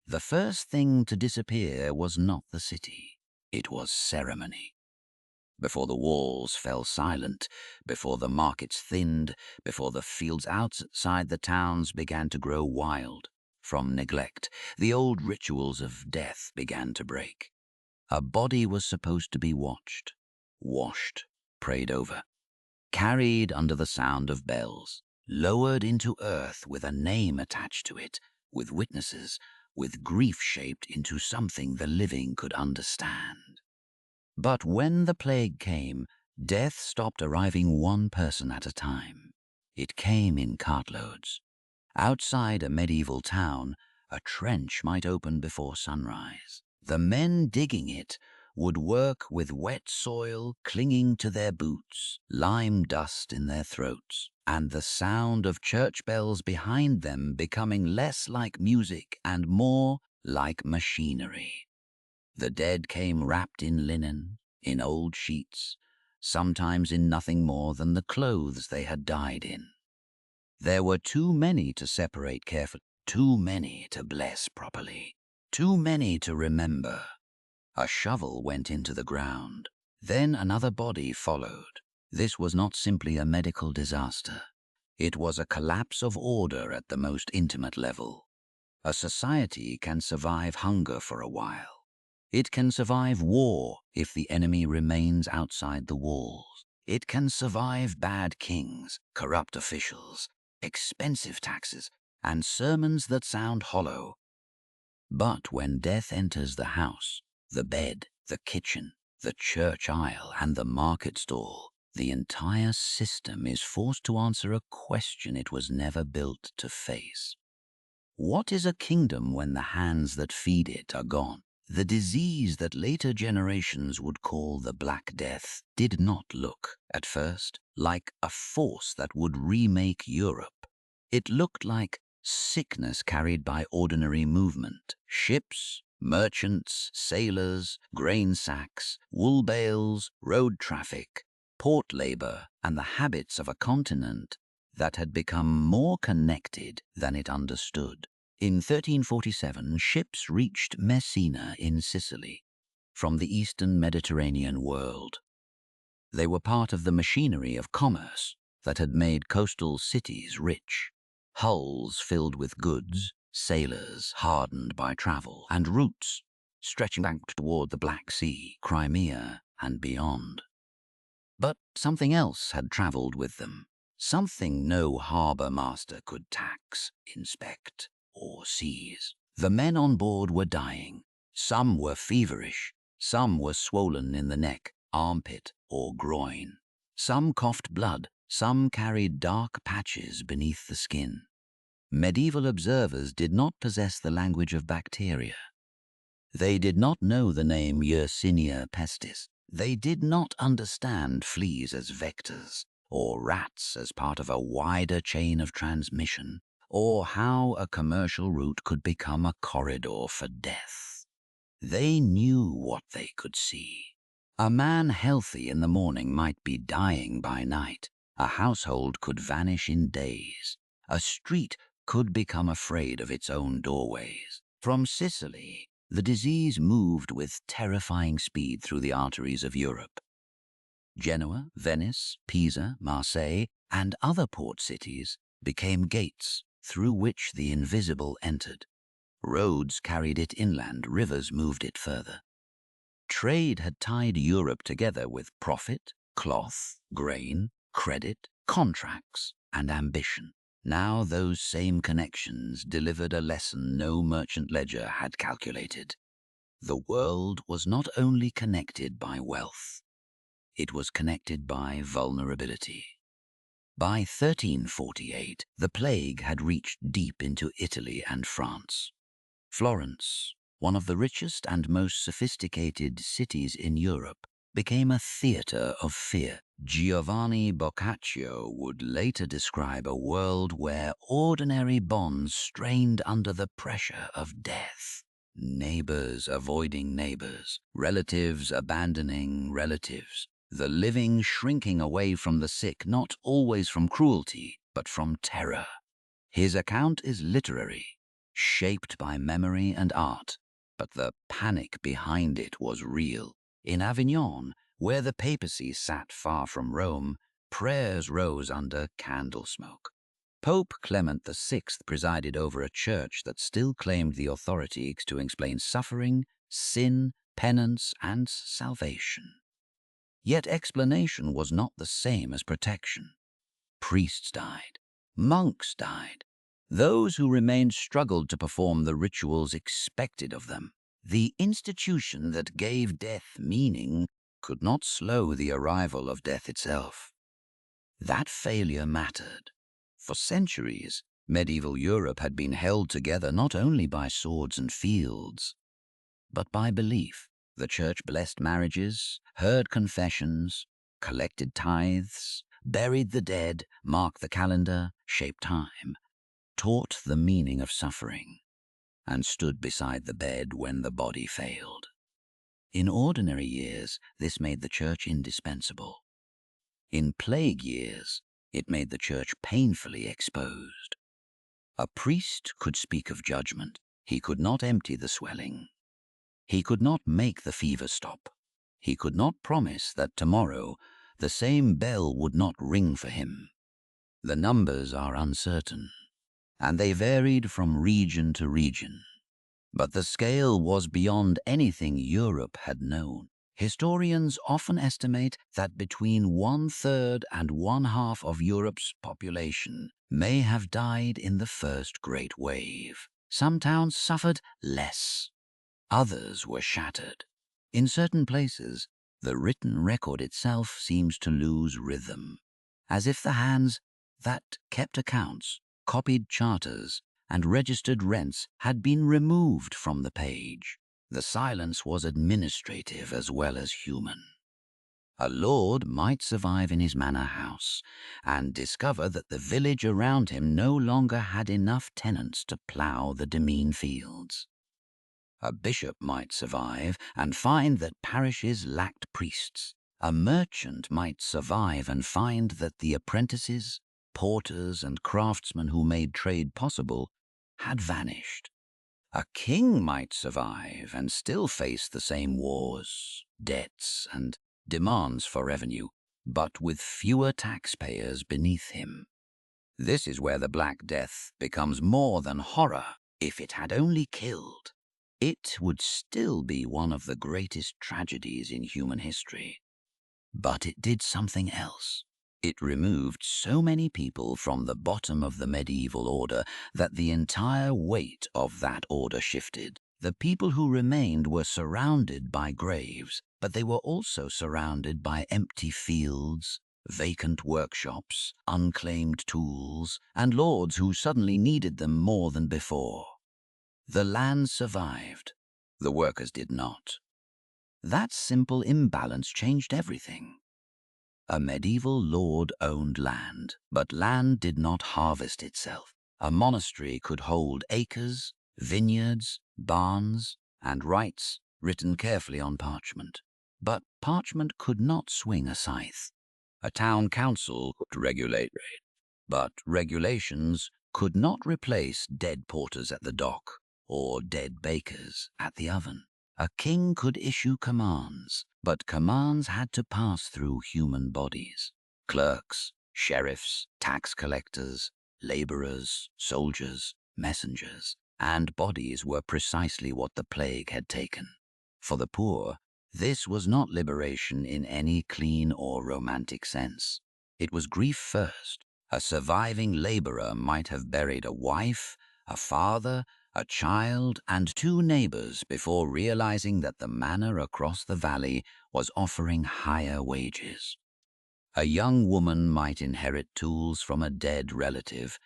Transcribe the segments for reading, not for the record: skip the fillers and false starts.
The first thing to disappear was not the city, it was ceremony. Before the walls fell silent, before the markets thinned, before the fields outside the towns began to grow wild, from neglect, the old rituals of death began to break. A body was supposed to be watched, washed, prayed over, carried under the sound of bells, lowered into earth with a name attached to it, with witnesses, with grief shaped into something the living could understand. But when the plague came, death stopped arriving one person at a time. It came in cartloads. Outside a medieval town, a trench might open before sunrise. The men digging it would work with wet soil clinging to their boots, lime dust in their throats, and the sound of church bells behind them becoming less like music and more like machinery. The dead came wrapped in linen, in old sheets, sometimes in nothing more than the clothes they had died in. There were too many to separate carefully, too many to bless properly, too many to remember. A shovel went into the ground. Then another body followed. This was not simply a medical disaster. It was a collapse of order at the most intimate level. A society can survive hunger for a while. It can survive war if the enemy remains outside the walls. It can survive bad kings, corrupt officials, expensive taxes, and sermons that sound hollow. But when death enters the house, the bed, the kitchen, the church aisle, and the market stall, the entire system is forced to answer a question it was never built to face. What is a kingdom when the hands that feed it are gone? The disease that later generations would call the Black Death did not look, at first, like a force that would remake Europe. It looked like sickness carried by ordinary movement. Ships, merchants, sailors, grain sacks, wool bales, road traffic, port labor, and the habits of a continent that had become more connected than it understood. In 1347, ships reached Messina in Sicily, from the eastern Mediterranean world. They were part of the machinery of commerce that had made coastal cities rich, hulls filled with goods, sailors hardened by travel, and routes stretching back toward the Black Sea, Crimea, and beyond. But something else had traveled with them, something no harbor master could tax, inspect, or seize. The men on board were dying. Some were feverish. Some were swollen in the neck, armpit, or groin. Some coughed blood. Some carried dark patches beneath the skin. Medieval observers did not possess the language of bacteria. They did not know the name Yersinia pestis. They did not understand fleas as vectors, or rats as part of a wider chain of transmission, or how a commercial route could become a corridor for death. They knew what they could see. A man healthy in the morning might be dying by night. A household could vanish in days. A street could become afraid of its own doorways. From Sicily, the disease moved with terrifying speed through the arteries of Europe. Genoa, Venice, Pisa, Marseille, and other port cities became gates through which the invisible entered. Roads carried it inland, rivers moved it further. Trade had tied Europe together with profit, cloth, grain, credit, contracts, and ambition. Now those same connections delivered a lesson no merchant ledger had calculated. The world was not only connected by wealth, it was connected by vulnerability. By 1348, the plague had reached deep into Italy and France. Florence, one of the richest and most sophisticated cities in Europe, became a theater of fear. Giovanni Boccaccio would later describe a world where ordinary bonds strained under the pressure of death. Neighbors avoiding neighbors, relatives abandoning relatives, the living shrinking away from the sick, not always from cruelty, but from terror. His account is literary. shaped by memory and art, but the panic behind it was real. In Avignon, where the papacy sat far from Rome, prayers rose under candle smoke. Pope Clement VI presided over a church that still claimed the authority to explain suffering, sin, penance, and salvation. Yet explanation was not the same as protection. Priests died. Monks died. Those who remained struggled to perform the rituals expected of them. The institution that gave death meaning could not slow the arrival of death itself. That failure mattered. For centuries, medieval Europe had been held together not only by swords and fields, but by belief. The church blessed marriages, heard confessions, collected tithes, buried the dead, marked the calendar, shaped time, taught the meaning of suffering, and stood beside the bed when the body failed. In ordinary years, this made the church indispensable. In plague years, it made the church painfully exposed. A priest could speak of judgment. He could not empty the swelling. He could not make the fever stop. He could not promise that tomorrow the same bell would not ring for him. The numbers are uncertain, and they varied from region to region. But the scale was beyond anything Europe had known. Historians often estimate that between 1/3 and 1/2 of Europe's population may have died in the first great wave. Some towns suffered less. Others were shattered. In certain places, the written record itself seems to lose rhythm, as if the hands that kept accounts, copied charters, and registered rents had been removed from the page. The silence was administrative as well as human. A lord might survive in his manor house and discover that the village around him no longer had enough tenants to plough the demesne fields. A bishop might survive and find that parishes lacked priests. A merchant might survive and find that the apprentices, porters, and craftsmen who made trade possible had vanished. A king might survive and still face the same wars, debts, and demands for revenue, but with fewer taxpayers beneath him. This is where the Black Death becomes more than horror. If it had only killed, it would still be one of the greatest tragedies in human history. But it did something else. It removed so many people from the bottom of the medieval order that the entire weight of that order shifted. The people who remained were surrounded by graves, but they were also surrounded by empty fields, vacant workshops, unclaimed tools, and lords who suddenly needed them more than before. The land survived. The workers did not. That simple imbalance changed everything. A medieval lord owned land, but land did not harvest itself. A monastery could hold acres, vineyards, barns, and rights written carefully on parchment. But parchment could not swing a scythe. A town council could regulate trade, but regulations could not replace dead porters at the dock or dead bakers at the oven. A king could issue commands, but commands had to pass through human bodies. Clerks, sheriffs, tax collectors, laborers, soldiers, messengers, and bodies were precisely what the plague had taken. For the poor, this was not liberation in any clean or romantic sense. It was grief first. A surviving laborer might have buried a wife, a father, a child, and 2 neighbors before realizing that the manor across the valley was offering higher wages. A young woman might inherit tools from a dead relative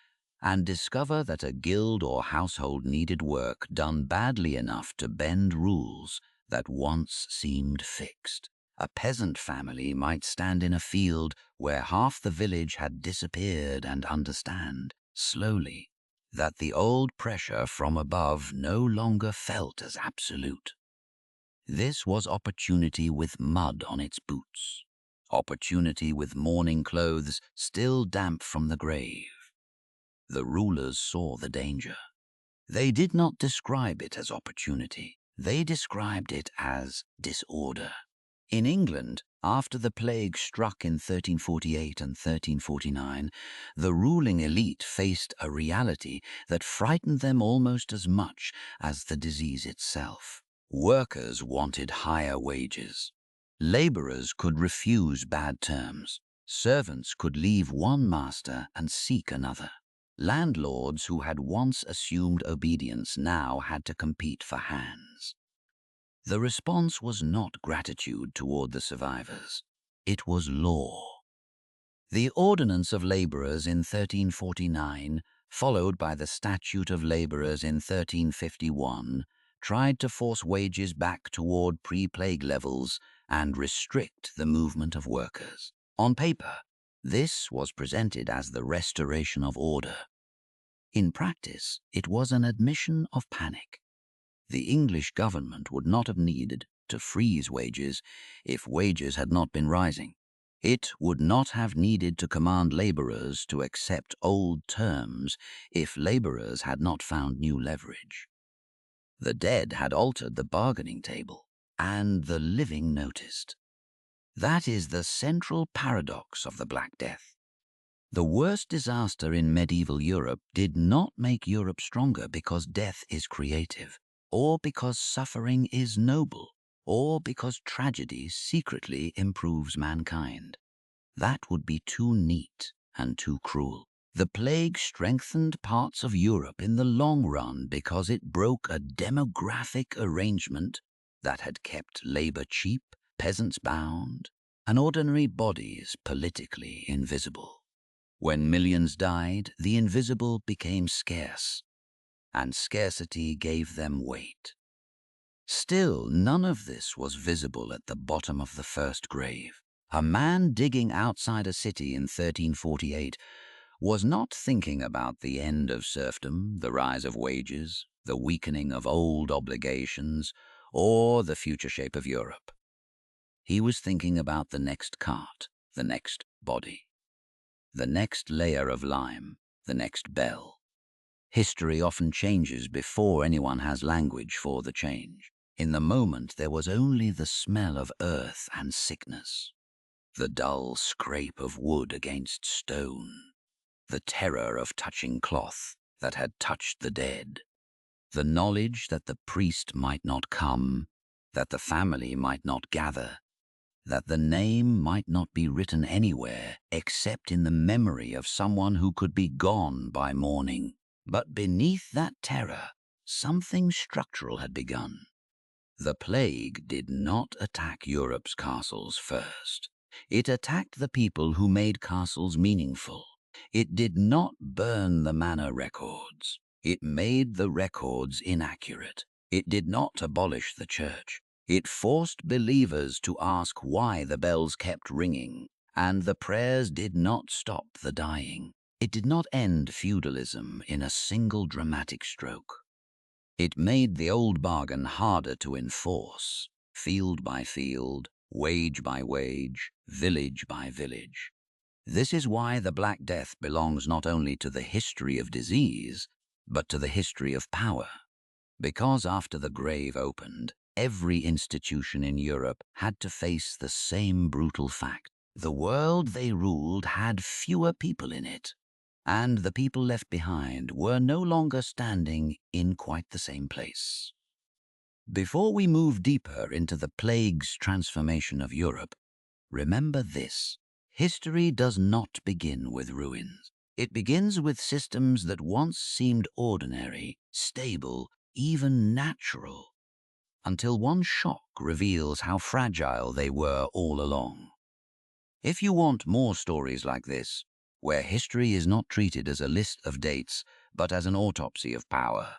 and discover that a guild or household needed work done badly enough to bend rules that once seemed fixed. A peasant family might stand in a field where half the village had disappeared and understand, slowly, that the old pressure from above no longer felt as absolute. This was opportunity with mud on its boots, opportunity with mourning clothes still damp from the grave. The rulers saw the danger. They did not describe it as opportunity. They described it as disorder. In England, after the plague struck in 1348 and 1349, the ruling elite faced a reality that frightened them almost as much as the disease itself. Workers wanted higher wages. Laborers could refuse bad terms. Servants could leave one master and seek another. Landlords who had once assumed obedience now had to compete for hands. The response was not gratitude toward the survivors. It was law. The Ordinance of Labourers in 1349, followed by the Statute of Labourers in 1351, tried to force wages back toward pre-plague levels and restrict the movement of workers. On paper, this was presented as the restoration of order. In practice, it was an admission of panic. The English government would not have needed to freeze wages if wages had not been rising. It would not have needed to command labourers to accept old terms if labourers had not found new leverage. The dead had altered the bargaining table, and the living noticed. That is the central paradox of the Black Death. The worst disaster in medieval Europe did not make Europe stronger because death is creative, or because suffering is noble, or because tragedy secretly improves mankind. That would be too neat and too cruel. The plague strengthened parts of Europe in the long run because it broke a demographic arrangement that had kept labor cheap, peasants bound, and ordinary bodies politically invisible. When millions died, the invisible became scarce, and scarcity gave them weight. Still, none of this was visible at the bottom of the first grave. A man digging outside a city in 1348 was not thinking about the end of serfdom, the rise of wages, the weakening of old obligations, or the future shape of Europe. He was thinking about the next cart, the next body, the next layer of lime, the next bell. History often changes before anyone has language for the change. In the moment, there was only the smell of earth and sickness, the dull scrape of wood against stone, the terror of touching cloth that had touched the dead, the knowledge that the priest might not come, that the family might not gather, that the name might not be written anywhere except in the memory of someone who could be gone by morning. But beneath that terror, something structural had begun. The plague did not attack Europe's castles first. It attacked the people who made castles meaningful. It did not burn the manor records. It made the records inaccurate. It did not abolish the church. It forced believers to ask why the bells kept ringing, and the prayers did not stop the dying. It did not end feudalism in a single dramatic stroke. It made the old bargain harder to enforce, field by field, wage by wage, village by village. This is why the Black Death belongs not only to the history of disease, but to the history of power. Because after the grave opened, every institution in Europe had to face the same brutal fact. The world they ruled had fewer people in it, and the people left behind were no longer standing in quite the same place. Before we move deeper into the plague's transformation of Europe, remember this: history does not begin with ruins. It begins with systems that once seemed ordinary, stable, even natural, until one shock reveals how fragile they were all along. If you want more stories like this, where history is not treated as a list of dates, but as an autopsy of power,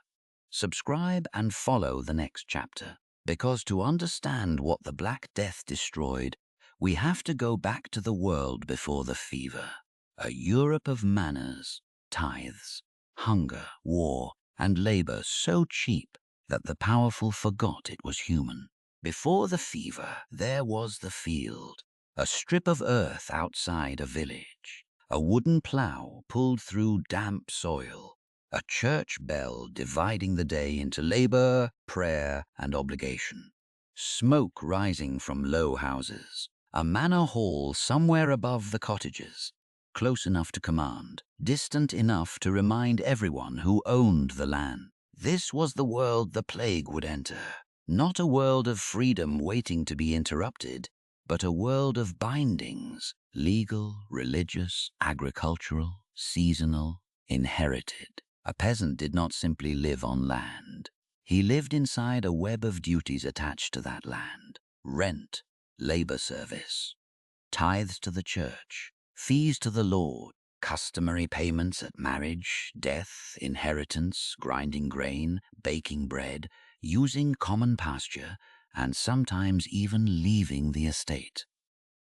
subscribe and follow the next chapter. Because to understand what the Black Death destroyed, we have to go back to the world before the fever. A Europe of manners, tithes, hunger, war, and labor so cheap that the powerful forgot it was human. Before the fever, there was the field, a strip of earth outside a village, a wooden plow pulled through damp soil, a church bell dividing the day into labor, prayer, and obligation. Smoke rising from low houses, a manor hall somewhere above the cottages, close enough to command, distant enough to remind everyone who owned the land. This was the world the plague would enter, not a world of freedom waiting to be interrupted, but a world of bindings, legal, religious, agricultural, seasonal, inherited. A peasant did not simply live on land. He lived inside a web of duties attached to that land: rent, labor service, tithes to the church, fees to the Lord, customary payments at marriage, death, inheritance, grinding grain, baking bread, using common pasture, and sometimes even leaving the estate.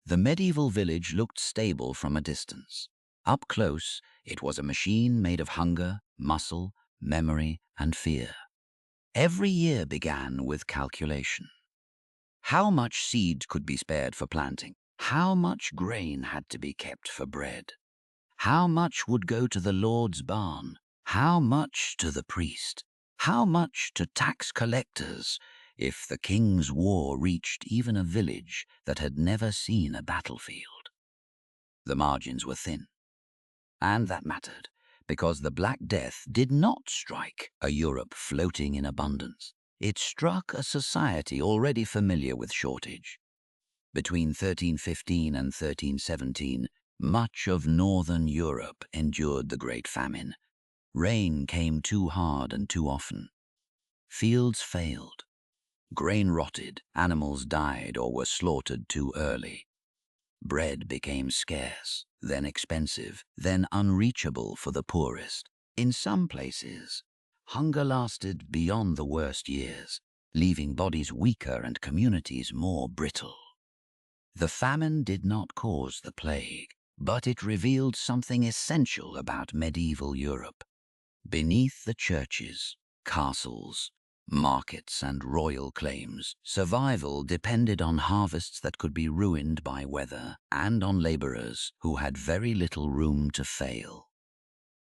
The medieval village looked stable from a distance. Up close, it was a machine made of hunger, muscle, memory, and fear. Every year began with calculation. How much seed could be spared for planting? How much grain had to be kept for bread? How much would go to the Lord's barn? How much to the priest? How much to tax collectors if the king's war reached even a village that had never seen a battlefield? The margins were thin. And that mattered, because the Black Death did not strike a Europe floating in abundance. It struck a society already familiar with shortage. Between 1315 and 1317, much of northern Europe endured the Great Famine. Rain came too hard and too often. Fields failed. Grain rotted, animals died or were slaughtered too early. Bread became scarce, then expensive, then unreachable for the poorest. In some places, hunger lasted beyond the worst years, leaving bodies weaker and communities more brittle. The famine did not cause the plague, but it revealed something essential about medieval Europe. Beneath the churches, castles, markets, and royal claims, survival depended on harvests that could be ruined by weather and on laborers who had very little room to fail.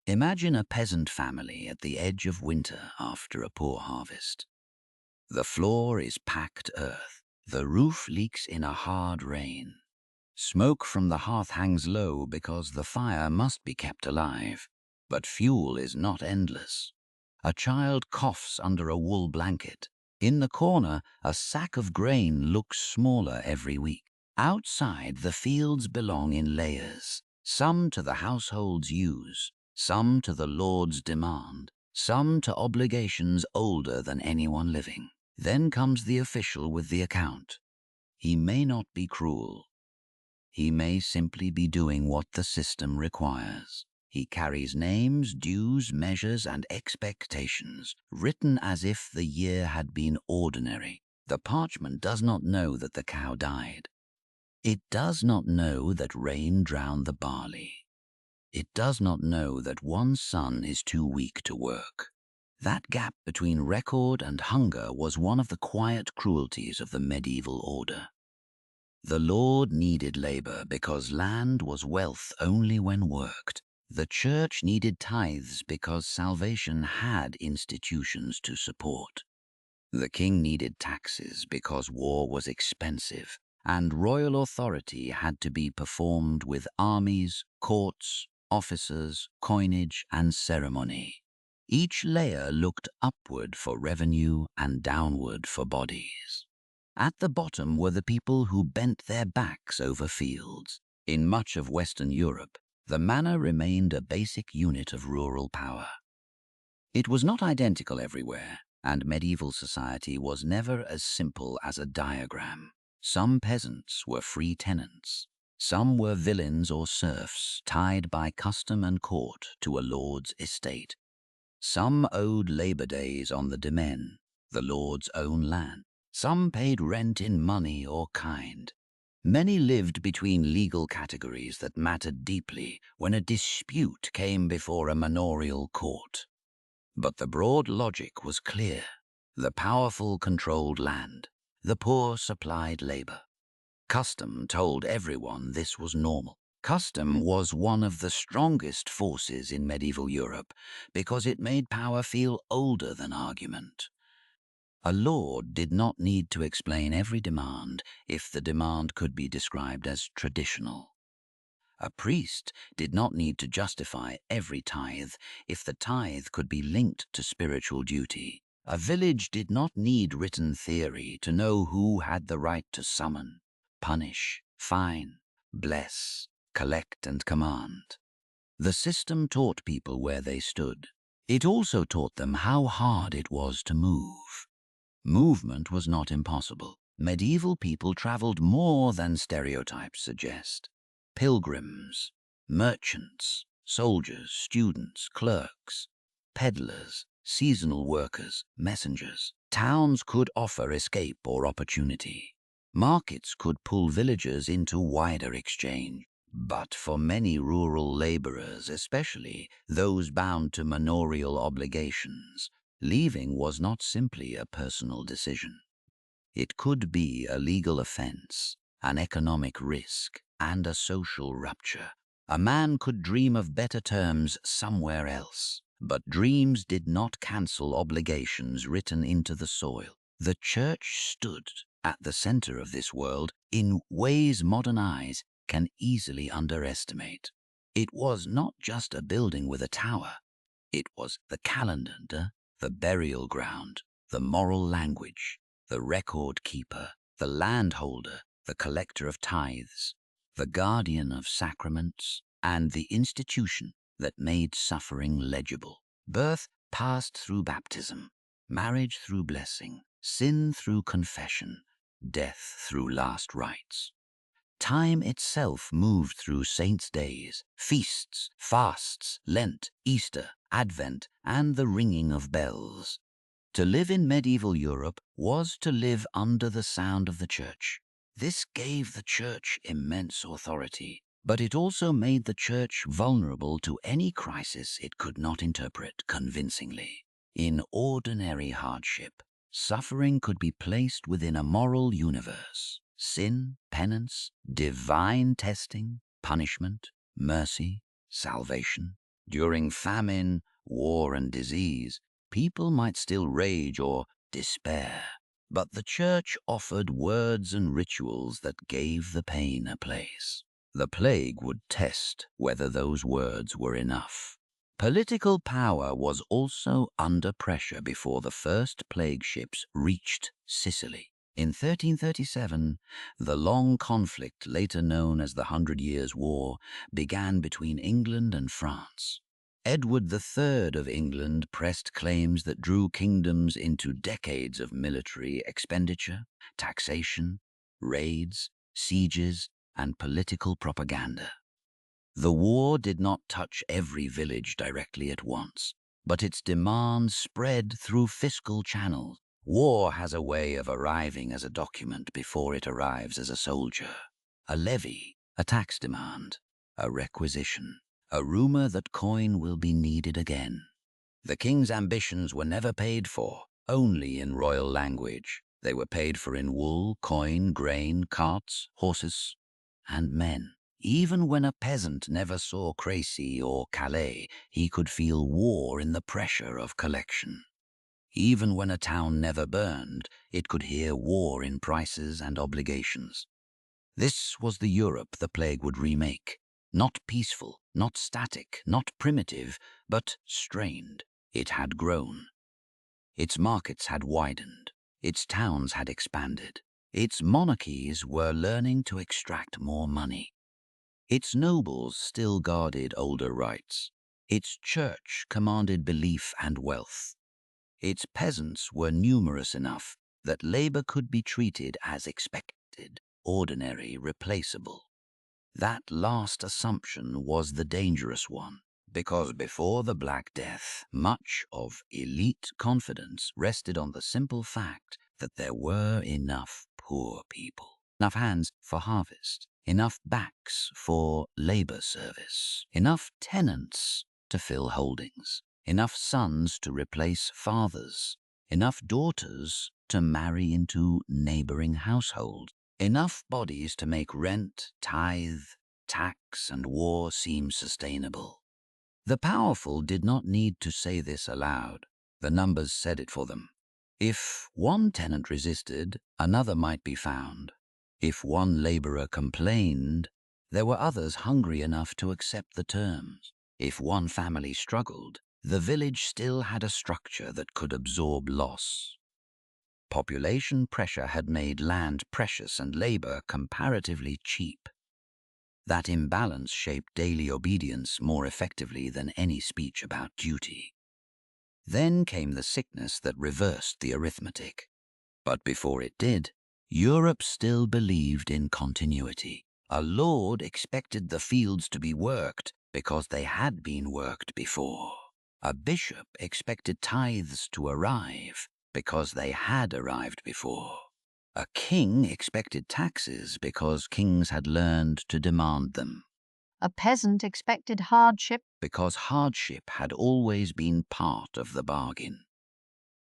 Imagine a peasant family at the edge of winter after a poor harvest. The floor is packed earth. The roof leaks in a hard rain. Smoke from the hearth hangs low because the fire must be kept alive. But fuel is not endless. A child coughs under a wool blanket. In the corner, a sack of grain looks smaller every week. Outside, the fields belong in layers, some to the household's use, some to the Lord's demand, some to obligations older than anyone living. Then comes the official with the account. He may not be cruel. He may simply be doing what the system requires. He carries names, dues, measures, and expectations, written as if the year had been ordinary. The parchment does not know that the cow died. It does not know that rain drowned the barley. It does not know that one son is too weak to work. That gap between record and hunger was one of the quiet cruelties of the medieval order. The Lord needed labor because land was wealth only when worked. The church needed tithes because salvation had institutions to support. The king needed taxes because war was expensive, and royal authority had to be performed with armies, courts, officers, coinage, and ceremony. Each layer looked upward for revenue and downward for bodies. At the bottom were the people who bent their backs over fields. In much of Western Europe, the manor remained a basic unit of rural power. It was not identical everywhere, and medieval society was never as simple as a diagram. Some peasants were free tenants. Some were villeins or serfs, tied by custom and court to a lord's estate. Some owed labor days on the demesne, the lord's own land. Some paid rent in money or kind. Many lived between legal categories that mattered deeply when a dispute came before a manorial court. But the broad logic was clear. The powerful controlled land. The poor supplied labor. Custom told everyone this was normal. Custom was one of the strongest forces in medieval Europe because it made power feel older than argument. A lord did not need to explain every demand if the demand could be described as traditional. A priest did not need to justify every tithe if the tithe could be linked to spiritual duty. A village did not need written theory to know who had the right to summon, punish, fine, bless, collect, and command. The system taught people where they stood. It also taught them how hard it was to move. Movement was not impossible. Medieval people traveled more than stereotypes suggest. Pilgrims, merchants, soldiers, students, clerks, peddlers, seasonal workers, messengers. Towns could offer escape or opportunity. Markets could pull villagers into wider exchange. But for many rural laborers, especially those bound to manorial obligations, leaving was not simply a personal decision. It could be a legal offense, an economic risk, and a social rupture. A man could dream of better terms somewhere else, but dreams did not cancel obligations written into the soil. The church stood at the center of this world in ways modern eyes can easily underestimate. It was not just a building with a tower. It was the calendar, the burial ground, the moral language, the record keeper, the landholder, the collector of tithes, the guardian of sacraments, and the institution that made suffering legible. Birth passed through baptism, marriage through blessing, sin through confession, death through last rites. Time itself moved through saints' days, feasts, fasts, Lent, Easter, Advent, and the ringing of bells. To live in medieval Europe was to live under the sound of the church. This gave the church immense authority, but it also made the church vulnerable to any crisis it could not interpret convincingly. In ordinary hardship, suffering could be placed within a moral universe. Sin, penance, divine testing, punishment, mercy, salvation. During famine, war, and disease, people might still rage or despair, but the church offered words and rituals that gave the pain a place. The plague would test whether those words were enough. Political power was also under pressure before the first plague ships reached Sicily. In 1337, the long conflict, later known as the 100 Years' War, began between England and France. Edward III of England pressed claims that drew kingdoms into decades of military expenditure, taxation, raids, sieges, and political propaganda. The war did not touch every village directly at once, but its demands spread through fiscal channels. War has a way of arriving as a document before it arrives as a soldier. A levy, a tax demand, a requisition, a rumor that coin will be needed again. The king's ambitions were never paid for, only in royal language. They were paid for in wool, coin, grain, carts, horses, and men. Even when a peasant never saw Crécy or Calais, he could feel war in the pressure of collection. Even when a town never burned, it could hear war in prices and obligations. This was the Europe the plague would remake. Not peaceful, not static, not primitive, but strained. It had grown. Its markets had widened. Its towns had expanded. Its monarchies were learning to extract more money. Its nobles still guarded older rights. Its church commanded belief and wealth. Its peasants were numerous enough that labor could be treated as expected, ordinary, replaceable. That last assumption was the dangerous one, because before the Black Death, much of elite confidence rested on the simple fact that there were enough poor people, enough hands for harvest, enough backs for labor service, enough tenants to fill holdings, enough sons to replace fathers, enough daughters to marry into neighboring households, enough bodies to make rent, tithe, tax and war seem sustainable. The powerful did not need to say this aloud. The numbers said it for them. If one tenant resisted, another might be found. If one laborer complained, there were others hungry enough to accept the terms. If one family struggled, the village still had a structure that could absorb loss. Population pressure had made land precious and labor comparatively cheap. That imbalance shaped daily obedience more effectively than any speech about duty. Then came the sickness that reversed the arithmetic. But before it did, Europe still believed in continuity. A lord expected the fields to be worked because they had been worked before. A bishop expected tithes to arrive because they had arrived before. A king expected taxes because kings had learned to demand them. A peasant expected hardship because hardship had always been part of the bargain.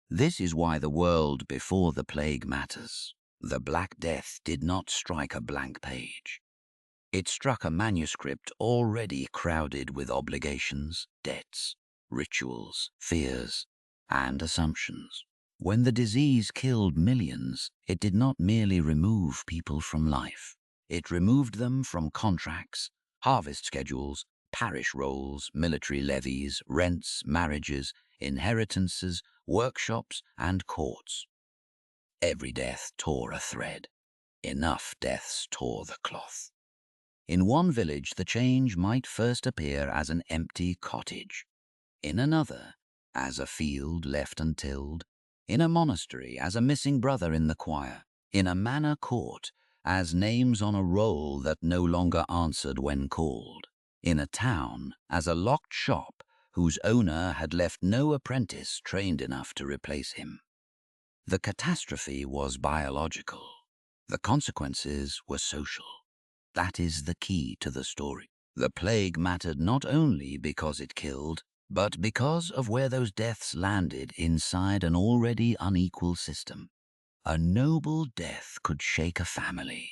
This is why the world before the plague matters. The Black Death did not strike a blank page. It struck a manuscript already crowded with obligations, debts, rituals, fears, and assumptions. When the disease killed millions, it did not merely remove people from life. It removed them from contracts, harvest schedules, parish rolls, military levies, rents, marriages, inheritances, workshops, and courts. Every death tore a thread. Enough deaths tore the cloth. In one village, the change might first appear as an empty cottage. In another, as a field left untilled. In a monastery, as a missing brother in the choir. In a manor court, as names on a roll that no longer answered when called. In a town, as a locked shop whose owner had left no apprentice trained enough to replace him. The catastrophe was biological. The consequences were social. That is the key to the story. The plague mattered not only because it killed, but because of where those deaths landed inside an already unequal system. A noble death could shake a family.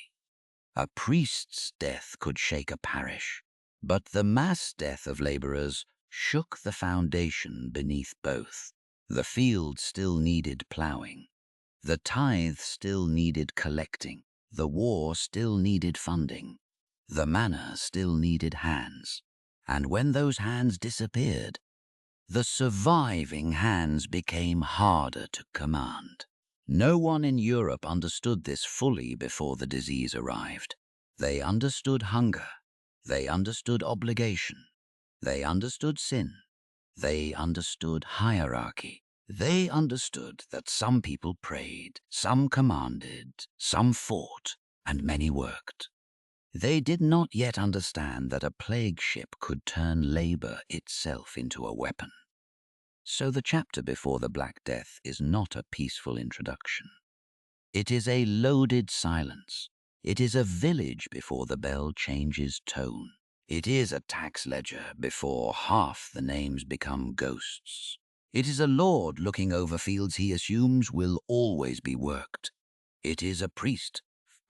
A priest's death could shake a parish. But the mass death of laborers shook the foundation beneath both. The field still needed plowing. The tithe still needed collecting. The war still needed funding. The manor still needed hands. And when those hands disappeared, the surviving hands became harder to command. No one in Europe understood this fully before the disease arrived. They understood hunger. They understood obligation. They understood sin. They understood hierarchy. They understood that some people prayed, some commanded, some fought, and many worked. They did not yet understand that a plague ship could turn labor itself into a weapon. So the chapter before the Black Death is not a peaceful introduction. It is a loaded silence. It is a village before the bell changes tone. It is a tax ledger before half the names become ghosts. It is a lord looking over fields he assumes will always be worked. It is a priest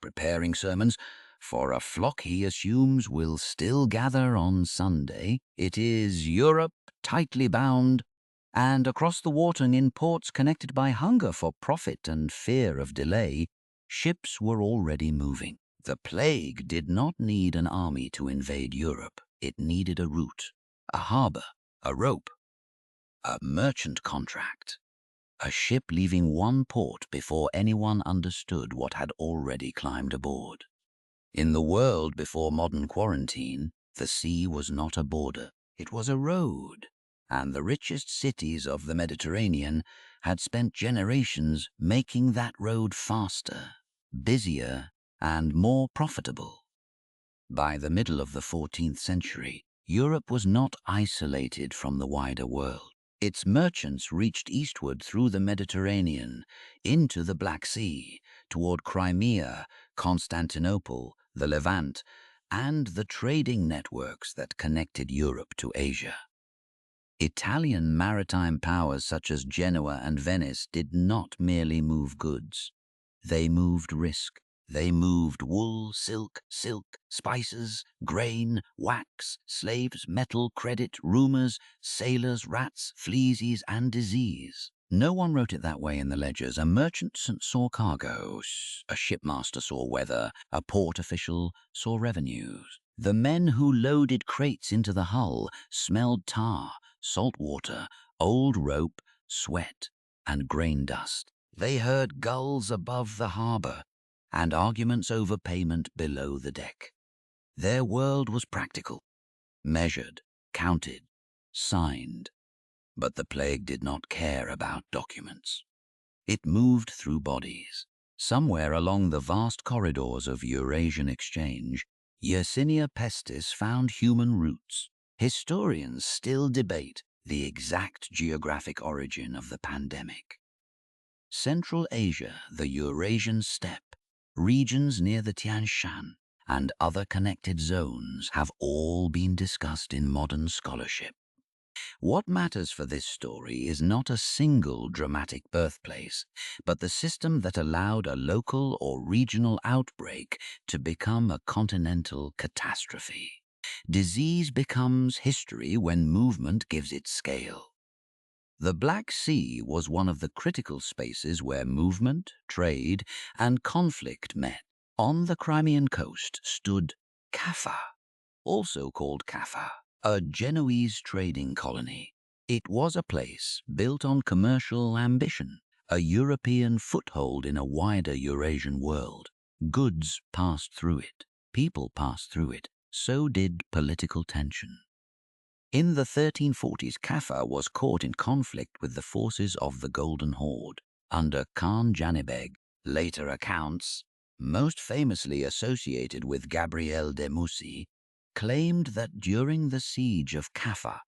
preparing sermons for a flock he assumes will still gather on Sunday. It is Europe tightly bound, and across the water in ports connected by hunger for profit and fear of delay, ships were already moving. The plague did not need an army to invade Europe. It needed a route, a harbor, a rope, a merchant contract, a ship leaving one port before anyone understood what had already climbed aboard. In the world before modern quarantine, the sea was not a border, it was a road, and the richest cities of the Mediterranean had spent generations making that road faster, busier, and more profitable. By the middle of the 14th century, Europe was not isolated from the wider world. Its merchants reached eastward through the Mediterranean, into the Black Sea, toward Crimea, Constantinople, the Levant, and the trading networks that connected Europe to Asia. Italian maritime powers such as Genoa and Venice did not merely move goods. They moved risk. They moved wool, silk, spices, grain, wax, slaves, metal, credit, rumors, sailors, rats, fleas, and disease. No one wrote it that way in the ledgers. A merchant saw cargo, a shipmaster saw weather, a port official saw revenues. The men who loaded crates into the hull smelled tar, salt water, old rope, sweat, and grain dust. They heard gulls above the harbor and arguments over payment below the deck. Their world was practical, measured, counted, signed. But the plague did not care about documents. It moved through bodies. Somewhere along the vast corridors of Eurasian exchange, Yersinia pestis found human roots. Historians still debate the exact geographic origin of the pandemic. Central Asia, the Eurasian steppe, regions near the Tian Shan, and other connected zones have all been discussed in modern scholarship. What matters for this story is not a single dramatic birthplace, but the system that allowed a local or regional outbreak to become a continental catastrophe. Disease becomes history when movement gives it scale. The Black Sea was one of the critical spaces where movement, trade, and conflict met. On the Crimean coast stood Kaffa, also called Kaffa, a Genoese trading colony. It was a place built on commercial ambition, a European foothold in a wider Eurasian world. Goods passed through it, people passed through it, so did political tension. In the 1340s, Kaffa was caught in conflict with the forces of the Golden Horde under Khan Janibeg. Later accounts, most famously associated with Gabriel de Mussy, claimed that during the siege of Kaffa,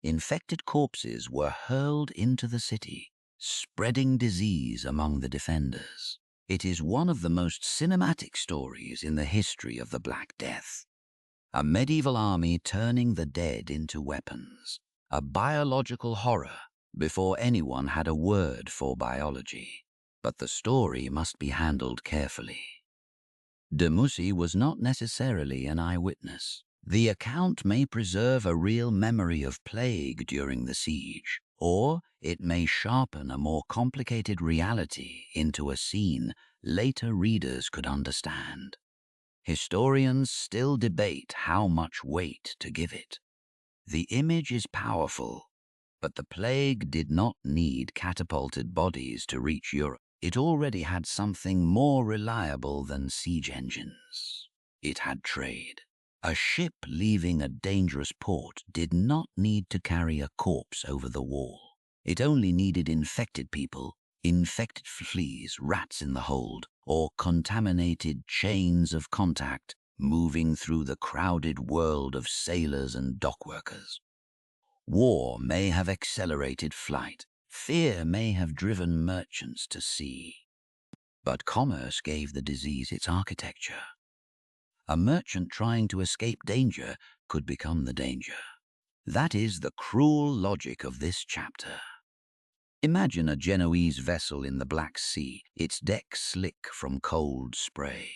infected corpses were hurled into the city, spreading disease among the defenders. It is one of the most cinematic stories in the history of the Black Death. A medieval army turning the dead into weapons, a biological horror before anyone had a word for biology. But the story must be handled carefully. De Mussy was not necessarily an eyewitness. The account may preserve a real memory of plague during the siege, or it may sharpen a more complicated reality into a scene later readers could understand. Historians still debate how much weight to give it. The image is powerful, but the plague did not need catapulted bodies to reach Europe. It already had something more reliable than siege engines. It had trade. A ship leaving a dangerous port did not need to carry a corpse over the wall. It only needed infected people, infected fleas, rats in the hold, or contaminated chains of contact moving through the crowded world of sailors and dockworkers. War may have accelerated flight. Fear may have driven merchants to sea. But commerce gave the disease its architecture. A merchant trying to escape danger could become the danger. That is the cruel logic of this chapter. Imagine a Genoese vessel in the Black Sea, its deck slick from cold spray.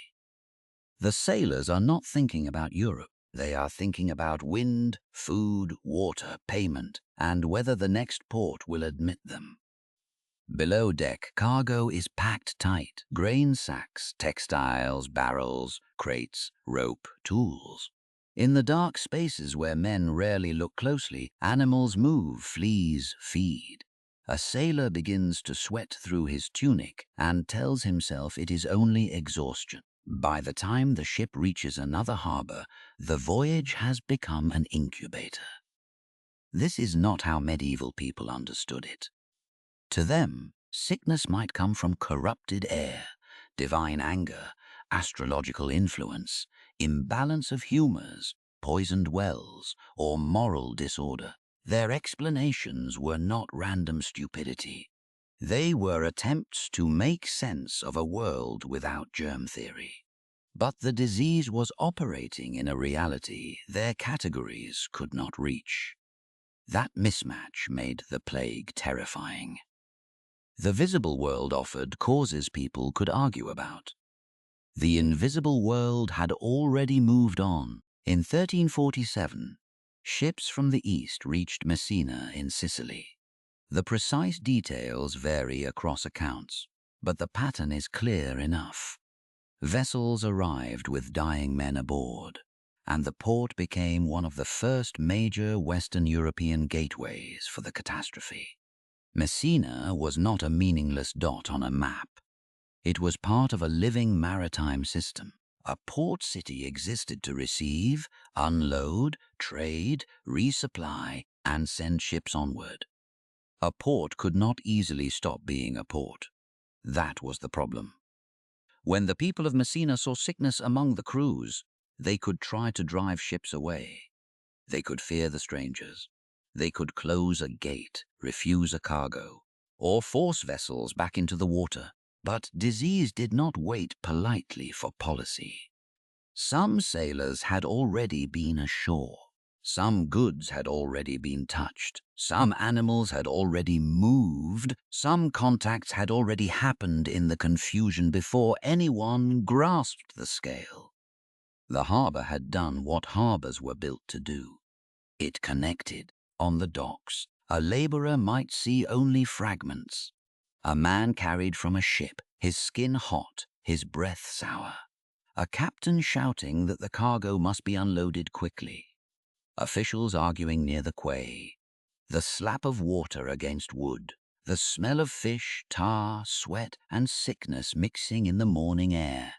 The sailors are not thinking about Europe. They are thinking about wind, food, water, payment, and whether the next port will admit them. Below deck, cargo is packed tight. Grain sacks, textiles, barrels, crates, rope, tools. In the dark spaces where men rarely look closely, animals move, fleas feed. A sailor begins to sweat through his tunic and tells himself it is only exhaustion. By the time the ship reaches another harbor, the voyage has become an incubator. This is not how medieval people understood it. To them, sickness might come from corrupted air, divine anger, astrological influence, imbalance of humors, poisoned wells, or moral disorder. Their explanations were not random stupidity. They were attempts to make sense of a world without germ theory. But the disease was operating in a reality their categories could not reach. That mismatch made the plague terrifying. The visible world offered causes people could argue about. The invisible world had already moved on. In 1347, ships from the east reached Messina in Sicily. The precise details vary across accounts, but the pattern is clear enough. Vessels arrived with dying men aboard, and the port became one of the first major Western European gateways for the catastrophe. Messina was not a meaningless dot on a map. It was part of a living maritime system. A port city existed to receive, unload, trade, resupply, and send ships onward. A port could not easily stop being a port. That was the problem. When the people of Messina saw sickness among the crews, they could try to drive ships away. They could fear the strangers. They could close a gate, refuse a cargo, or force vessels back into the water. But disease did not wait politely for policy. Some sailors had already been ashore. Some goods had already been touched. Some animals had already moved. Some contacts had already happened in the confusion before anyone grasped the scale. The harbour had done what harbours were built to do. It connected. On the docks, a labourer might see only fragments. A man carried from a ship, his skin hot, his breath sour. A captain shouting that the cargo must be unloaded quickly. Officials arguing near the quay. The slap of water against wood. The smell of fish, tar, sweat, and sickness mixing in the morning air.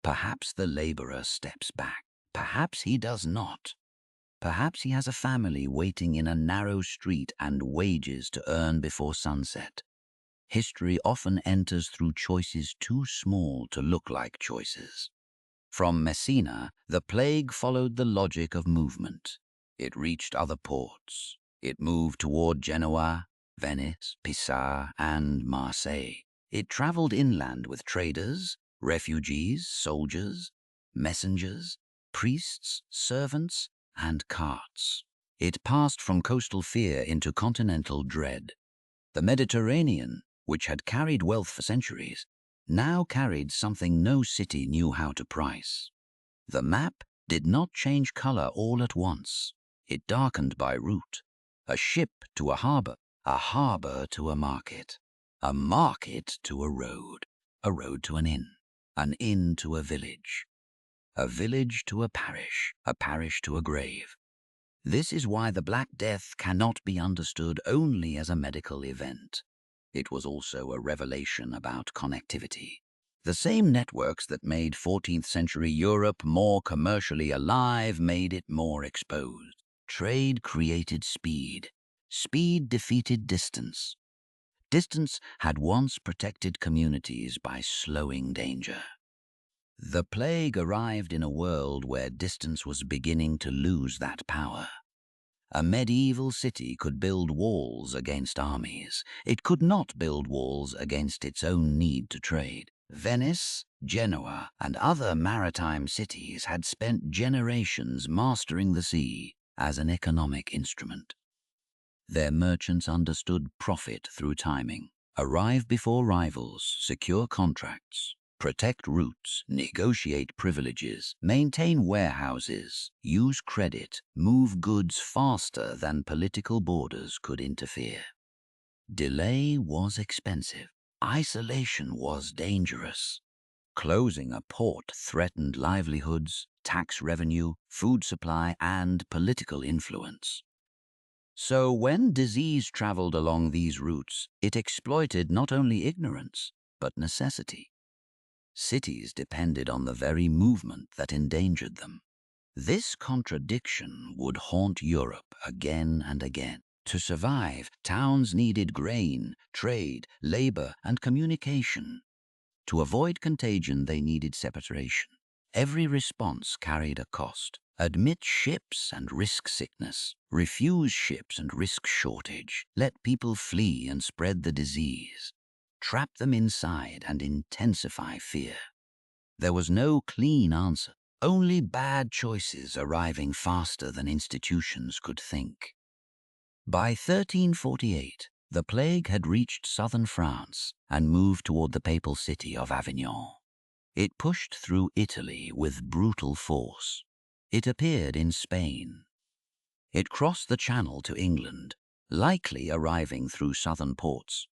Perhaps the labourer steps back. Perhaps he does not. Perhaps he has a family waiting in a narrow street and wages to earn before sunset. History often enters through choices too small to look like choices. From Messina, the plague followed the logic of movement. It reached other ports. It moved toward Genoa, Venice, Pisa, and Marseille. It traveled inland with traders, refugees, soldiers, messengers, priests, servants, and carts. It passed from coastal fear into continental dread. The Mediterranean, which had carried wealth for centuries, now carried something no city knew how to price. The map did not change color all at once. It darkened by route. A ship to a harbor to a market to a road to an inn to a village to a parish to a grave. This is why the Black Death cannot be understood only as a medical event. It was also a revelation about connectivity. The same networks that made 14th century Europe more commercially alive made it more exposed. Trade created speed. Speed defeated distance. Distance had once protected communities by slowing danger. The plague arrived in a world where distance was beginning to lose that power. A medieval city could build walls against armies. It could not build walls against its own need to trade. Venice, Genoa, and other maritime cities had spent generations mastering the sea as an economic instrument. Their merchants understood profit through timing, arrive before rivals, secure contracts, protect routes, negotiate privileges, maintain warehouses, use credit, move goods faster than political borders could interfere. Delay was expensive. Isolation was dangerous. Closing a port threatened livelihoods, tax revenue, food supply, and political influence. So when disease traveled along these routes, it exploited not only ignorance, but necessity. Cities depended on the very movement that endangered them. This contradiction would haunt Europe again and again. To survive, towns needed grain, trade, labor, and communication. To avoid contagion, they needed separation. Every response carried a cost. Admit ships and risk sickness. Refuse ships and risk shortage. Let people flee and spread the disease. Trap them inside and intensify fear. There was no clean answer, only bad choices arriving faster than institutions could think. By 1348, the plague had reached southern France and moved toward the papal city of Avignon. It pushed through Italy with brutal force. It appeared in Spain. It crossed the Channel to England, likely arriving through southern ports,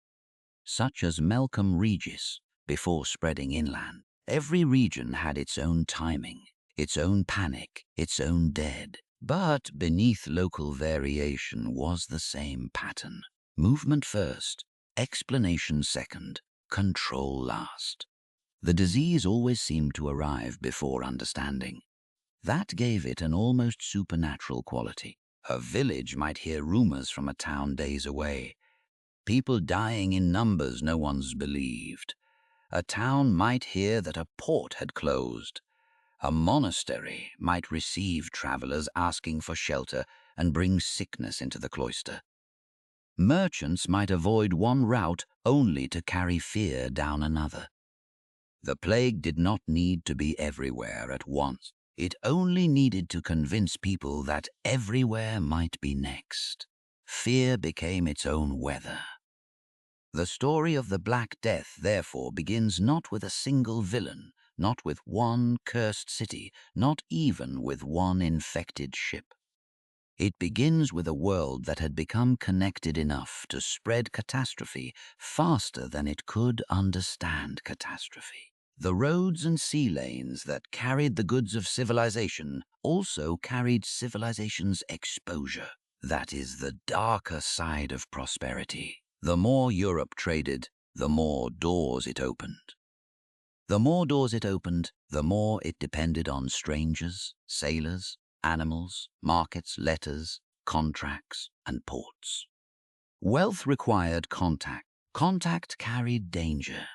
such as Melcombe Regis, before spreading inland. Every region had its own timing, its own panic, its own dead. But beneath local variation was the same pattern. Movement first, explanation second, control last. The disease always seemed to arrive before understanding. That gave it an almost supernatural quality. A village might hear rumors from a town days away. People dying in numbers no one's believed. A town might hear that a port had closed. A monastery might receive travelers asking for shelter and bring sickness into the cloister. Merchants might avoid one route only to carry fear down another. The plague did not need to be everywhere at once. It only needed to convince people that everywhere might be next. Fear became its own weather. The story of the Black Death, therefore, begins not with a single villain, not with one cursed city, not even with one infected ship. It begins with a world that had become connected enough to spread catastrophe faster than it could understand catastrophe. The roads and sea lanes that carried the goods of civilization also carried civilization's exposure. That is the darker side of prosperity. The more Europe traded, the more doors it opened. The more doors it opened, the more it depended on strangers, sailors, animals, markets, letters, contracts, and ports. Wealth required contact. Contact carried danger.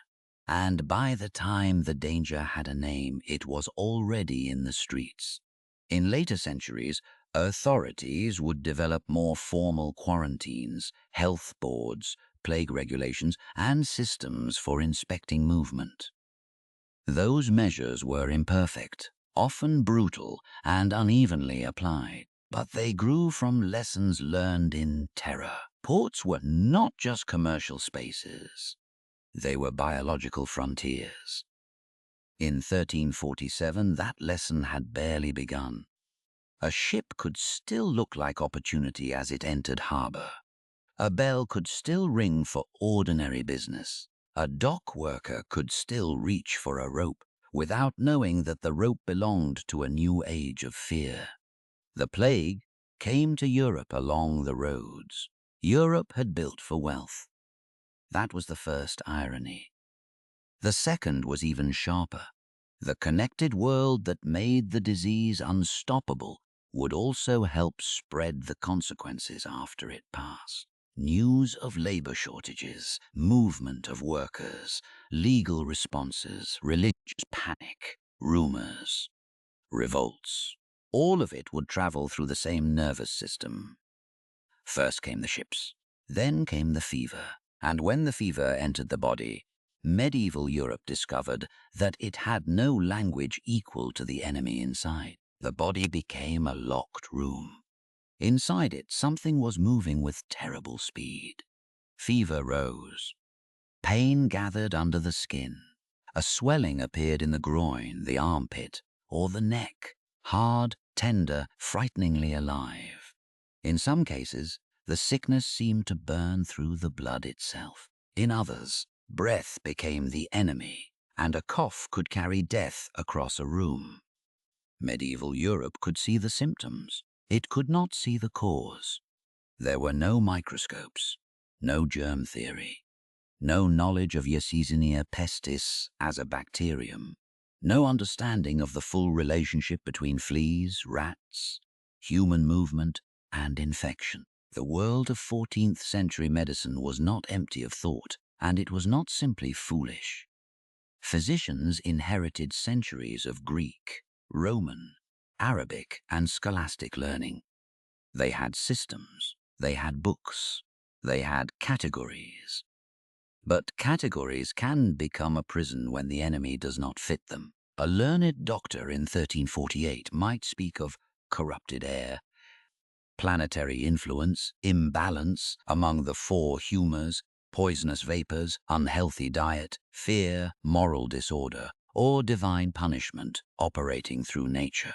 And by the time the danger had a name, it was already in the streets. In later centuries, authorities would develop more formal quarantines, health boards, plague regulations, and systems for inspecting movement. Those measures were imperfect, often brutal, and unevenly applied, but they grew from lessons learned in terror. Ports were not just commercial spaces. They were biological frontiers. In 1347, that lesson had barely begun. A ship could still look like opportunity as it entered harbor. A bell could still ring for ordinary business. A dock worker could still reach for a rope without knowing that the rope belonged to a new age of fear. The plague came to Europe along the roads. Europe had built for wealth. That was the first irony. The second was even sharper. The connected world that made the disease unstoppable would also help spread the consequences after it passed. News of labor shortages, movement of workers, legal responses, religious panic, rumors, revolts. All of it would travel through the same nervous system. First came the ships, then came the fever, and when the fever entered the body, medieval Europe discovered that it had no language equal to the enemy inside. The body became a locked room. Inside it, something was moving with terrible speed. Fever rose. Pain gathered under the skin. A swelling appeared in the groin, the armpit, or the neck, hard, tender, frighteningly alive. In some cases, the sickness seemed to burn through the blood itself. In others, breath became the enemy, and a cough could carry death across a room. Medieval Europe could see the symptoms. It could not see the cause. There were no microscopes, no germ theory, no knowledge of Yersinia pestis as a bacterium, no understanding of the full relationship between fleas, rats, human movement, and infection. The world of 14th century medicine was not empty of thought, and it was not simply foolish. Physicians inherited centuries of Greek, Roman, Arabic, and scholastic learning. They had systems, they had books, they had categories. But categories can become a prison when the enemy does not fit them. A learned doctor in 1348 might speak of corrupted air, planetary influence, imbalance among the four humors, poisonous vapors, unhealthy diet, fear, moral disorder, or divine punishment operating through nature.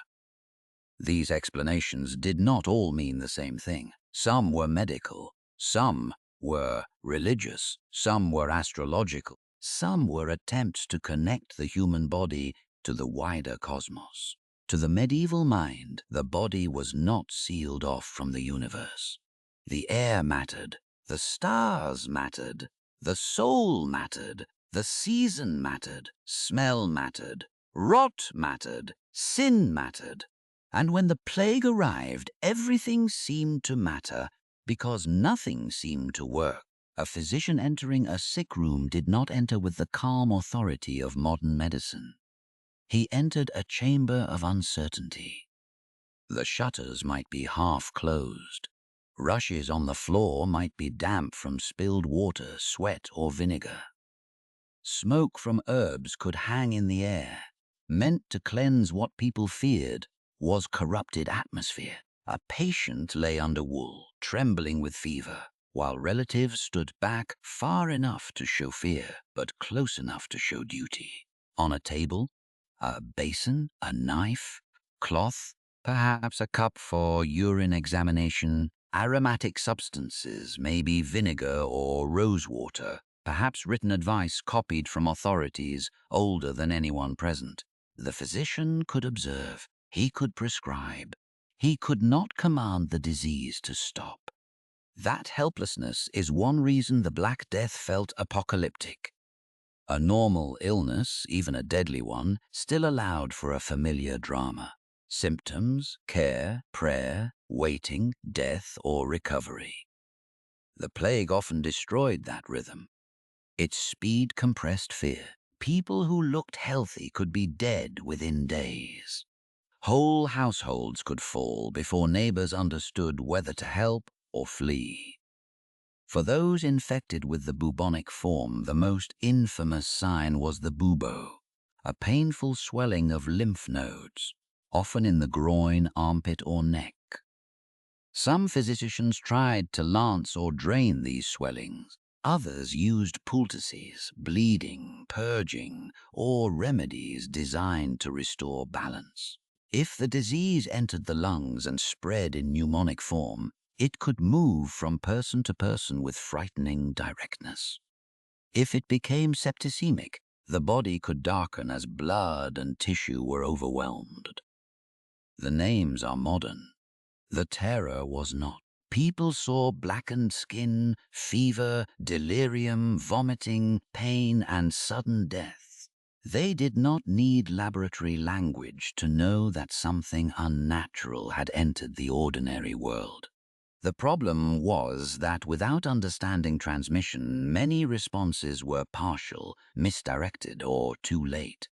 These explanations did not all mean the same thing. Some were medical, some were religious, some were astrological, some were attempts to connect the human body to the wider cosmos. To the medieval mind, the body was not sealed off from the universe. The air mattered, the stars mattered, the soul mattered, the season mattered, smell mattered, rot mattered, sin mattered. And when the plague arrived, everything seemed to matter because nothing seemed to work. A physician entering a sick room did not enter with the calm authority of modern medicine. He entered a chamber of uncertainty. The shutters might be half closed. Rushes on the floor might be damp from spilled water, sweat, or vinegar. Smoke from herbs could hang in the air, meant to cleanse what people feared was corrupted atmosphere. A patient lay under wool, trembling with fever, while relatives stood back far enough to show fear, but close enough to show duty. On a table, a basin, a knife, cloth, perhaps a cup for urine examination, aromatic substances, maybe vinegar or rosewater, perhaps written advice copied from authorities older than anyone present. The physician could observe, he could prescribe. He could not command the disease to stop. That helplessness is one reason the Black Death felt apocalyptic. A normal illness, even a deadly one, still allowed for a familiar drama. Symptoms, care, prayer, waiting, death, or recovery. The plague often destroyed that rhythm. Its speed compressed fear. People who looked healthy could be dead within days. Whole households could fall before neighbors understood whether to help or flee. For those infected with the bubonic form, the most infamous sign was the bubo, a painful swelling of lymph nodes, often in the groin, armpit, or neck. Some physicians tried to lance or drain these swellings. Others used poultices, bleeding, purging, or remedies designed to restore balance. If the disease entered the lungs and spread in pneumonic form, it could move from person to person with frightening directness. If it became septicemic, the body could darken as blood and tissue were overwhelmed. The names are modern. The terror was not. People saw blackened skin, fever, delirium, vomiting, pain, and sudden death. They did not need laboratory language to know that something unnatural had entered the ordinary world. The problem was that without understanding transmission, many responses were partial, misdirected, or too late.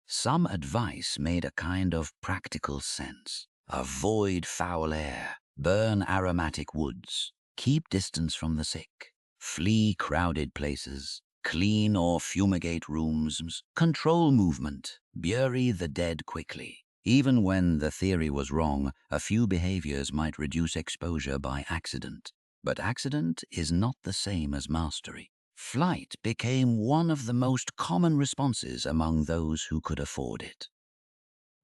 Some advice made a kind of practical sense. Avoid foul air, burn aromatic woods, keep distance from the sick, flee crowded places, clean or fumigate rooms, control movement, bury the dead quickly. Even when the theory was wrong, a few behaviors might reduce exposure by accident. But accident is not the same as mastery. Flight became one of the most common responses among those who could afford it.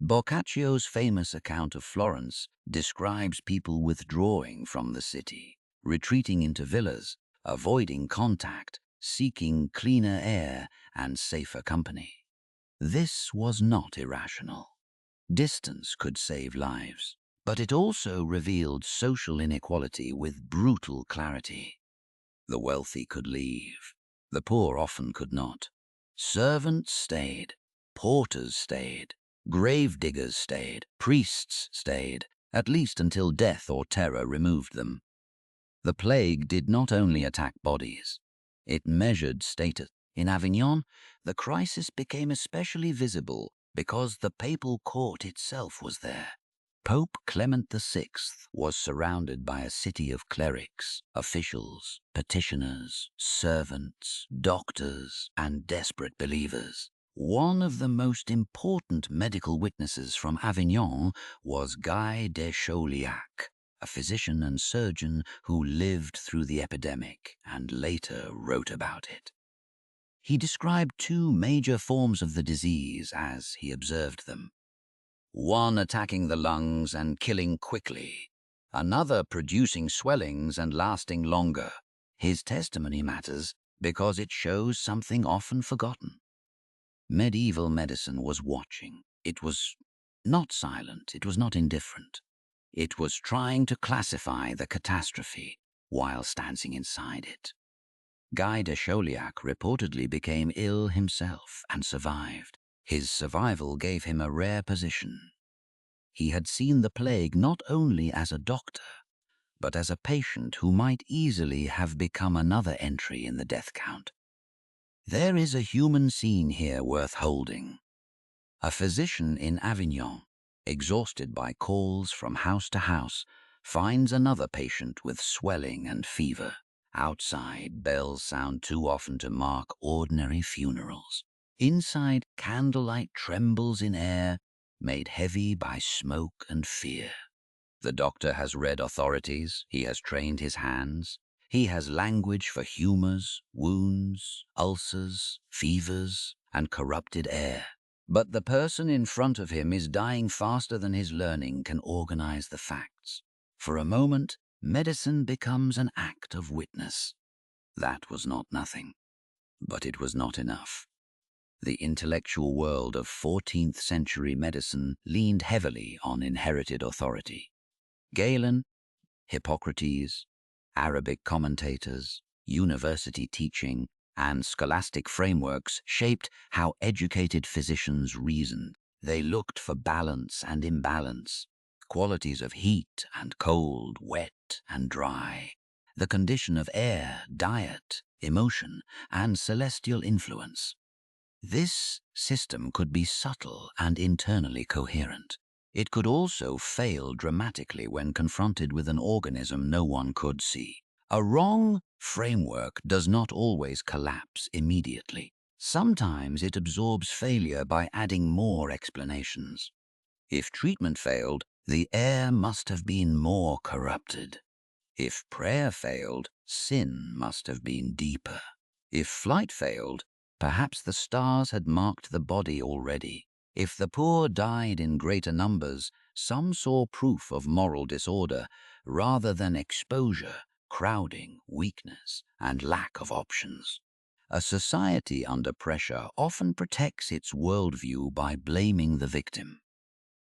Boccaccio's famous account of Florence describes people withdrawing from the city, retreating into villas, avoiding contact, seeking cleaner air and safer company. This was not irrational. Distance could save lives, but it also revealed social inequality with brutal clarity. The wealthy could leave. The poor often could not. Servants stayed. Porters stayed. Gravediggers stayed. Priests stayed, at least until death or terror removed them. The plague did not only attack bodies. It measured status. In Avignon, the crisis became especially visible because the papal court itself was there. Pope Clement VI was surrounded by a city of clerics, officials, petitioners, servants, doctors, and desperate believers. One of the most important medical witnesses from Avignon was Guy de Chauliac, a physician and surgeon who lived through the epidemic and later wrote about it. He described two major forms of the disease as he observed them. One attacking the lungs and killing quickly, another producing swellings and lasting longer. His testimony matters because it shows something often forgotten. Medieval medicine was watching. It was not silent, it was not indifferent. It was trying to classify the catastrophe while standing inside it. Guy de Chauliac reportedly became ill himself and survived. His survival gave him a rare position. He had seen the plague not only as a doctor, but as a patient who might easily have become another entry in the death count. There is a human scene here worth holding. A physician in Avignon, exhausted by calls from house to house, finds another patient with swelling and fever. Outside, bells sound too often to mark ordinary funerals. Inside, candlelight trembles in air, made heavy by smoke and fear. The doctor has read authorities, he has trained his hands, he has language for humours, wounds, ulcers, fevers, and corrupted air. But the person in front of him is dying faster than his learning can organize the facts. For a moment, medicine becomes an act of witness. That was not nothing, but it was not enough. The intellectual world of 14th century medicine leaned heavily on inherited authority. Galen, Hippocrates, Arabic commentators, university teaching, and scholastic frameworks shaped how educated physicians reasoned. They looked for balance and imbalance, qualities of heat and cold, wet and dry, the condition of air, diet, emotion, and celestial influence. This system could be subtle and internally coherent. It could also fail dramatically when confronted with an organism no one could see. A wrong framework does not always collapse immediately. Sometimes it absorbs failure by adding more explanations. If treatment failed, the air must have been more corrupted. If prayer failed, sin must have been deeper. If flight failed, perhaps the stars had marked the body already. If the poor died in greater numbers, some saw proof of moral disorder rather than exposure, crowding, weakness, and lack of options. A society under pressure often protects its worldview by blaming the victim.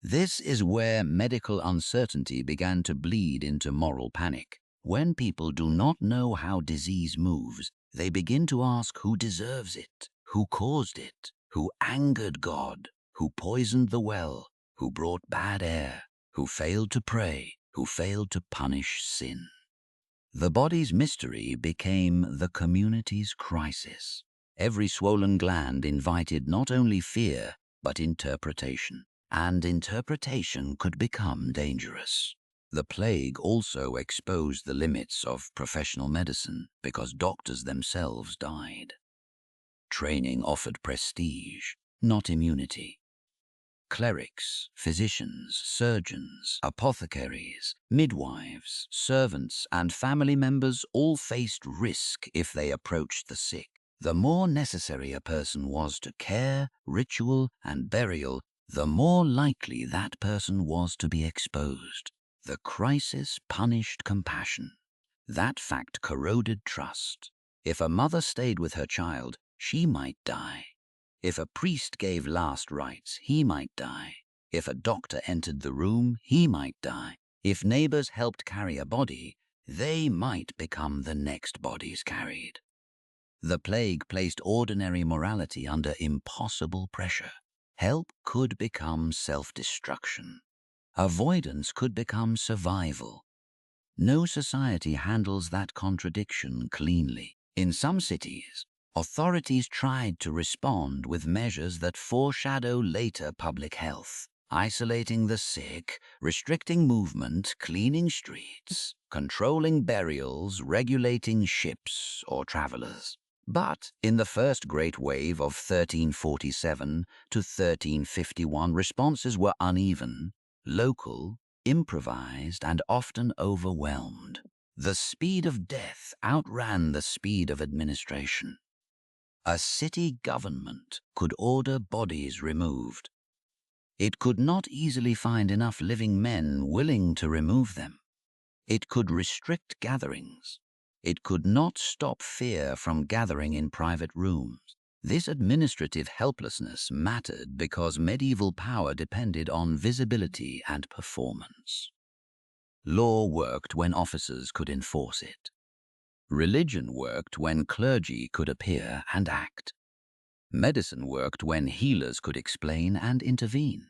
This is where medical uncertainty began to bleed into moral panic. When people do not know how disease moves, they begin to ask who deserves it, who caused it, who angered God, who poisoned the well, who brought bad air, who failed to pray, who failed to punish sin. The body's mystery became the community's crisis. Every swollen gland invited not only fear, but interpretation. And interpretation could become dangerous. The plague also exposed the limits of professional medicine because doctors themselves died. Training offered prestige, not immunity. Clerics, physicians, surgeons, apothecaries, midwives, servants, and family members all faced risk if they approached the sick. The more necessary a person was to care, ritual, and burial, the more likely that person was to be exposed. The crisis punished compassion. That fact corroded trust. If a mother stayed with her child, she might die. If a priest gave last rites, he might die. If a doctor entered the room, he might die. If neighbors helped carry a body, they might become the next bodies carried. The plague placed ordinary morality under impossible pressure. Help could become self-destruction. Avoidance could become survival. No society handles that contradiction cleanly. In some cities, authorities tried to respond with measures that foreshadow later public health, isolating the sick, restricting movement, cleaning streets, controlling burials, regulating ships or travelers. But in the first great wave of 1347 to 1351, responses were uneven, local, improvised, and often overwhelmed. The speed of death outran the speed of administration. A city government could order bodies removed. It could not easily find enough living men willing to remove them. It could restrict gatherings. It could not stop fear from gathering in private rooms. This administrative helplessness mattered because medieval power depended on visibility and performance. Law worked when officers could enforce it. Religion worked when clergy could appear and act. Medicine worked when healers could explain and intervene.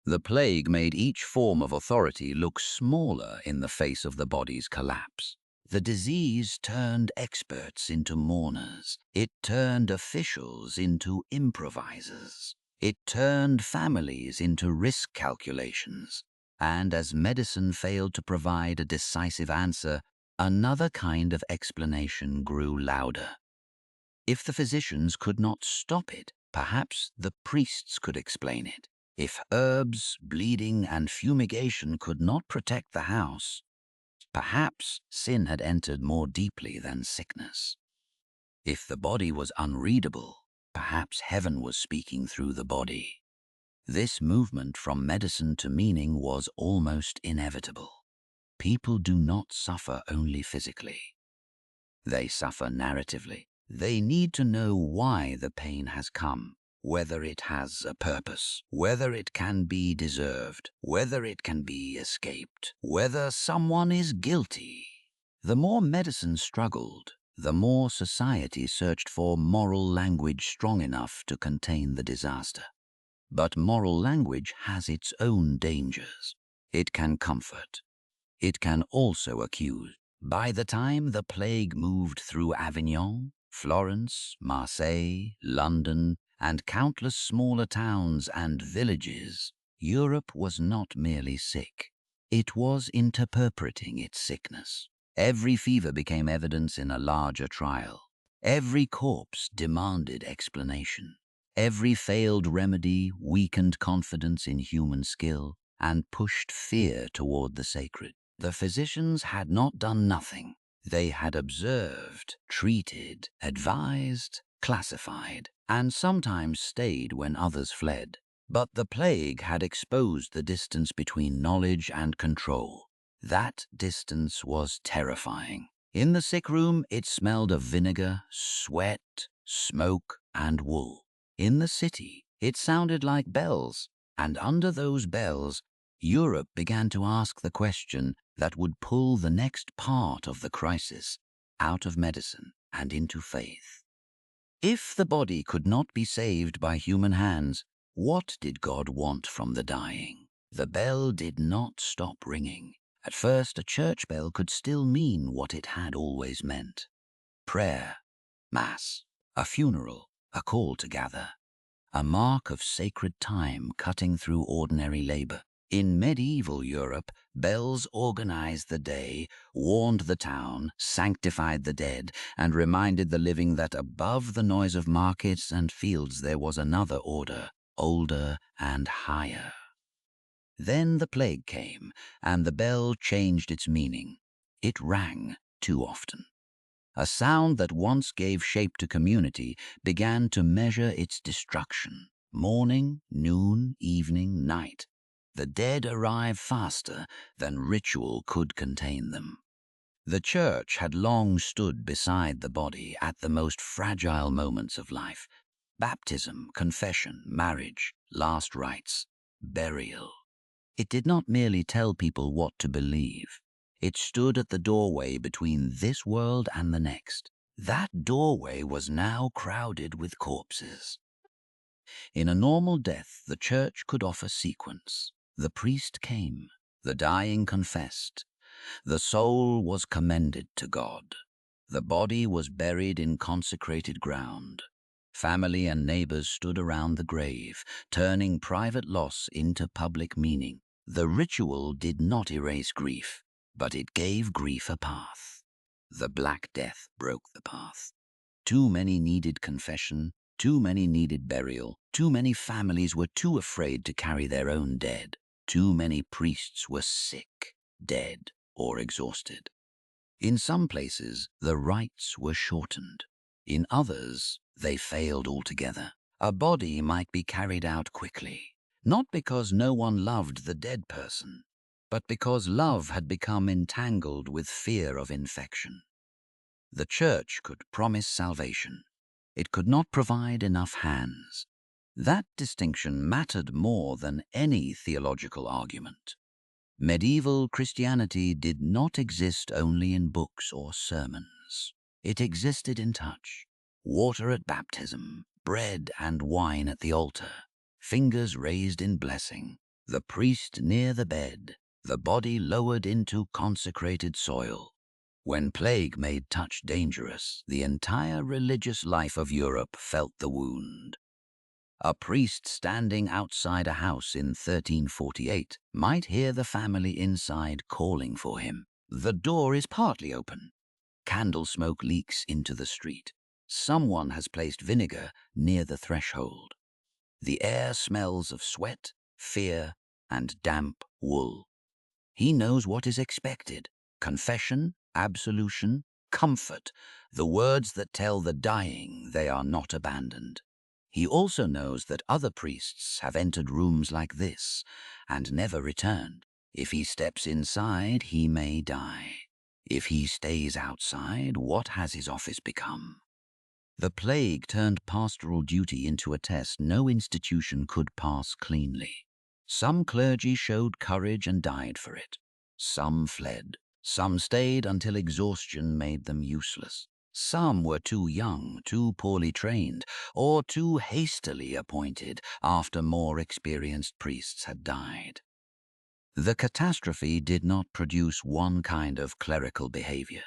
The plague made each form of authority look smaller in the face of the body's collapse. The disease turned experts into mourners. It turned officials into improvisers. It turned families into risk calculations. And as medicine failed to provide a decisive answer, another kind of explanation grew louder. If the physicians could not stop it, perhaps the priests could explain it. If herbs, bleeding, and fumigation could not protect the house, perhaps sin had entered more deeply than sickness. If the body was unreadable, perhaps heaven was speaking through the body. This movement from medicine to meaning was almost inevitable. People do not suffer only physically. They suffer narratively. They need to know why the pain has come, whether it has a purpose, whether it can be deserved, whether it can be escaped, whether someone is guilty. The more medicine struggled, the more society searched for moral language strong enough to contain the disaster. But moral language has its own dangers. It can comfort. It can also accuse. By the time the plague moved through Avignon, Florence, Marseille, London, and countless smaller towns and villages, Europe was not merely sick. It was interpreting its sickness. Every fever became evidence in a larger trial. Every corpse demanded explanation. Every failed remedy weakened confidence in human skill and pushed fear toward the sacred. The physicians had not done nothing. They had observed, treated, advised, classified, and sometimes stayed when others fled. But the plague had exposed the distance between knowledge and control. That distance was terrifying. In the sick room, it smelled of vinegar, sweat, smoke, and wool. In the city, it sounded like bells, and under those bells, Europe began to ask the question that would pull the next part of the crisis out of medicine and into faith. If the body could not be saved by human hands, what did God want from the dying? The bell did not stop ringing. At first, a church bell could still mean what it had always meant. Prayer, mass, a funeral, a call to gather, a mark of sacred time cutting through ordinary labor. In medieval Europe, bells organized the day, warned the town, sanctified the dead, and reminded the living that above the noise of markets and fields there was another order, older and higher. Then the plague came, and the bell changed its meaning. It rang too often. A sound that once gave shape to community began to measure its destruction. Morning, noon, evening, night. The dead arrive faster than ritual could contain them. The church had long stood beside the body at the most fragile moments of life: baptism, confession, marriage, last rites, burial. It did not merely tell people what to believe. It stood at the doorway between this world and the next. That doorway was now crowded with corpses. In a normal death, the church could offer sequence. The priest came. The dying confessed. The soul was commended to God. The body was buried in consecrated ground. Family and neighbors stood around the grave, turning private loss into public meaning. The ritual did not erase grief, but it gave grief a path. The Black Death broke the path. Too many needed confession. Too many needed burial. Too many families were too afraid to carry their own dead. Too many priests were sick, dead, or exhausted. In some places, the rites were shortened. In others, they failed altogether. A body might be carried out quickly, not because no one loved the dead person, but because love had become entangled with fear of infection. The church could promise salvation. It could not provide enough hands. That distinction mattered more than any theological argument. Medieval Christianity did not exist only in books or sermons. It existed in touch. Water at baptism, bread and wine at the altar, fingers raised in blessing, the priest near the bed, the body lowered into consecrated soil. When plague made touch dangerous, the entire religious life of Europe felt the wound. A priest standing outside a house in 1348 might hear the family inside calling for him. The door is partly open. Candle smoke leaks into the street. Someone has placed vinegar near the threshold. The air smells of sweat, fear, and damp wool. He knows what is expected: confession, absolution, comfort, the words that tell the dying they are not abandoned. He also knows that other priests have entered rooms like this and never returned. If he steps inside, he may die. If he stays outside, what has his office become? The plague turned pastoral duty into a test no institution could pass cleanly. Some clergy showed courage and died for it. Some fled. Some stayed until exhaustion made them useless. Some were too young, too poorly trained, or too hastily appointed after more experienced priests had died. The catastrophe did not produce one kind of clerical behavior.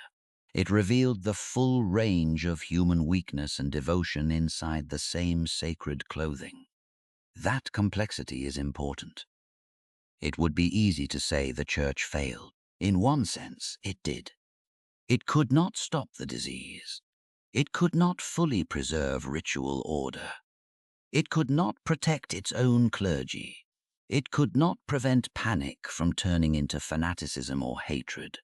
It revealed the full range of human weakness and devotion inside the same sacred clothing. That complexity is important. It would be easy to say the church failed. In one sense, it did. It could not stop the disease. It could not fully preserve ritual order. It could not protect its own clergy. It could not prevent panic from turning into fanaticism or hatred.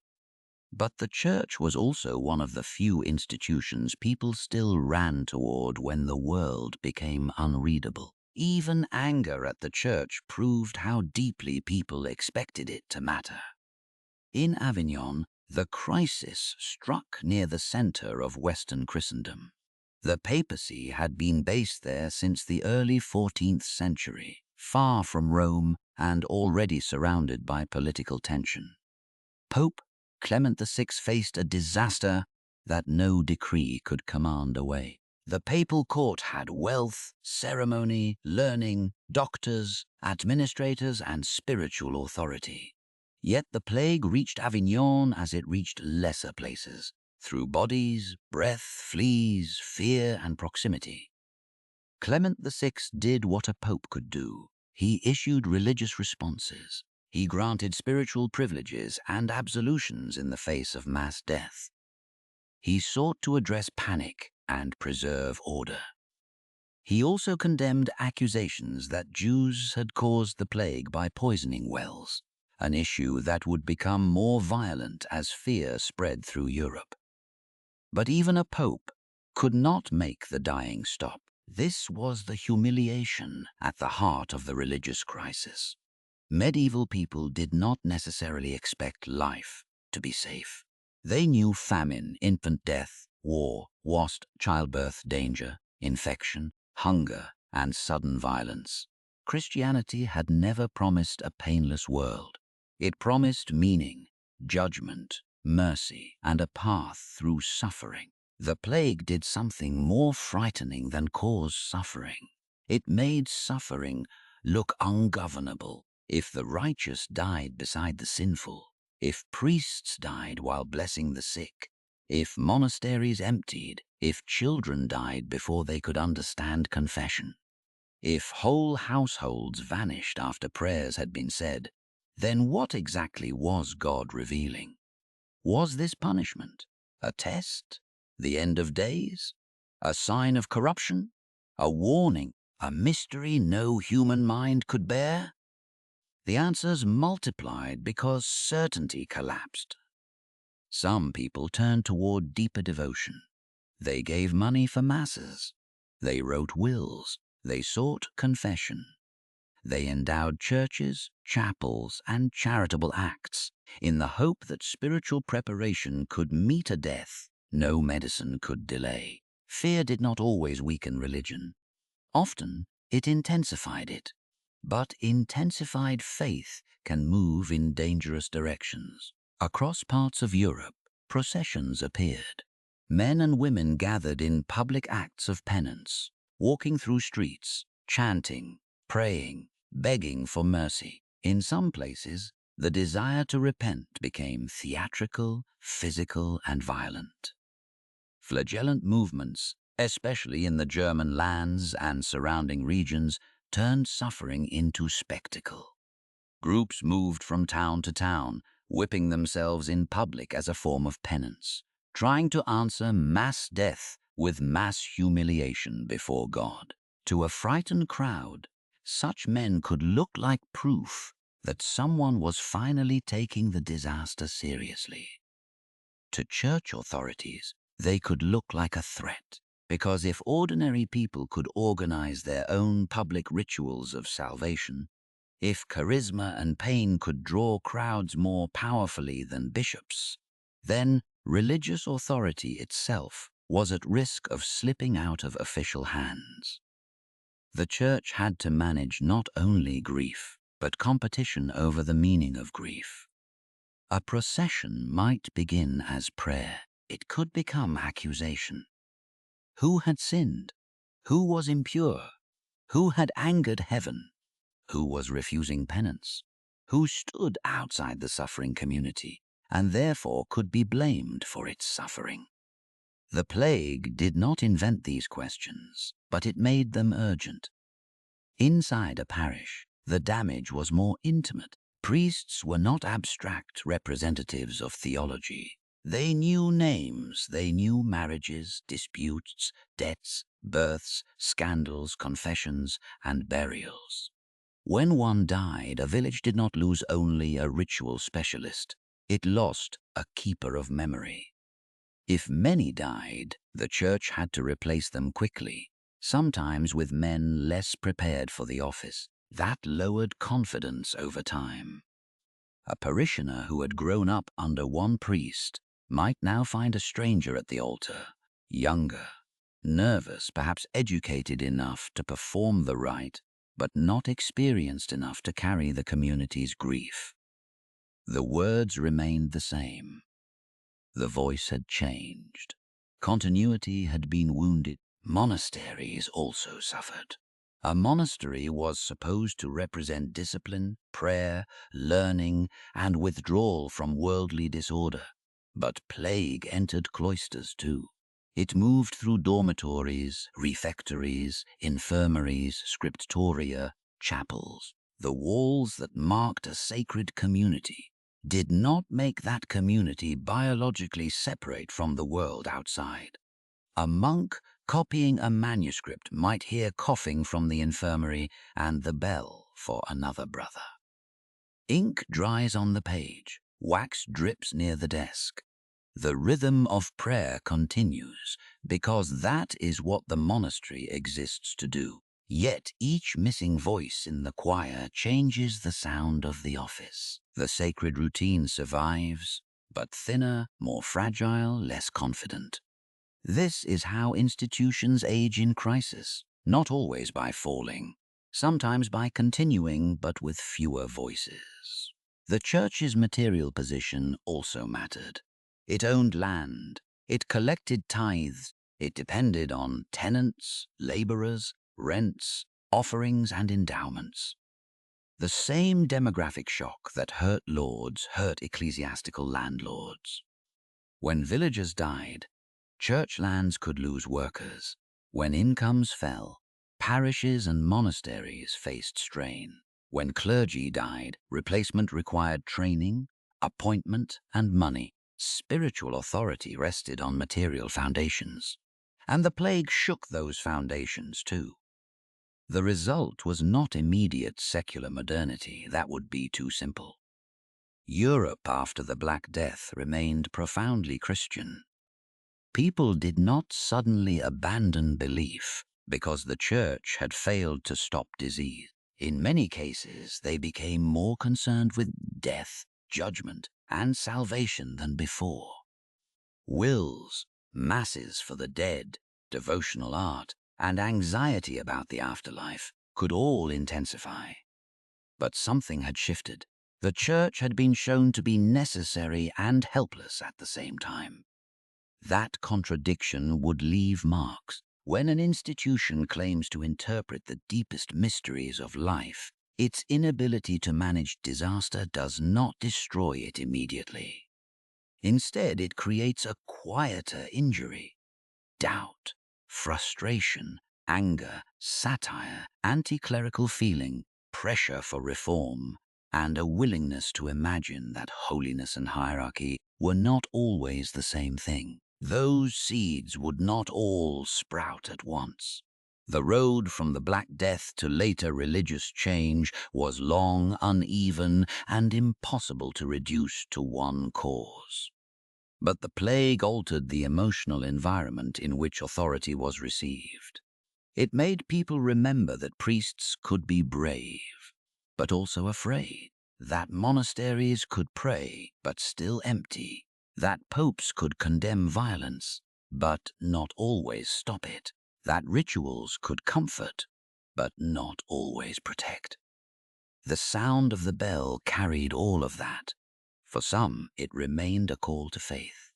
But the church was also one of the few institutions people still ran toward when the world became unreadable. Even anger at the church proved how deeply people expected it to matter. In Avignon, the crisis struck near the center of Western Christendom. The papacy had been based there since the early 14th century, far from Rome and already surrounded by political tension. Pope Clement VI faced a disaster that no decree could command away. The papal court had wealth, ceremony, learning, doctors, administrators, and spiritual authority. Yet the plague reached Avignon as it reached lesser places, through bodies, breath, fleas, fear, and proximity. Clement VI did what a pope could do. He issued religious responses. He granted spiritual privileges and absolutions in the face of mass death. He sought to address panic and preserve order. He also condemned accusations that Jews had caused the plague by poisoning wells, an issue that would become more violent as fear spread through Europe. But even a pope could not make the dying stop. This was the humiliation at the heart of the religious crisis. Medieval people did not necessarily expect life to be safe. They knew famine, infant death, war, wasp, childbirth, danger, infection, hunger, and sudden violence. Christianity had never promised a painless world. It promised meaning, judgment, mercy, and a path through suffering. The plague did something more frightening than cause suffering. It made suffering look ungovernable. If the righteous died beside the sinful, if priests died while blessing the sick, if monasteries emptied, if children died before they could understand confession, if whole households vanished after prayers had been said, then what exactly was God revealing? Was this punishment a test? The end of days? A sign of corruption? A warning? A mystery no human mind could bear? The answers multiplied because certainty collapsed. Some people turned toward deeper devotion. They gave money for masses. They wrote wills. They sought confession. They endowed churches, chapels, and charitable acts in the hope that spiritual preparation could meet a death no medicine could delay. Fear did not always weaken religion. Often, it intensified it. But intensified faith can move in dangerous directions. Across parts of Europe, processions appeared. Men and women gathered in public acts of penance, walking through streets, chanting, praying, begging for mercy. In some places, the desire to repent became theatrical, physical, and violent. Flagellant movements, especially in the German lands and surrounding regions, turned suffering into spectacle. Groups moved from town to town, whipping themselves in public as a form of penance, trying to answer mass death with mass humiliation before God. To a frightened crowd, such men could look like proof that someone was finally taking the disaster seriously. To church authorities, they could look like a threat, because if ordinary people could organize their own public rituals of salvation, if charisma and pain could draw crowds more powerfully than bishops, then religious authority itself was at risk of slipping out of official hands. The church had to manage not only grief, but competition over the meaning of grief. A procession might begin as prayer. It could become accusation. Who had sinned? Who was impure? Who had angered heaven? Who was refusing penance? Who stood outside the suffering community and therefore could be blamed for its suffering? The plague did not invent these questions, but it made them urgent. Inside a parish, the damage was more intimate. Priests were not abstract representatives of theology. They knew names, they knew marriages, disputes, debts, births, scandals, confessions, and burials. When one died, a village did not lose only a ritual specialist. It lost a keeper of memory. If many died, the church had to replace them quickly, sometimes with men less prepared for the office. That lowered confidence over time. A parishioner who had grown up under one priest might now find a stranger at the altar, younger, nervous, perhaps educated enough to perform the rite, but not experienced enough to carry the community's grief. The words remained the same. The voice had changed. Continuity had been wounded. Monasteries also suffered. A monastery was supposed to represent discipline, prayer, learning, and withdrawal from worldly disorder. But plague entered cloisters too. It moved through dormitories, refectories, infirmaries, scriptoria, chapels. The walls that marked a sacred community did not make that community biologically separate from the world outside. A monk copying a manuscript might hear coughing from the infirmary and the bell for another brother. Ink dries on the page, wax drips near the desk. The rhythm of prayer continues, because that is what the monastery exists to do. Yet each missing voice in the choir changes the sound of the office. The sacred routine survives, but thinner, more fragile, less confident. This is how institutions age in crisis, not always by falling, sometimes by continuing but with fewer voices. The church's material position also mattered. It owned land, it collected tithes, it depended on tenants, laborers, rents, offerings, and endowments. The same demographic shock that hurt lords hurt ecclesiastical landlords. When villagers died, church lands could lose workers. When incomes fell, parishes and monasteries faced strain. When clergy died, replacement required training, appointment, and money. Spiritual authority rested on material foundations. And the plague shook those foundations too. The result was not immediate secular modernity. That would be too simple. Europe after the Black Death remained profoundly Christian. People did not suddenly abandon belief, because the church had failed to stop disease. In many cases, they became more concerned with death, judgment, and salvation than before. Wills, masses for the dead, devotional art, and anxiety about the afterlife could all intensify. But something had shifted. The church had been shown to be necessary and helpless at the same time. That contradiction would leave marks. When an institution claims to interpret the deepest mysteries of life, its inability to manage disaster does not destroy it immediately. Instead, it creates a quieter injury. Doubt, frustration, anger, satire, anti-clerical feeling, pressure for reform, and a willingness to imagine that holiness and hierarchy were not always the same thing. Those seeds would not all sprout at once. The road from the Black Death to later religious change was long, uneven, and impossible to reduce to one cause. But the plague altered the emotional environment in which authority was received. It made people remember that priests could be brave, but also afraid, that monasteries could pray, but still empty, that popes could condemn violence, but not always stop it, that rituals could comfort, but not always protect. The sound of the bell carried all of that. For some, it remained a call to faith.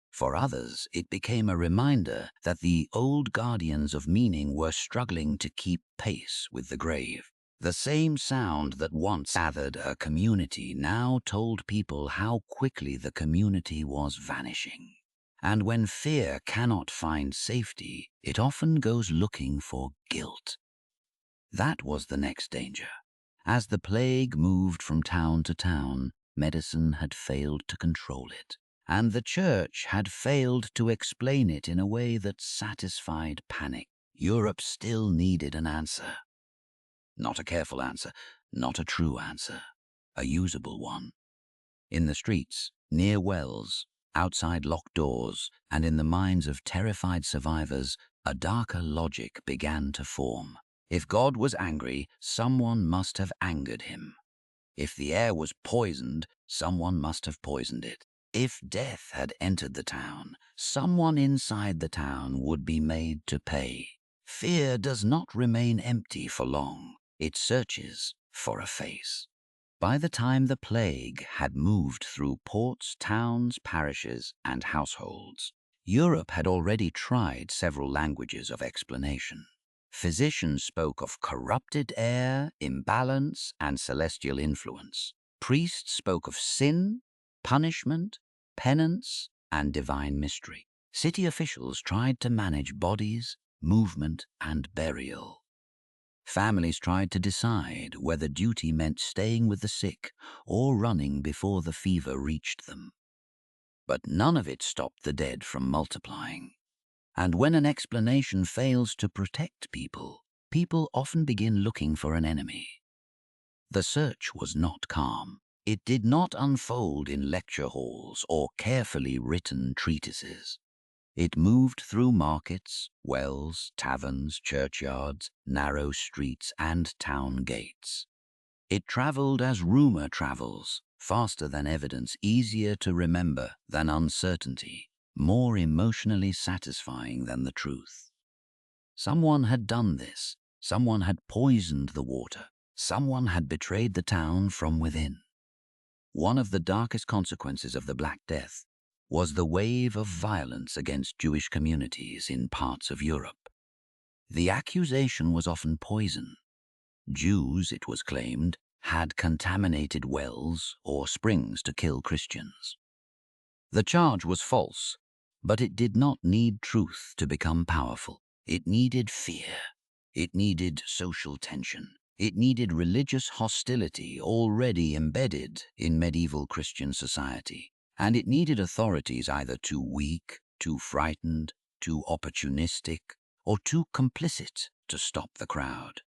For others, it became a reminder that the old guardians of meaning were struggling to keep pace with the grave. The same sound that once gathered a community now told people how quickly the community was vanishing. And when fear cannot find safety, it often goes looking for guilt. That was the next danger. As the plague moved from town to town, medicine had failed to control it, and the church had failed to explain it in a way that satisfied panic. Europe still needed an answer. Not a careful answer, not a true answer, a usable one. In the streets, near wells, outside locked doors, and in the minds of terrified survivors, a darker logic began to form. If God was angry, someone must have angered him. If the air was poisoned, someone must have poisoned it. If death had entered the town, someone inside the town would be made to pay. Fear does not remain empty for long. It searches for a face. By the time the plague had moved through ports, towns, parishes, and households, Europe had already tried several languages of explanation. Physicians spoke of corrupted air, imbalance, and celestial influence. Priests spoke of sin, punishment, penance, and divine mystery. City officials tried to manage bodies, movement, and burial. Families tried to decide whether duty meant staying with the sick or running before the fever reached them. But none of it stopped the dead from multiplying. And when an explanation fails to protect people, people often begin looking for an enemy. The search was not calm. It did not unfold in lecture halls or carefully written treatises. It moved through markets, wells, taverns, churchyards, narrow streets, and town gates. It traveled as rumor travels, faster than evidence, easier to remember than uncertainty, more emotionally satisfying than the truth. Someone had done this. Someone had poisoned the water. Someone had betrayed the town from within. One of the darkest consequences of the Black Death was the wave of violence against Jewish communities in parts of Europe. The accusation was often poison. Jews, it was claimed, had contaminated wells or springs to kill Christians. The charge was false, but it did not need truth to become powerful. It needed fear. It needed social tension. It needed religious hostility already embedded in medieval Christian society. And it needed authorities either too weak, too frightened, too opportunistic, or too complicit to stop the crowd.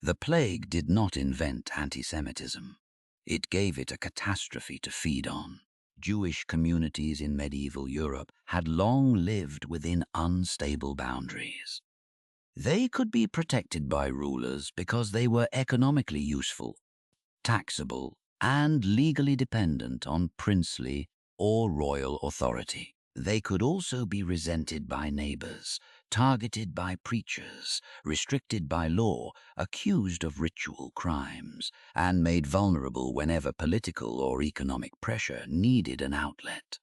The plague did not invent anti-Semitism. It gave it a catastrophe to feed on. Jewish communities in medieval Europe had long lived within unstable boundaries. They could be protected by rulers because they were economically useful, taxable, and legally dependent on princely or royal authority. They could also be resented by neighbors, targeted by preachers, restricted by law, accused of ritual crimes, and made vulnerable whenever political or economic pressure needed an outlet.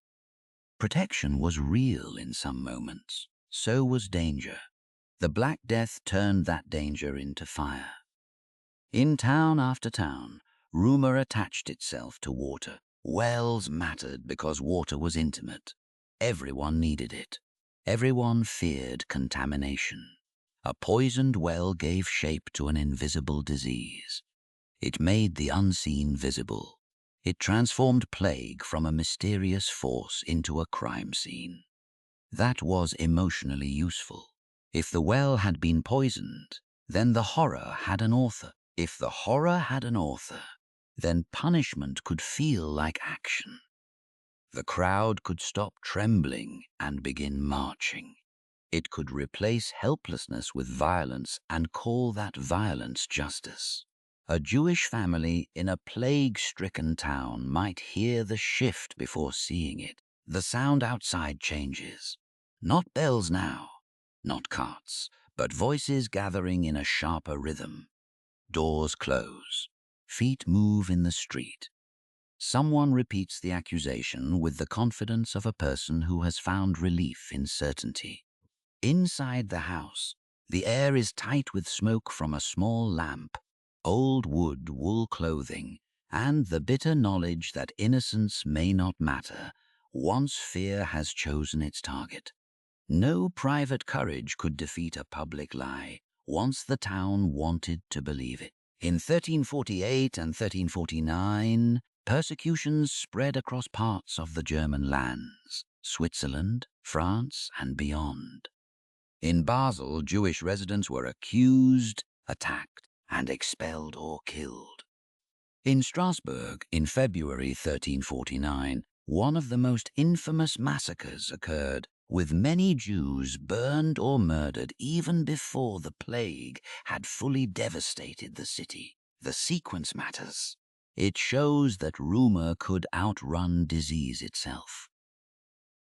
Protection was real in some moments. So was danger. The Black Death turned that danger into fire. In town after town, rumor attached itself to water. Wells mattered because water was intimate. Everyone needed it. Everyone feared contamination. A poisoned well gave shape to an invisible disease. It made the unseen visible. It transformed plague from a mysterious force into a crime scene. That was emotionally useful. If the well had been poisoned, then the horror had an author. If the horror had an author, then punishment could feel like action. The crowd could stop trembling and begin marching. It could replace helplessness with violence and call that violence justice. A Jewish family in a plague-stricken town might hear the shift before seeing it. The sound outside changes. Not bells now, not carts, but voices gathering in a sharper rhythm. Doors close. Feet move in the street. Someone repeats the accusation with the confidence of a person who has found relief in certainty. Inside the house, the air is tight with smoke from a small lamp, old wood, wool clothing, and the bitter knowledge that innocence may not matter once fear has chosen its target. No private courage could defeat a public lie once the town wanted to believe it. In 1348 and 1349, persecutions spread across parts of the German lands, Switzerland, France, and beyond. In Basel, Jewish residents were accused, attacked, and expelled or killed. In Strasbourg, in February 1349, one of the most infamous massacres occurred, with many Jews burned or murdered even before the plague had fully devastated the city. The sequence matters. It shows that rumor could outrun disease itself.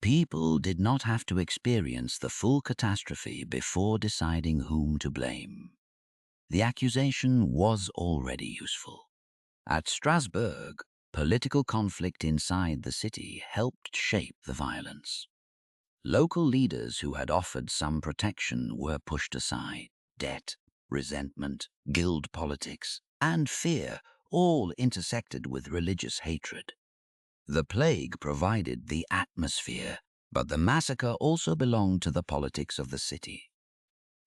People did not have to experience the full catastrophe before deciding whom to blame. The accusation was already useful. At Strasbourg, political conflict inside the city helped shape the violence. Local leaders who had offered some protection were pushed aside. Debt, resentment, guild politics, and fear all intersected with religious hatred. The plague provided the atmosphere, but the massacre also belonged to the politics of the city.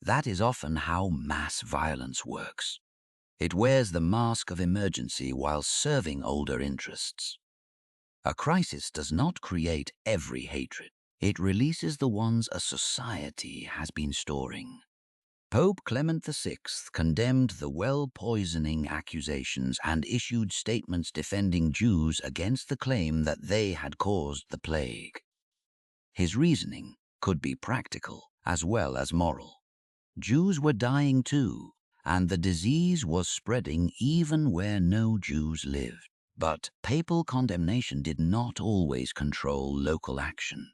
That is often how mass violence works. It wears the mask of emergency while serving older interests. A crisis does not create every hatred. It releases the ones a society has been storing. Pope Clement VI condemned the well-poisoning accusations and issued statements defending Jews against the claim that they had caused the plague. His reasoning could be practical as well as moral. Jews were dying too, and the disease was spreading even where no Jews lived. But papal condemnation did not always control local action.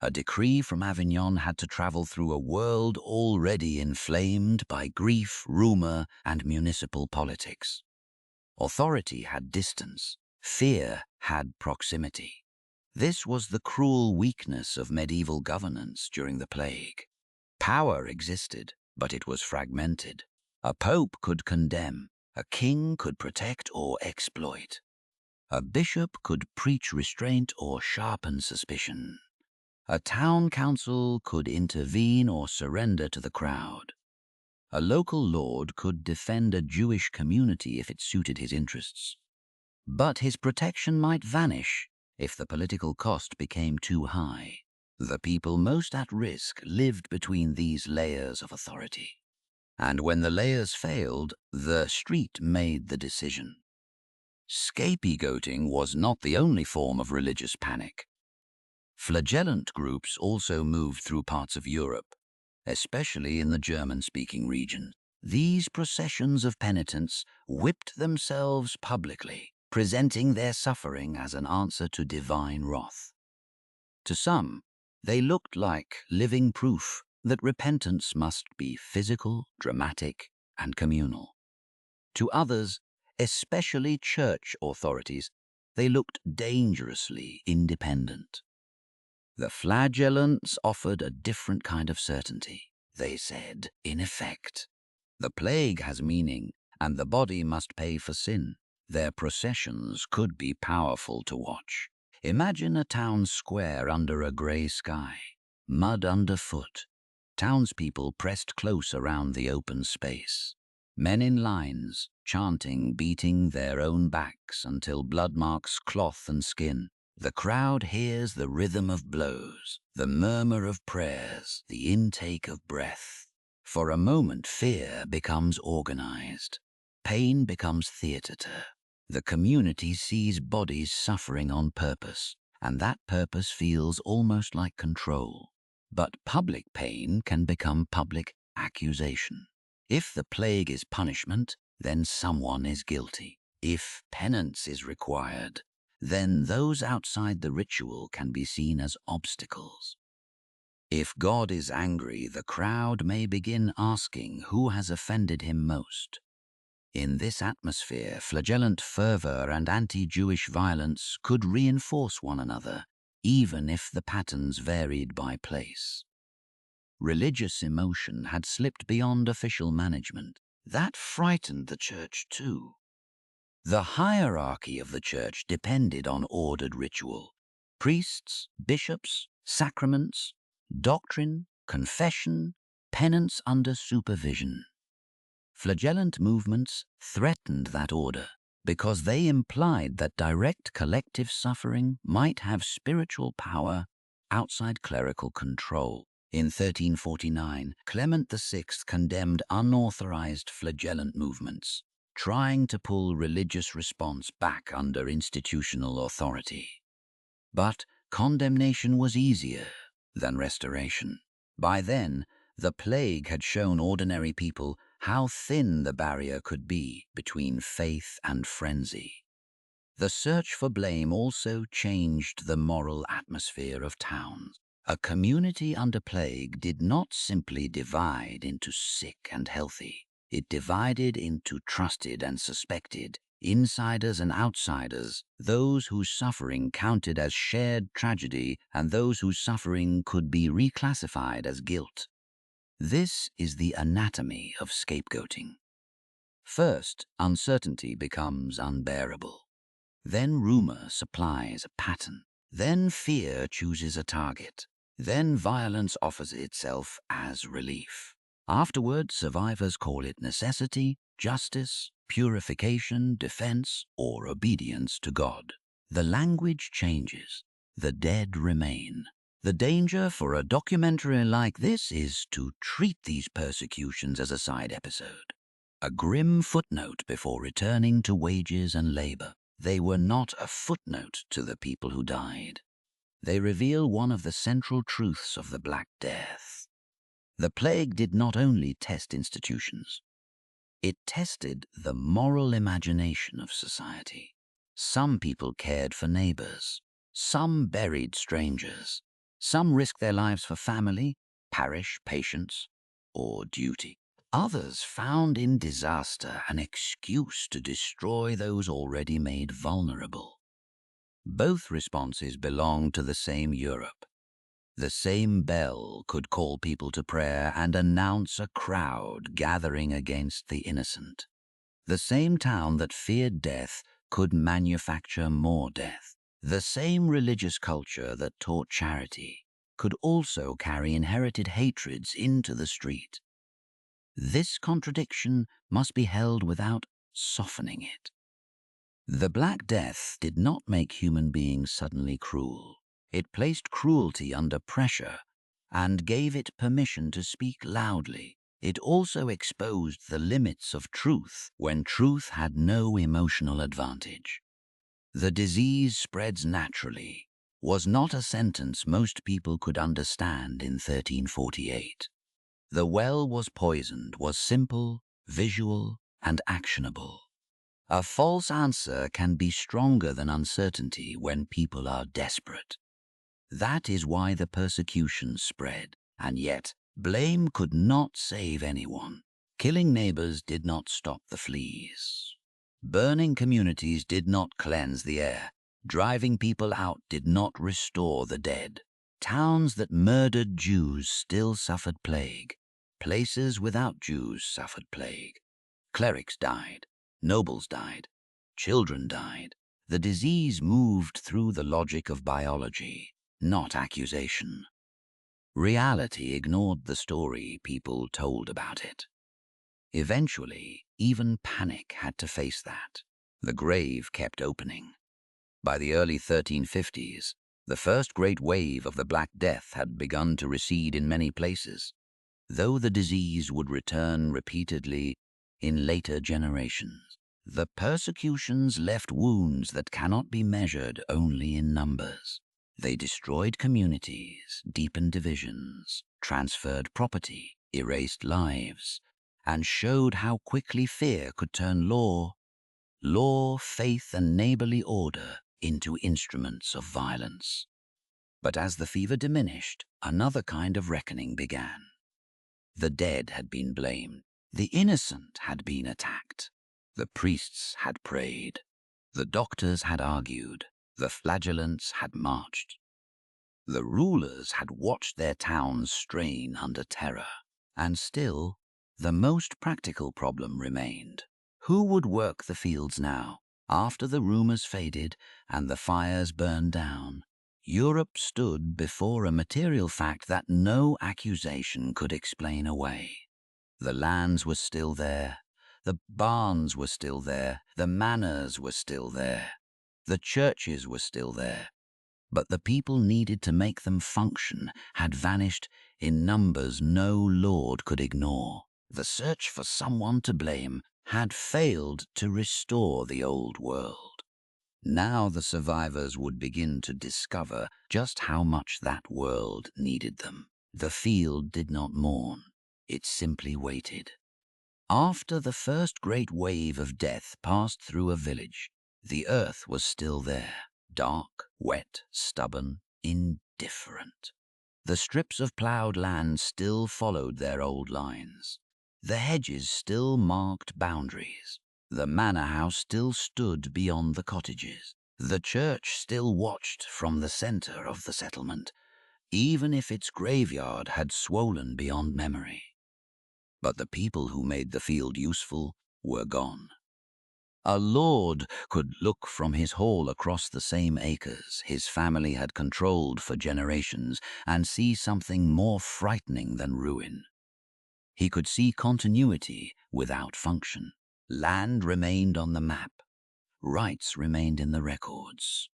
A decree from Avignon had to travel through a world already inflamed by grief, rumor, and municipal politics. Authority had distance. Fear had proximity. This was the cruel weakness of medieval governance during the plague. Power existed, but it was fragmented. A pope could condemn, a king could protect or exploit. A bishop could preach restraint or sharpen suspicion. A town council could intervene or surrender to the crowd. A local lord could defend a Jewish community if it suited his interests. But his protection might vanish if the political cost became too high. The people most at risk lived between these layers of authority. And when the layers failed, the street made the decision. Scapegoating was not the only form of religious panic. Flagellant groups also moved through parts of Europe. especially in the German-speaking region. These processions of penitents whipped themselves publicly, presenting their suffering as an answer to divine wrath. To some, they looked like living proof that repentance must be physical, dramatic, and communal. To others, especially church authorities, they looked dangerously independent. The flagellants offered a different kind of certainty. They said, in effect, the plague has meaning, and the body must pay for sin. Their processions could be powerful to watch. Imagine a town square under a grey sky, mud underfoot, townspeople pressed close around the open space, men in lines, chanting, beating their own backs until blood marks cloth and skin. The crowd hears the rhythm of blows, the murmur of prayers, the intake of breath. For a moment, fear becomes organized. Pain becomes theater. The community sees bodies suffering on purpose, and that purpose feels almost like control. But public pain can become public accusation. If the plague is punishment, then someone is guilty. If penance is required, then those outside the ritual can be seen as obstacles. If God is angry, the crowd may begin asking who has offended him most. In this atmosphere, flagellant fervor and anti-Jewish violence could reinforce one another, even if the patterns varied by place. Religious emotion had slipped beyond official management. That frightened the church too. The hierarchy of the church depended on ordered ritual. Priests, bishops, sacraments, doctrine, confession, penance under supervision. Flagellant movements threatened that order because they implied that direct collective suffering might have spiritual power outside clerical control. In 1349, Clement VI condemned unauthorized flagellant movements, trying to pull religious response back under institutional authority. But condemnation was easier than restoration. By then, the plague had shown ordinary people how thin the barrier could be between faith and frenzy. The search for blame also changed the moral atmosphere of towns. A community under plague did not simply divide into sick and healthy. It divided into trusted and suspected, insiders and outsiders, those whose suffering counted as shared tragedy and those whose suffering could be reclassified as guilt. This is the anatomy of scapegoating. First, uncertainty becomes unbearable. Then rumor supplies a pattern. Then fear chooses a target. Then violence offers itself as relief. Afterward, survivors call it necessity, justice, purification, defense, or obedience to God. The language changes. The dead remain. The danger for a documentary like this is to treat these persecutions as a side episode, a grim footnote before returning to wages and labor. They were not a footnote to the people who died. They reveal one of the central truths of the Black Death. The plague did not only test institutions. It tested the moral imagination of society. Some people cared for neighbors. Some buried strangers. Some risked their lives for family, parish, patience, or duty. Others found in disaster an excuse to destroy those already made vulnerable. Both responses belong to the same Europe. The same bell could call people to prayer and announce a crowd gathering against the innocent. The same town that feared death could manufacture more death. The same religious culture that taught charity could also carry inherited hatreds into the street. This contradiction must be held without softening it. The Black Death did not make human beings suddenly cruel. It placed cruelty under pressure and gave it permission to speak loudly. It also exposed the limits of truth when truth had no emotional advantage. "The disease spreads naturally" was not a sentence most people could understand in 1348. The well was poisoned was simple, visual, and actionable. A false answer can be stronger than uncertainty when people are desperate. That is why the persecution spread, and yet blame could not save anyone. Killing neighbors did not stop the fleas. Burning communities did not cleanse the air. Driving people out did not restore the dead. Towns that murdered Jews still suffered plague. Places without Jews suffered plague. Clerics died. Nobles died. Children died. The disease moved through the logic of biology, not accusation. Reality ignored the story people told about it. Eventually, even panic had to face that. The grave kept opening. By the early 1350s, the first great wave of the Black Death had begun to recede in many places, though the disease would return repeatedly in later generations. The persecutions left wounds that cannot be measured only in numbers. They destroyed communities, deepened divisions, transferred property, erased lives, and showed how quickly fear could turn law, faith, and neighborly order into instruments of violence. But as the fever diminished, another kind of reckoning began. The dead had been blamed. The innocent had been attacked. The priests had prayed. The doctors had argued. The flagellants had marched. The rulers had watched their towns strain under terror. And still, the most practical problem remained. Who would work the fields now, after the rumors faded and the fires burned down? Europe stood before a material fact that no accusation could explain away. The lands were still there. The barns were still there. The manors were still there. The churches were still there. But the people needed to make them function had vanished in numbers no lord could ignore. The search for someone to blame had failed to restore the old world. Now the survivors would begin to discover just how much that world needed them. The field did not mourn. It simply waited. After the first great wave of death passed through a village, the earth was still there. Dark, wet, stubborn, indifferent. The strips of ploughed land still followed their old lines. The hedges still marked boundaries. The manor house still stood beyond the cottages. The church still watched from the center of the settlement, even if its graveyard had swollen beyond memory. But the people who made the field useful were gone. A lord could look from his hall across the same acres his family had controlled for generations and see something more frightening than ruin. He could see continuity without function. Land remained on the map. Rights remained in the records.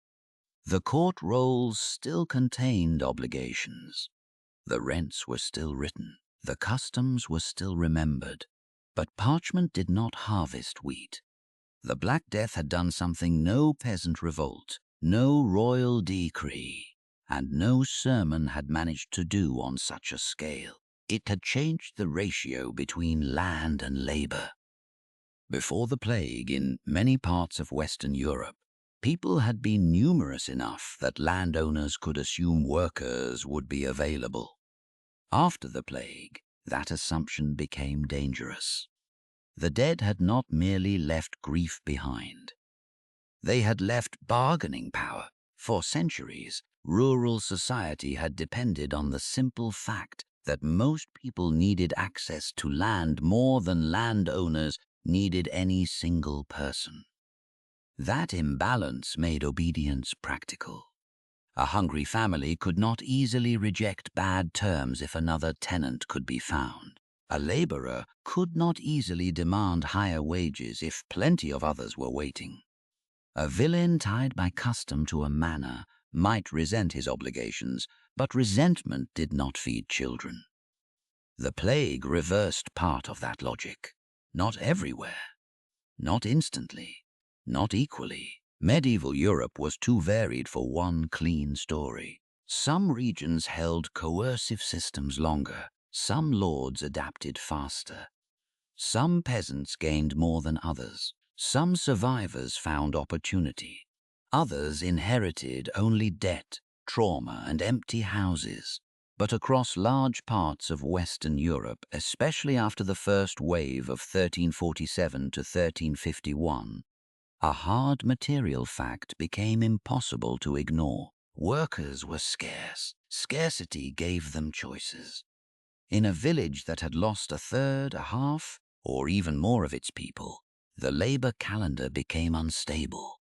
The court rolls still contained obligations. The rents were still written. The customs were still remembered. But parchment did not harvest wheat. The Black Death had done something no peasant revolt, no royal decree, and no sermon had managed to do on such a scale. It had changed the ratio between land and labor. Before the plague, in many parts of Western Europe, people had been numerous enough that landowners could assume workers would be available. After the plague, that assumption became dangerous. The dead had not merely left grief behind. They had left bargaining power. For centuries, rural society had depended on the simple fact that most people needed access to land more than landowners needed any single person. That imbalance made obedience practical. A hungry family could not easily reject bad terms if another tenant could be found. A laborer could not easily demand higher wages if plenty of others were waiting. A villain tied by custom to a manor might resent his obligations, but resentment did not feed children. The plague reversed part of that logic. Not everywhere. Not instantly. Not equally. Medieval Europe was too varied for one clean story. Some regions held coercive systems longer. Some lords adapted faster. Some peasants gained more than others. Some survivors found opportunity. Others inherited only debt, trauma, and empty houses. But across large parts of Western Europe, especially after the first wave of 1347 to 1351, a hard material fact became impossible to ignore. Workers were scarce. Scarcity gave them choices. In a village that had lost a third, a half, or even more of its people, the labor calendar became unstable.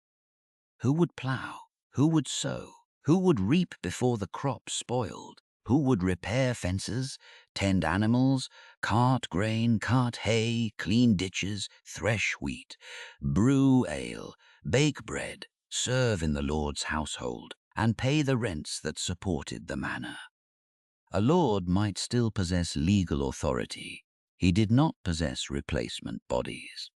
Who would plow? Who would sow? Who would reap before the crop spoiled? Who would repair fences, tend animals, cart grain, cart hay, clean ditches, thresh wheat, brew ale, bake bread, serve in the Lord's household, and pay the rents that supported the manor? A lord might still possess legal authority. He did not possess replacement bodies.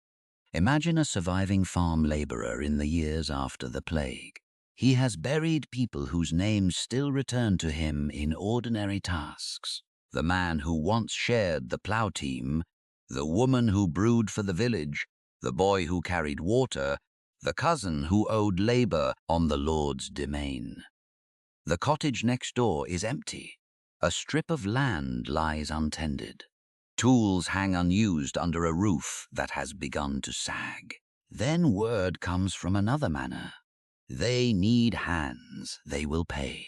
Imagine a surviving farm laborer in the years after the plague. He has buried people whose names still return to him in ordinary tasks. The man who once shared the plough team, the woman who brewed for the village, the boy who carried water, the cousin who owed labor on the Lord's domain. The cottage next door is empty. A strip of land lies untended. Tools hang unused under a roof that has begun to sag. Then word comes from another manor. They need hands, they will pay.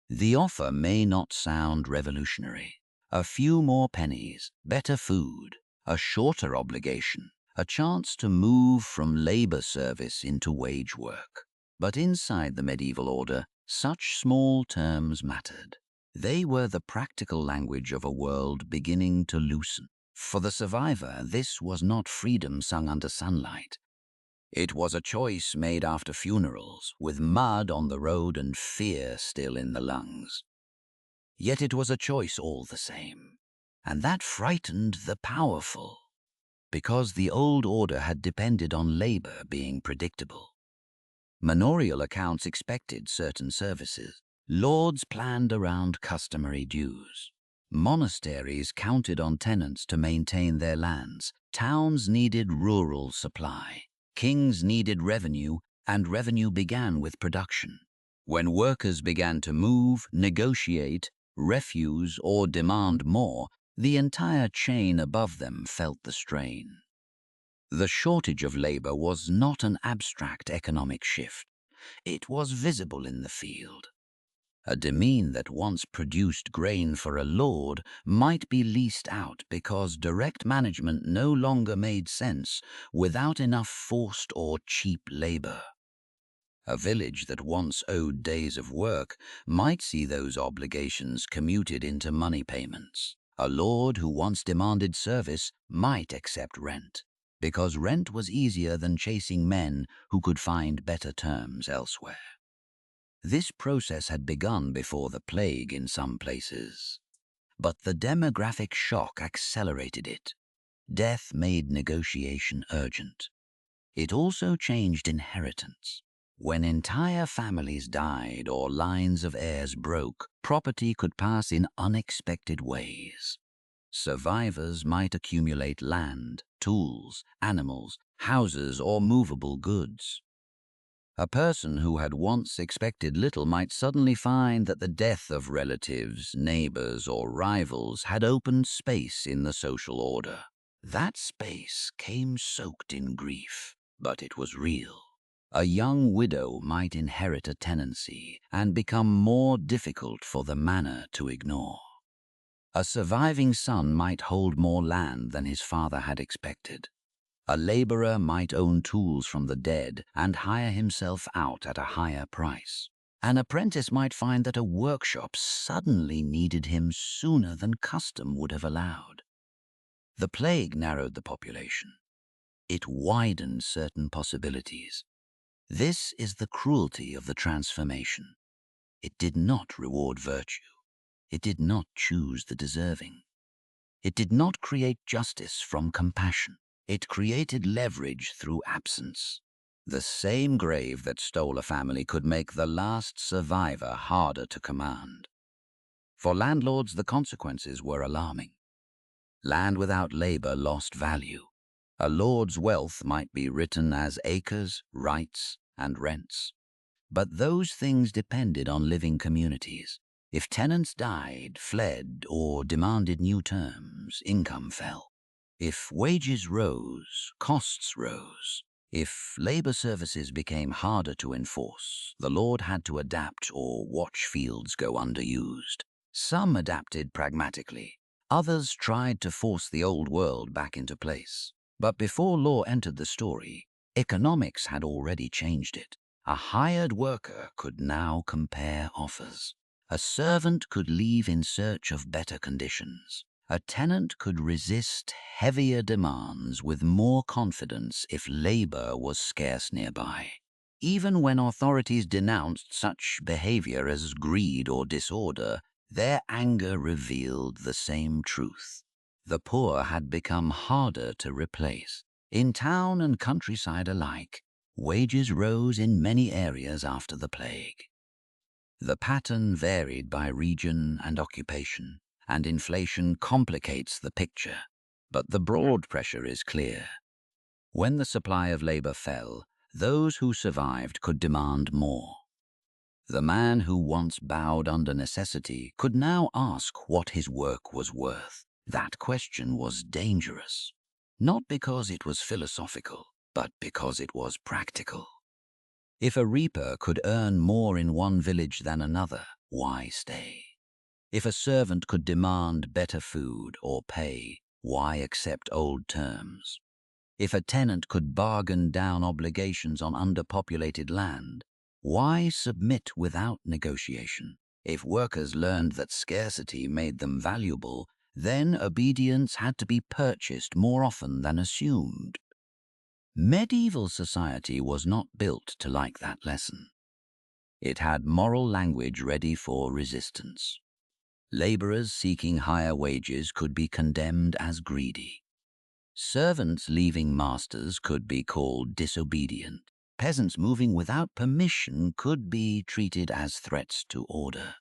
The offer may not sound revolutionary. A few more pennies, better food, a shorter obligation, a chance to move from labor service into wage work. But inside the medieval order, such small terms mattered. They were the practical language of a world beginning to loosen. For the survivor, this was not freedom sung under sunlight. It was a choice made after funerals, with mud on the road and fear still in the lungs. Yet it was a choice all the same, and that frightened the powerful, because the old order had depended on labor being predictable. Manorial accounts expected certain services. Lords planned around customary dues. Monasteries counted on tenants to maintain their lands. Towns needed rural supply. Kings needed revenue, and revenue began with production. When workers began to move, negotiate, refuse, or demand more, the entire chain above them felt the strain. The shortage of labor was not an abstract economic shift. It was visible in the field. A demesne that once produced grain for a lord might be leased out because direct management no longer made sense without enough forced or cheap labor. A village that once owed days of work might see those obligations commuted into money payments. A lord who once demanded service might accept rent, because rent was easier than chasing men who could find better terms elsewhere. This process had begun before the plague in some places, but the demographic shock accelerated it. Death made negotiation urgent. It also changed inheritance. When entire families died or lines of heirs broke, property could pass in unexpected ways. Survivors might accumulate land, tools, animals, houses, or movable goods. A person who had once expected little might suddenly find that the death of relatives, neighbors, or rivals had opened space in the social order. That space came soaked in grief, but it was real. A young widow might inherit a tenancy and become more difficult for the manor to ignore. A surviving son might hold more land than his father had expected. A laborer might own tools from the dead and hire himself out at a higher price. An apprentice might find that a workshop suddenly needed him sooner than custom would have allowed. The plague narrowed the population. It widened certain possibilities. This is the cruelty of the transformation. It did not reward virtue. It did not choose the deserving. It did not create justice from compassion. It created leverage through absence. The same grave that stole a family could make the last survivor harder to command. For landlords, the consequences were alarming. Land without labor lost value. A lord's wealth might be written as acres, rights, and rents. But those things depended on living communities. If tenants died, fled, or demanded new terms, income fell. If wages rose, costs rose. If labor services became harder to enforce, the lord had to adapt or watch fields go underused. Some adapted pragmatically. Others tried to force the old world back into place. But before law entered the story, economics had already changed it. A hired worker could now compare offers. A servant could leave in search of better conditions. A tenant could resist heavier demands with more confidence if labor was scarce nearby. Even when authorities denounced such behavior as greed or disorder, their anger revealed the same truth. The poor had become harder to replace. In town and countryside alike, wages rose in many areas after the plague. The pattern varied by region and occupation, and inflation complicates the picture. But the broad pressure is clear. When the supply of labor fell, those who survived could demand more. The man who once bowed under necessity could now ask what his work was worth. That question was dangerous, not because it was philosophical, but because it was practical. If a reaper could earn more in one village than another, why stay? If a servant could demand better food or pay, why accept old terms? If a tenant could bargain down obligations on underpopulated land, why submit without negotiation? If workers learned that scarcity made them valuable, then obedience had to be purchased more often than assumed. Medieval society was not built to like that lesson. It had moral language ready for resistance. Laborers seeking higher wages could be condemned as greedy. Servants leaving masters could be called disobedient. Peasants moving without permission could be treated as threats to order.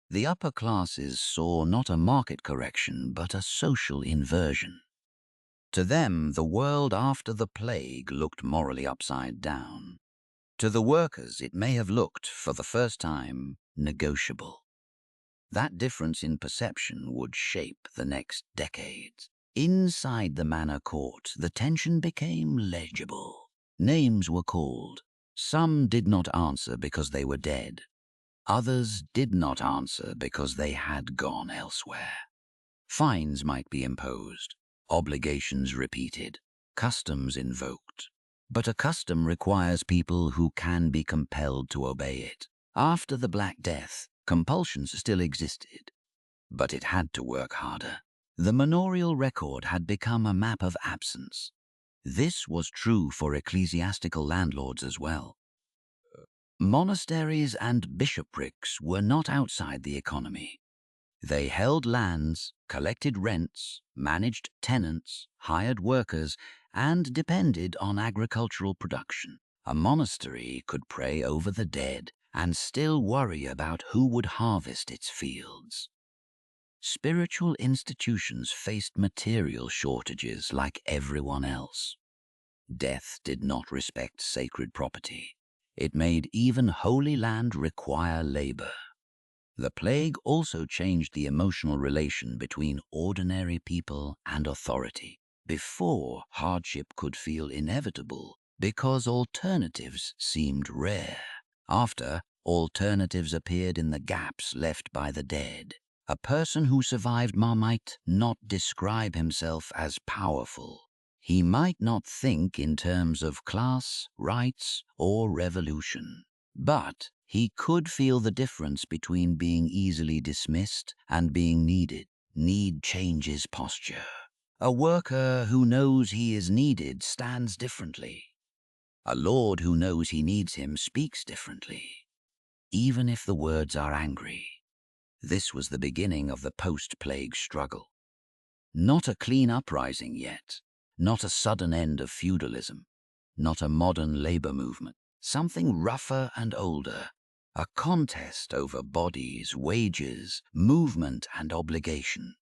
The upper classes saw not a market correction, but a social inversion. To them, the world after the plague looked morally upside down. To the workers, it may have looked, for the first time, negotiable. That difference in perception would shape the next decades. Inside the manor court, the tension became legible. Names were called. Some did not answer because they were dead. Others did not answer because they had gone elsewhere. Fines might be imposed, obligations repeated, customs invoked. But a custom requires people who can be compelled to obey it. After the Black Death, compulsions still existed, but it had to work harder. The manorial record had become a map of absence. This was true for ecclesiastical landlords as well. Monasteries and bishoprics were not outside the economy. They held lands, collected rents, managed tenants, hired workers, and depended on agricultural production. A monastery could pray over the dead and still worry about who would harvest its fields. Spiritual institutions faced material shortages like everyone else. Death did not respect sacred property. It made even holy land require labor. The plague also changed the emotional relation between ordinary people and authority. Before, hardship could feel inevitable because alternatives seemed rare. After, alternatives appeared in the gaps left by the dead. A person who survived might not describe himself as powerful. He might not think in terms of class, rights, or revolution. But he could feel the difference between being easily dismissed and being needed. Need changes posture. A worker who knows he is needed stands differently. A lord who knows he needs him speaks differently, even if the words are angry. This was the beginning of the post-plague struggle. Not a clean uprising yet, not a sudden end of feudalism, not a modern labor movement. Something rougher and older, A contest over bodies, wages, movement, and obligation.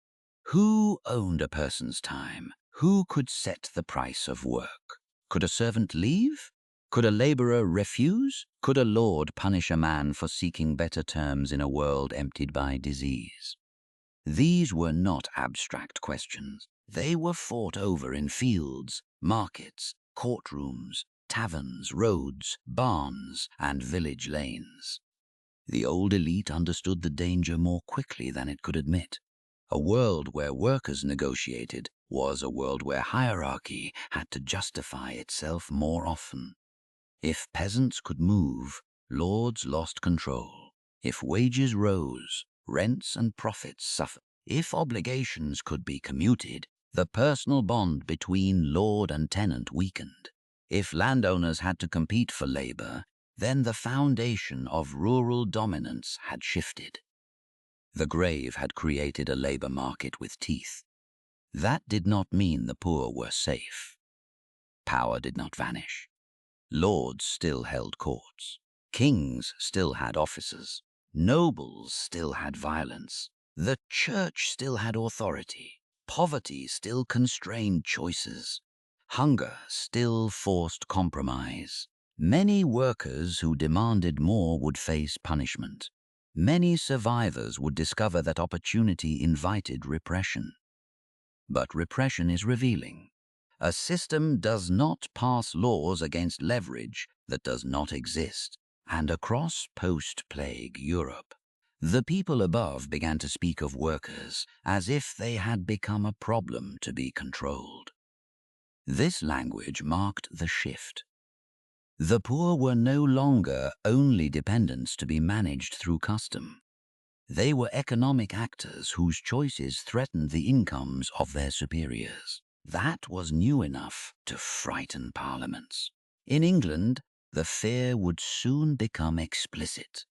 Who owned a person's time? Who could set the price of work? Could a servant leave? Could a laborer refuse? Could a lord punish a man for seeking better terms in a world emptied by disease? These were not abstract questions. They were fought over in fields, markets, courtrooms, taverns, roads, barns, and village lanes. The old elite understood the danger more quickly than it could admit. A world where workers negotiated was a world where hierarchy had to justify itself more often. If peasants could move, lords lost control. If wages rose, rents and profits suffered. If obligations could be commuted, the personal bond between lord and tenant weakened. If landowners had to compete for labor, then the foundation of rural dominance had shifted. The grave had created a labor market with teeth. That did not mean the poor were safe. Power did not vanish. Lords still held courts. Kings still had officers. Nobles still had violence. The church still had authority. Poverty still constrained choices. Hunger still forced compromise. Many workers who demanded more would face punishment. Many survivors would discover that opportunity invited repression. But repression is revealing. A system does not pass laws against leverage that does not exist. And across post-plague Europe, the people above began to speak of workers as if they had become a problem to be controlled. This language marked the shift. The poor were no longer only dependents to be managed through custom. They were economic actors whose choices threatened the incomes of their superiors. That was new enough to frighten parliaments. In England, the fear would soon become explicit.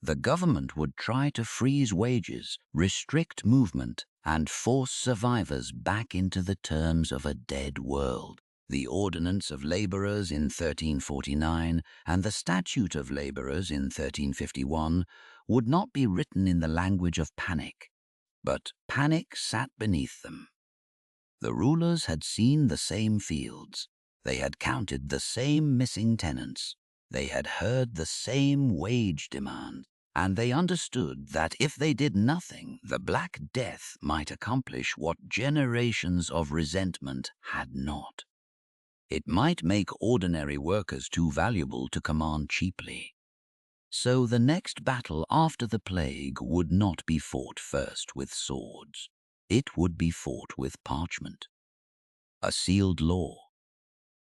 The government would try to freeze wages, restrict movement, and force survivors back into the terms of a dead world. The Ordinance of Labourers in 1349 and the Statute of Labourers in 1351 would not be written in the language of panic, but panic sat beneath them. The rulers had seen the same fields. They had counted the same missing tenants. They had heard the same wage demand. And they understood that if they did nothing, the Black Death might accomplish what generations of resentment had not. It might make ordinary workers too valuable to command cheaply. So the next battle after the plague would not be fought first with swords. It would be fought with parchment. A sealed law,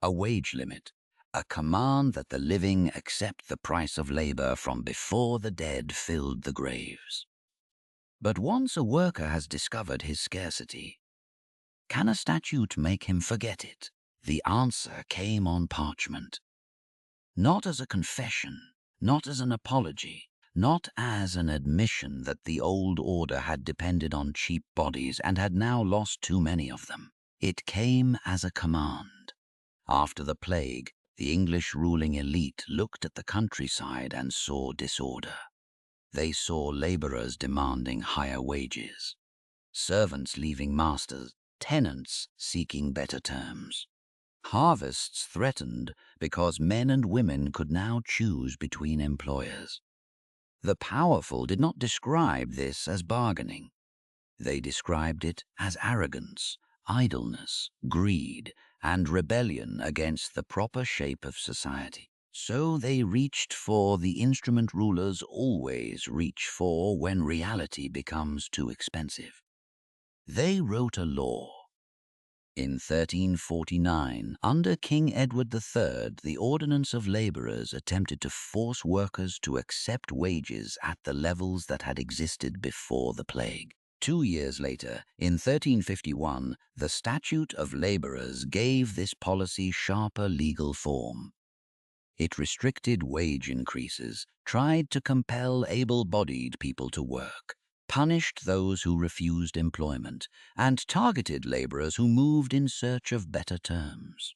a wage limit, a command that the living accept the price of labor from before the dead filled the graves. But once a worker has discovered his scarcity, can a statute make him forget it? The answer came on parchment. Not as a confession, not as an apology, not as an admission that the old order had depended on cheap bodies and had now lost too many of them. It came as a command. After the plague, the English ruling elite looked at the countryside and saw disorder. They saw labourers demanding higher wages, servants leaving masters, tenants seeking better terms. Harvests threatened because men and women could now choose between employers. The powerful did not describe this as bargaining. They described it as arrogance, idleness, greed, and rebellion against the proper shape of society. So they reached for the instrument rulers always reach for when reality becomes too expensive. They wrote a law. In 1349, under King Edward III, the Ordinance of Labourers attempted to force workers to accept wages at the levels that had existed before the plague. 2 years later, in 1351, the Statute of Labourers gave this policy sharper legal form. It restricted wage increases, tried to compel able-bodied people to work, punished those who refused employment, and targeted laborers who moved in search of better terms.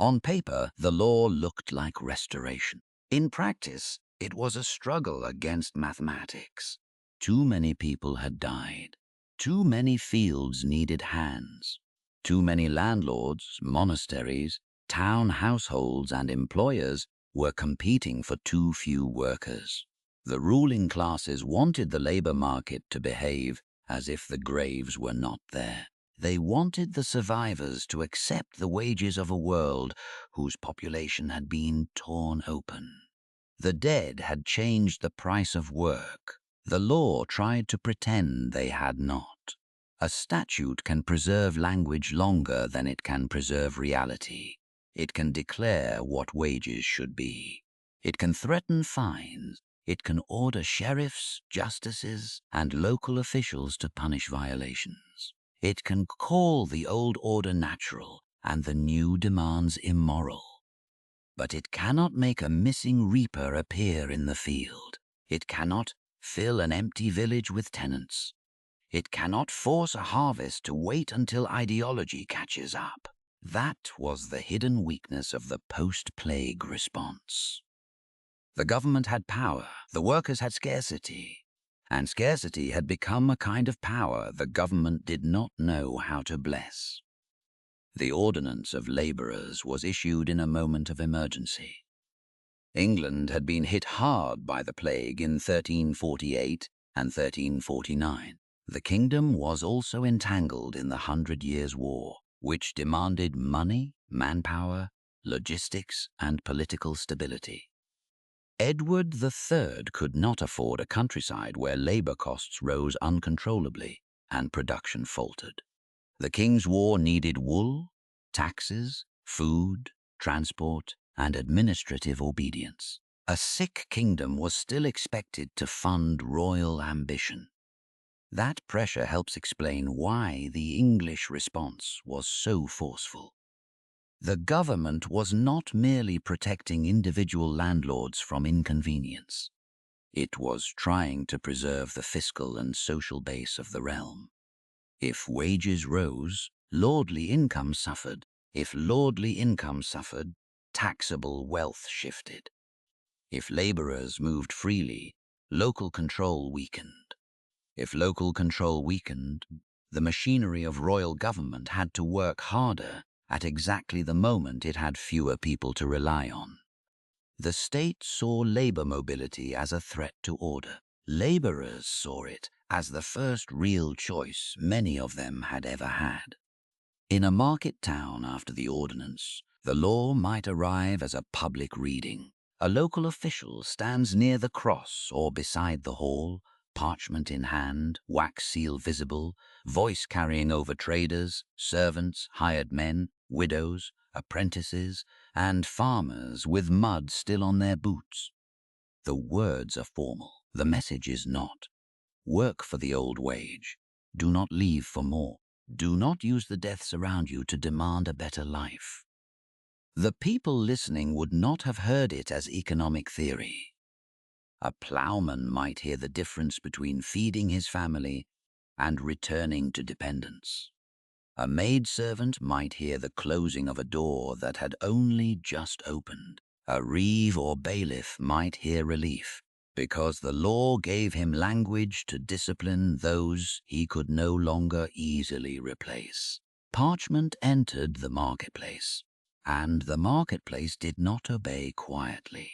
On paper, the law looked like restoration. In practice, It was a struggle against mathematics. Too many people had died. Too many fields needed hands. Too many landlords, monasteries, town households, and employers were competing for too few workers. The ruling classes wanted the labor market to behave as if the graves were not there. They wanted the survivors to accept the wages of a world whose population had been torn open. The dead had changed the price of work. The law tried to pretend they had not. A statute can preserve language longer than it can preserve reality. It can declare what wages should be. It can threaten fines. It can order sheriffs, justices, and local officials to punish violations. It can call the old order natural and the new demands immoral. But it cannot make a missing reaper appear in the field. It cannot fill an empty village with tenants. It cannot force a harvest to wait until ideology catches up. That was the hidden weakness of the post-plague response. The government had power, the workers had scarcity, and scarcity had become a kind of power the government did not know how to bless. The Ordinance of Labourers was issued in a moment of emergency. England had been hit hard by the plague in 1348 and 1349. The kingdom was also entangled in the 100 Years' War, which demanded money, manpower, logistics, and political stability. Edward III could not afford a countryside where labour costs rose uncontrollably and production faltered. The King's War needed wool, taxes, food, transport, and administrative obedience. A sick kingdom was still expected to fund royal ambition. That pressure helps explain why the English response was so forceful. The government was not merely protecting individual landlords from inconvenience. It was trying to preserve the fiscal and social base of the realm. If wages rose, lordly income suffered. If lordly income suffered, taxable wealth shifted. If laborers moved freely, local control weakened. If local control weakened, the machinery of royal government had to work harder at exactly the moment it had fewer people to rely on. The state saw labor mobility as a threat to order. Laborers saw it as the first real choice many of them had ever had. In a market town after the ordinance, the law might arrive as a public reading. A local official stands near the cross or beside the hall, parchment in hand, wax seal visible, voice carrying over traders, servants, hired men, widows, apprentices, and farmers with mud still on their boots. The words are formal, the message is not. Work for the old wage. Do not leave for more. Do not use the deaths around you to demand a better life. The people listening would not have heard it as economic theory. A ploughman might hear the difference between feeding his family and returning to dependence. A maidservant might hear the closing of a door that had only just opened. A reeve or bailiff might hear relief, because the law gave him language to discipline those he could no longer easily replace. Parchment entered the marketplace, and the marketplace did not obey quietly.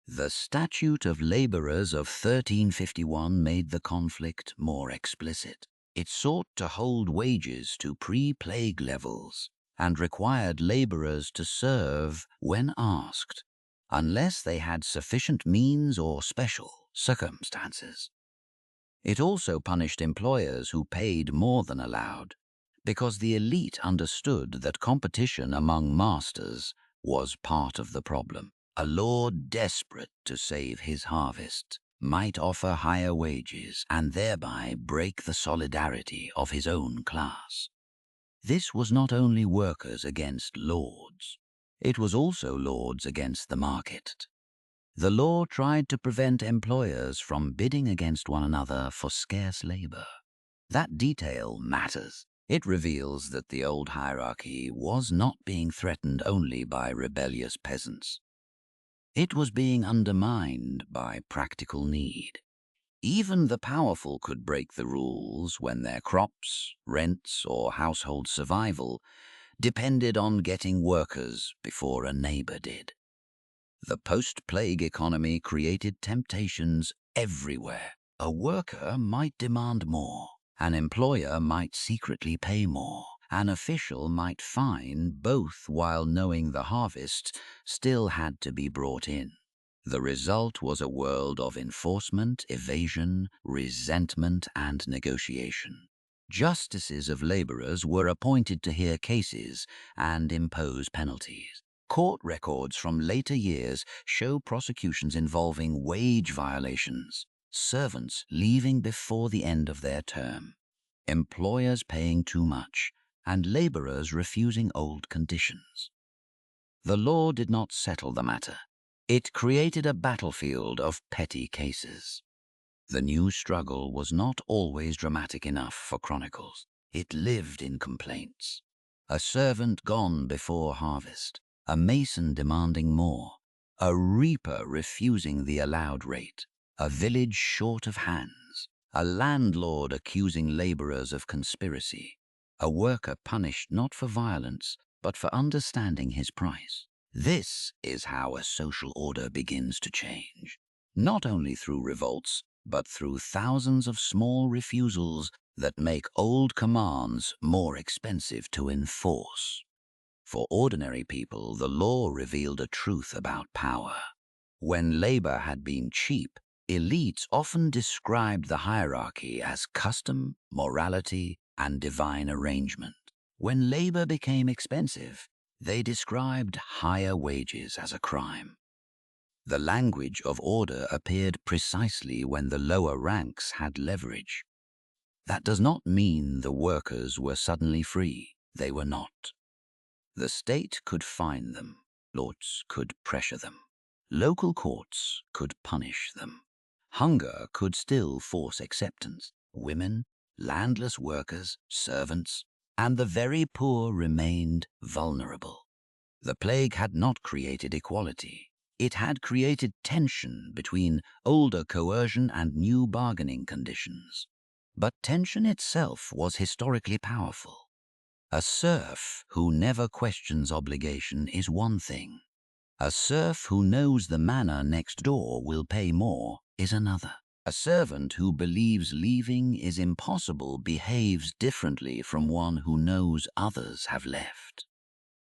The Statute of Labourers of 1351 made the conflict more explicit. It sought to hold wages to pre-plague levels and required labourers to serve when asked, unless they had sufficient means or special circumstances. It also punished employers who paid more than allowed, because the elite understood that competition among masters was part of the problem. A lord desperate to save his harvest might offer higher wages and thereby break the solidarity of his own class. This was not only workers against lords, it was also lords against the market. The law tried to prevent employers from bidding against one another for scarce labor. That detail matters. It reveals that the old hierarchy was not being threatened only by rebellious peasants. It was being undermined by practical need. Even the powerful could break the rules when their crops, rents, or household survival depended on getting workers before a neighbor did. The post-plague economy created temptations everywhere. A worker might demand more. An employer might secretly pay more. An official might fine both while knowing the harvest still had to be brought in. The result was a world of enforcement, evasion, resentment, and negotiation. Justices of laborers were appointed to hear cases and impose penalties. Court records from later years show prosecutions involving wage violations, servants leaving before the end of their term, employers paying too much, and laborers refusing old conditions. The law did not settle the matter. It created a battlefield of petty cases. The new struggle was not always dramatic enough for chronicles. It lived in complaints. A servant gone before harvest, a mason demanding more, a reaper refusing the allowed rate, a village short of hands, a landlord accusing laborers of conspiracy, a worker punished not for violence, but for understanding his price. This is how a social order begins to change, not only through revolts, but through thousands of small refusals that make old commands more expensive to enforce. For ordinary people, the law revealed a truth about power. When labor had been cheap, elites often described the hierarchy as custom, morality, and divine arrangement. When labor became expensive, they described higher wages as a crime. The language of order appeared precisely when the lower ranks had leverage. That does not mean the workers were suddenly free. They were not. The state could fine them. Lords could pressure them. Local courts could punish them. Hunger could still force acceptance. Women, landless workers, servants, and the very poor remained vulnerable. The plague had not created equality. It had created tension between older coercion and new bargaining conditions. But tension itself was historically powerful. A serf who never questions obligation is one thing. A serf who knows the manor next door will pay more is another. A servant who believes leaving is impossible behaves differently from one who knows others have left.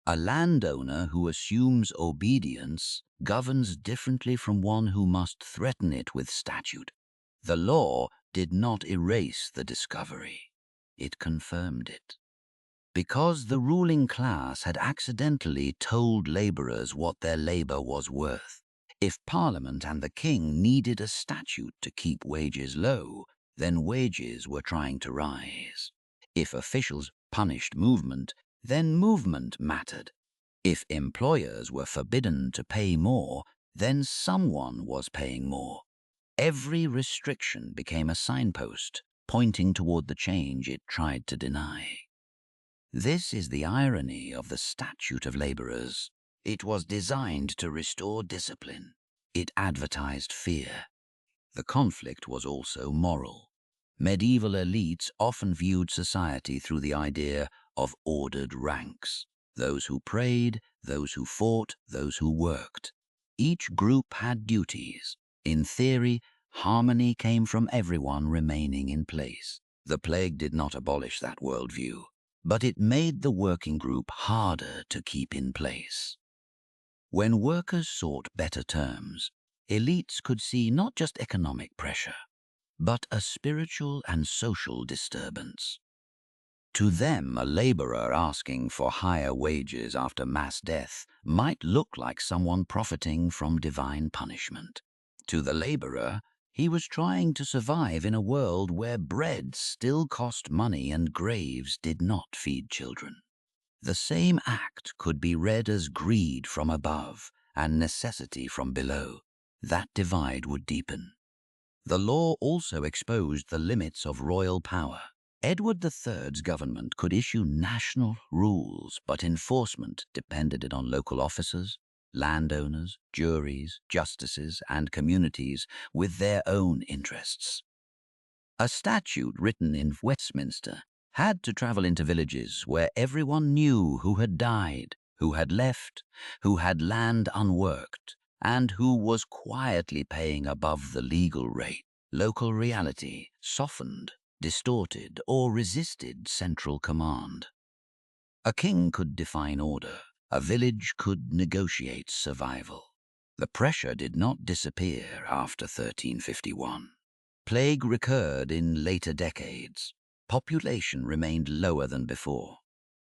A landowner who assumes obedience governs differently from one who must threaten it with statute. The law did not erase the discovery. It confirmed it. Because the ruling class had accidentally told laborers what their labor was worth. If Parliament and the king needed a statute to keep wages low, then wages were trying to rise. If officials punished movement, then movement mattered. If employers were forbidden to pay more, then someone was paying more. Every restriction became a signpost, pointing toward the change it tried to deny. This is the irony of the Statute of Laborers. It was designed to restore discipline. It advertised fear. The conflict was also moral. Medieval elites often viewed society through the idea of ordered ranks. Those who prayed, those who fought, those who worked. Each group had duties. In theory, harmony came from everyone remaining in place. The plague did not abolish that worldview, but it made the working group harder to keep in place. When workers sought better terms, elites could see not just economic pressure, but a spiritual and social disturbance. To them, a laborer asking for higher wages after mass death might look like someone profiting from divine punishment. To the laborer, he was trying to survive in a world where bread still cost money and graves did not feed children. The same act could be read as greed from above and necessity from below. That divide would deepen. The law also exposed the limits of royal power. Edward III's government could issue national rules, but enforcement depended on local officers. landowners, juries, justices, and communities with their own interests. A statute written in Westminster had to travel into villages where everyone knew who had died, who had left, who had land unworked, and who was quietly paying above the legal rate. Local reality softened, distorted, or resisted central command. A king could define order. A village could negotiate survival. The pressure did not disappear after 1351. Plague recurred in later decades. Population remained lower than before.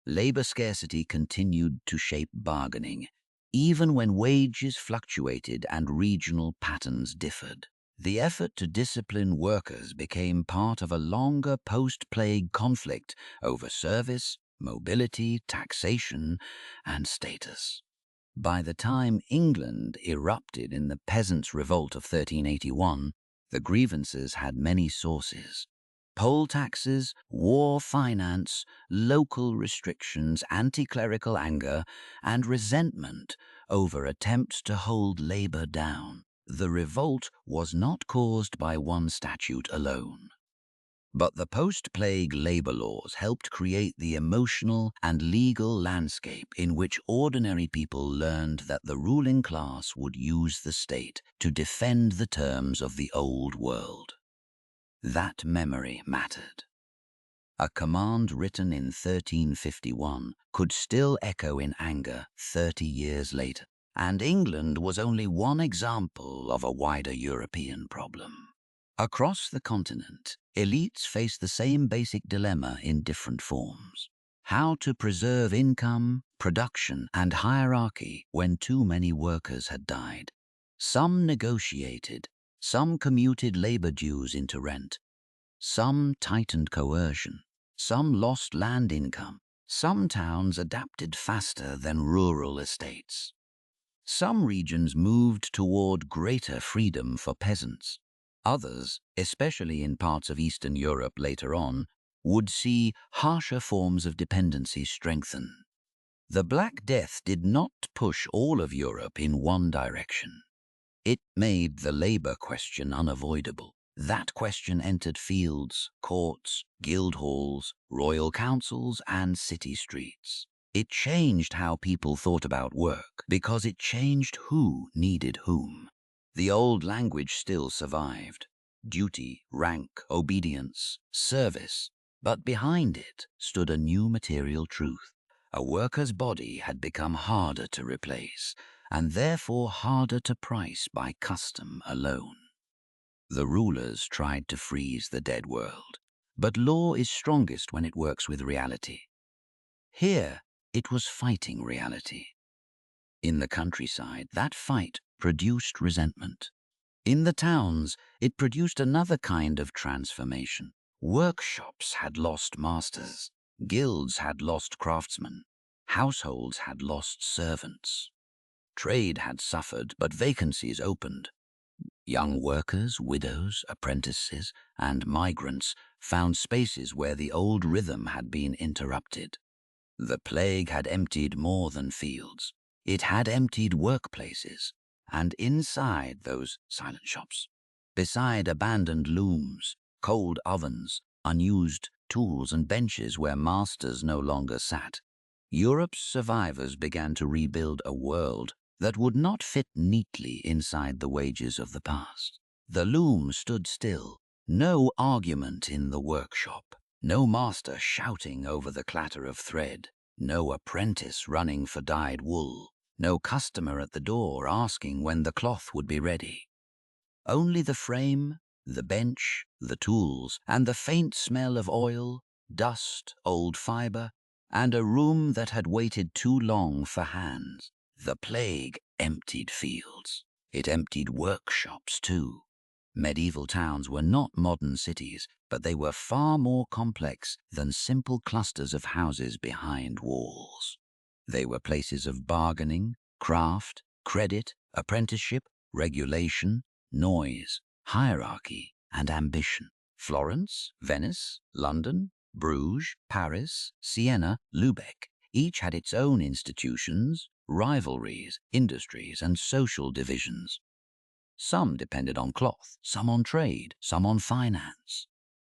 Labor scarcity continued to shape bargaining, even when wages fluctuated and regional patterns differed. The effort to discipline workers became part of a longer post-plague conflict over service, mobility, taxation, and status. By the time England erupted in the Peasants Revolt of 1381, the grievances had many sources. Poll taxes, war finance, local restrictions, anti-clerical anger, and resentment over attempts to hold labor down. The revolt was not caused by one statute alone. But the post-plague labor laws helped create the emotional and legal landscape in which ordinary people learned that the ruling class would use the state to defend the terms of the old world. That memory mattered. A command written in 1351 could still echo in anger 30 years later, and England was only one example of a wider European problem. Across the continent, elites faced the same basic dilemma in different forms. How to preserve income, production, and hierarchy when too many workers had died. Some negotiated, some commuted labor dues into rent, some tightened coercion, some lost land income, some towns adapted faster than rural estates. Some regions moved toward greater freedom for peasants. Others, especially in parts of Eastern Europe later on, would see harsher forms of dependency strengthen. The Black Death did not push all of Europe in one direction. It made the labor question unavoidable. That question entered fields, courts, guild halls, royal councils, and city streets. It changed how people thought about work because it changed who needed whom. The old language still survived. Duty, rank, obedience, service. But behind it stood a new material truth. A worker's body had become harder to replace, and therefore harder to price by custom alone. The rulers tried to freeze the dead world, but law is strongest when it works with reality. Here, it was fighting reality. In the countryside, that fight produced resentment. In the towns, it produced another kind of transformation. Workshops had lost masters, guilds had lost craftsmen, households had lost servants. Trade had suffered, but vacancies opened. Young workers, widows, apprentices, and migrants found spaces where the old rhythm had been interrupted. The plague had emptied more than fields. It had emptied workplaces, and inside those silent shops, beside abandoned looms, cold ovens, unused tools and benches where masters no longer sat, Europe's survivors began to rebuild a world that would not fit neatly inside the wages of the past. The loom stood still, no argument in the workshop, no master shouting over the clatter of thread, no apprentice running for dyed wool, no customer at the door asking when the cloth would be ready. Only the frame, the bench, the tools, and the faint smell of oil, dust, old fiber, and a room that had waited too long for hands. The plague emptied fields. It emptied workshops too. Medieval towns were not modern cities, but they were far more complex than simple clusters of houses behind walls. They were places of bargaining, craft, credit, apprenticeship, regulation, noise, hierarchy, and ambition. Florence, Venice, London, Bruges, Paris, Siena, Lubeck, each had its own institutions, rivalries, industries, and social divisions. Some depended on cloth, some on trade, some on finance,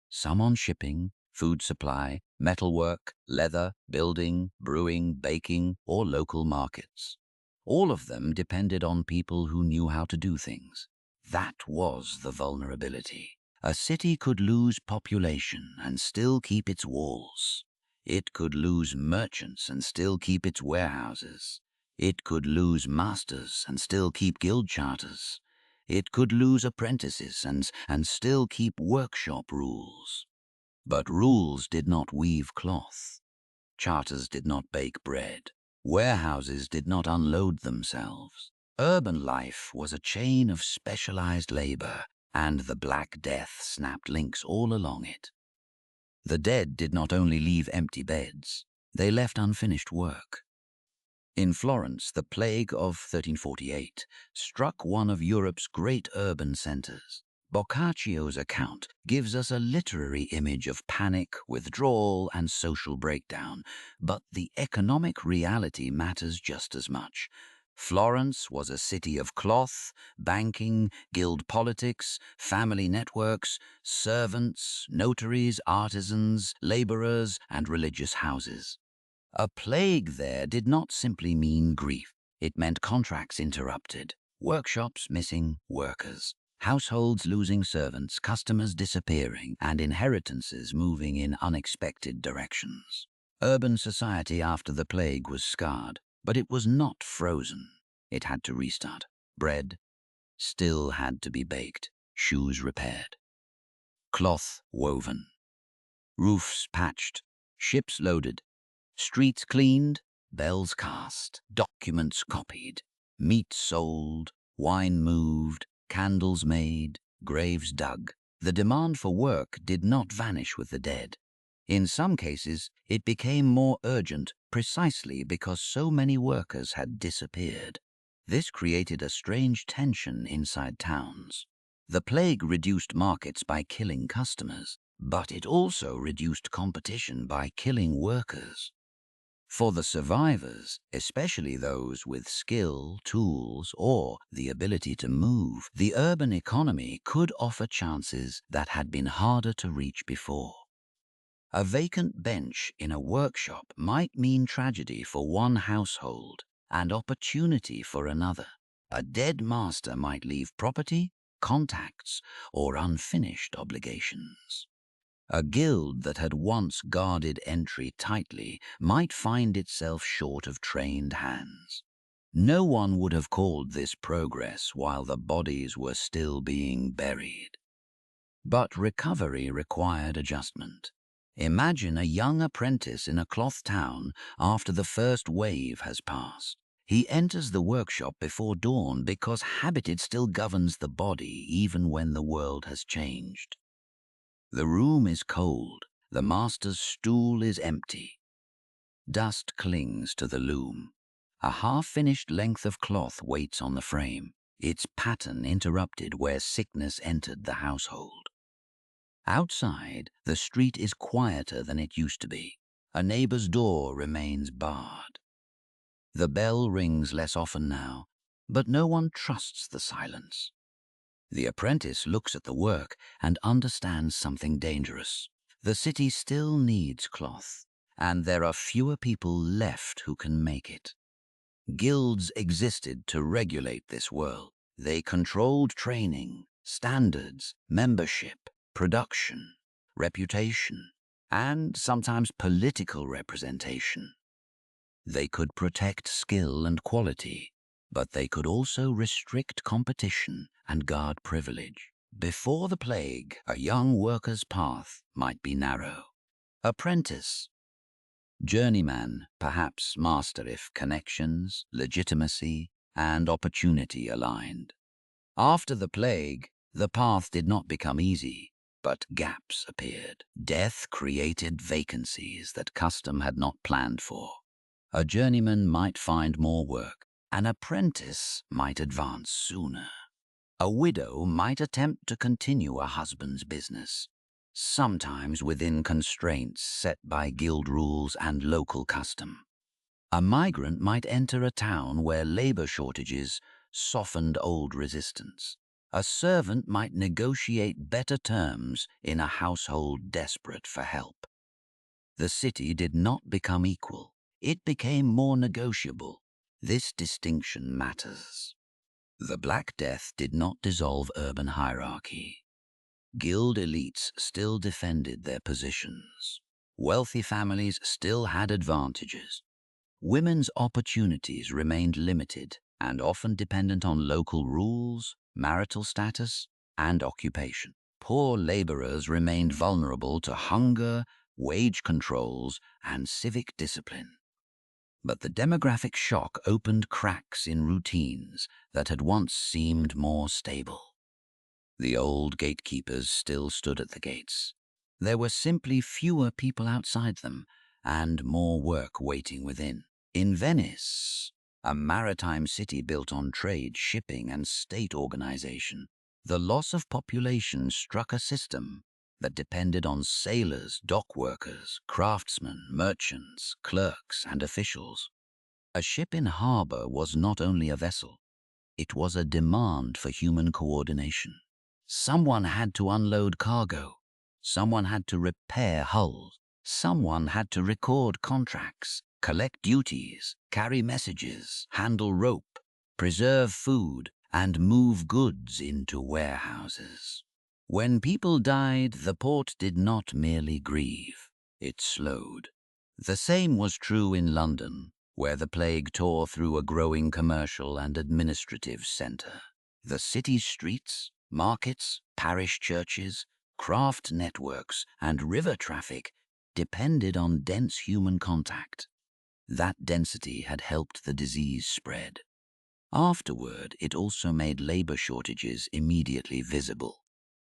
some on shipping, food supply, metalwork, leather, building, brewing, baking, or local markets. All of them depended on people who knew how to do things. That was the vulnerability. A city could lose population and still keep its walls. It could lose merchants and still keep its warehouses. It could lose masters and still keep guild charters. It could lose apprentices and still keep workshop rules. But rules did not weave cloth. Charters did not bake bread. Warehouses did not unload themselves. Urban life was a chain of specialized labor, and the Black Death snapped links all along it. The dead did not only leave empty beds, they left unfinished work. In Florence, the plague of 1348 struck one of Europe's great urban centers. Boccaccio's account gives us a literary image of panic, withdrawal, and social breakdown, but the economic reality matters just as much. Florence was a city of cloth, banking, guild politics, family networks, servants, notaries, artisans, laborers, and religious houses. A plague there did not simply mean grief. It meant contracts interrupted, workshops missing workers, households losing servants, customers disappearing, and inheritances moving in unexpected directions. Urban society after the plague was scarred, but it was not frozen. It had to restart. Bread still had to be baked, shoes repaired, cloth woven, roofs patched, ships loaded, streets cleaned, bells cast, documents copied, meat sold, wine moved, candles made, graves dug. The demand for work did not vanish with the dead. In some cases, it became more urgent precisely because so many workers had disappeared. This created a strange tension inside towns. The plague reduced markets by killing customers, but it also reduced competition by killing workers. For the survivors, especially those with skill, tools, or the ability to move, the urban economy could offer chances that had been harder to reach before. A vacant bench in a workshop might mean tragedy for one household and opportunity for another. A dead master might leave property, contacts, or unfinished obligations. A guild that had once guarded entry tightly might find itself short of trained hands. No one would have called this progress while the bodies were still being buried. But recovery required adjustment. Imagine a young apprentice in a cloth town after the first wave has passed. He enters the workshop before dawn because habit still governs the body even when the world has changed. The room is cold, the master's stool is empty. Dust clings to the loom. A half-finished length of cloth waits on the frame, its pattern interrupted where sickness entered the household. Outside, the street is quieter than it used to be. A neighbor's door remains barred. The bell rings less often now, but no one trusts the silence. The apprentice looks at the work and understands something dangerous. The city still needs cloth, and there are fewer people left who can make it. Guilds existed to regulate this world. They controlled training, standards, membership, production, reputation, and sometimes political representation. They could protect skill and quality, but they could also restrict competition and guard privilege. Before the plague, a young worker's path might be narrow. Apprentice, journeyman, perhaps master if connections, legitimacy, and opportunity aligned. After the plague, the path did not become easy, but gaps appeared. Death created vacancies that custom had not planned for. A journeyman might find more work. An apprentice might advance sooner. A widow might attempt to continue a husband's business, sometimes within constraints set by guild rules and local custom. A migrant might enter a town where labor shortages softened old resistance. A servant might negotiate better terms in a household desperate for help. The city did not become equal. It became more negotiable. This distinction matters. The Black Death did not dissolve urban hierarchy. Guild elites still defended their positions. Wealthy families still had advantages. Women's opportunities remained limited and often dependent on local rules, marital status, and occupation. Poor laborers remained vulnerable to hunger, wage controls, and civic discipline. But the demographic shock opened cracks in routines that had once seemed more stable. The old gatekeepers still stood at the gates. There were simply fewer people outside them, and more work waiting within. In Venice, a maritime city built on trade, shipping, and state organization, the loss of population struck a system that depended on sailors, dock workers, craftsmen, merchants, clerks, and officials. A ship in harbor was not only a vessel, it was a demand for human coordination. Someone had to unload cargo. Someone had to repair hulls. Someone had to record contracts, collect duties, carry messages, handle rope, preserve food, and move goods into warehouses. When people died, the port did not merely grieve. It slowed. The same was true in London, where the plague tore through a growing commercial and administrative centre. The city's streets, markets, parish churches, craft networks, and river traffic depended on dense human contact. That density had helped the disease spread. Afterward, it also made labor shortages immediately visible.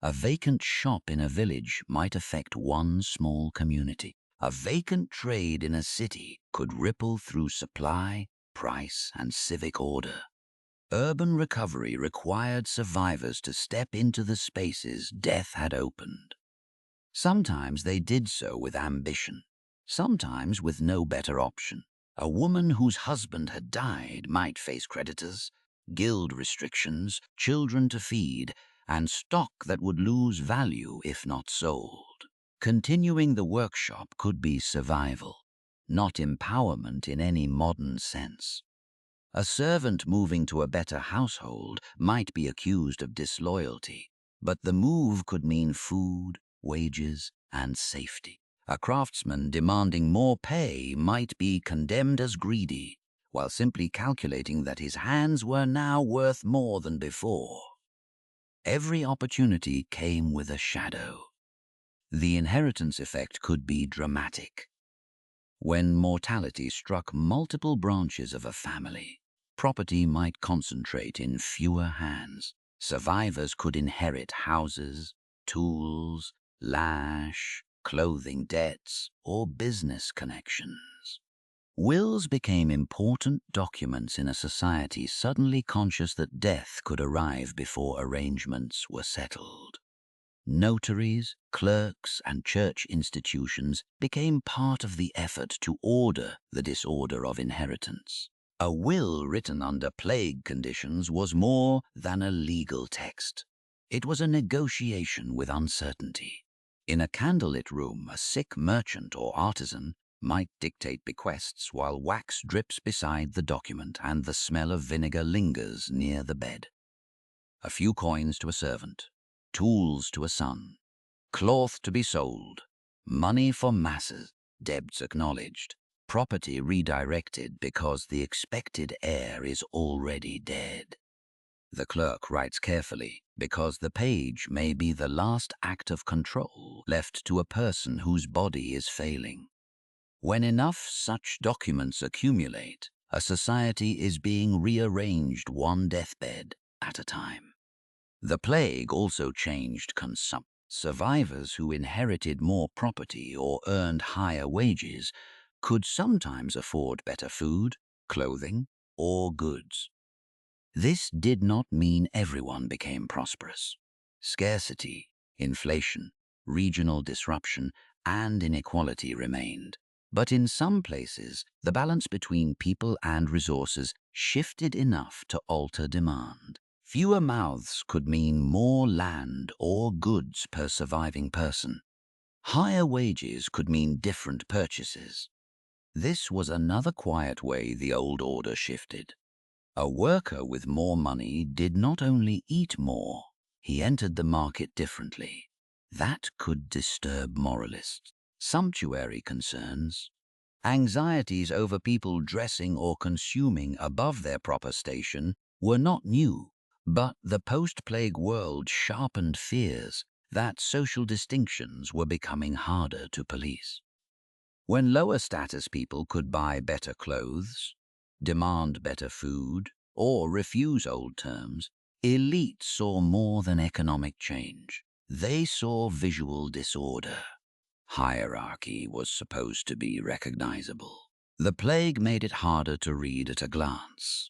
A vacant shop in a village might affect one small community. A vacant trade in a city could ripple through supply, price, and civic order. Urban recovery required survivors to step into the spaces death had opened. Sometimes they did so with ambition, sometimes with no better option. A woman whose husband had died might face creditors, guild restrictions, children to feed, and stock that would lose value if not sold. Continuing the workshop could be survival, not empowerment in any modern sense. A servant moving to a better household might be accused of disloyalty, but the move could mean food, wages, and safety. A craftsman demanding more pay might be condemned as greedy, while simply calculating that his hands were now worth more than before. Every opportunity came with a shadow. The inheritance effect could be dramatic. When mortality struck multiple branches of a family, property might concentrate in fewer hands. Survivors could inherit houses, tools, lash, clothing debts, or business connections. Wills became important documents in a society suddenly conscious that death could arrive before arrangements were settled. Notaries, clerks, and church institutions became part of the effort to order the disorder of inheritance. A will written under plague conditions was more than a legal text. It was a negotiation with uncertainty. In a candlelit room, a sick merchant or artisan might dictate bequests while wax drips beside the document and the smell of vinegar lingers near the bed. A few coins to a servant, tools to a son, cloth to be sold, money for masses, debts acknowledged, property redirected because the expected heir is already dead. The clerk writes carefully because the page may be the last act of control left to a person whose body is failing. When enough such documents accumulate, a society is being rearranged one deathbed at a time. The plague also changed consumption. Survivors who inherited more property or earned higher wages could sometimes afford better food, clothing, or goods. This did not mean everyone became prosperous. Scarcity, inflation, regional disruption, and inequality remained. But in some places, the balance between people and resources shifted enough to alter demand. Fewer mouths could mean more land or goods per surviving person. Higher wages could mean different purchases. This was another quiet way the old order shifted. A worker with more money did not only eat more, he entered the market differently. That could disturb moralists, sumptuary concerns, anxieties over people dressing or consuming above their proper station were not new, but the post-plague world sharpened fears that social distinctions were becoming harder to police. When lower status people could buy better clothes, demand better food, or refuse old terms, elites saw more than economic change. They saw visual disorder. Hierarchy was supposed to be recognizable. The plague made it harder to read at a glance.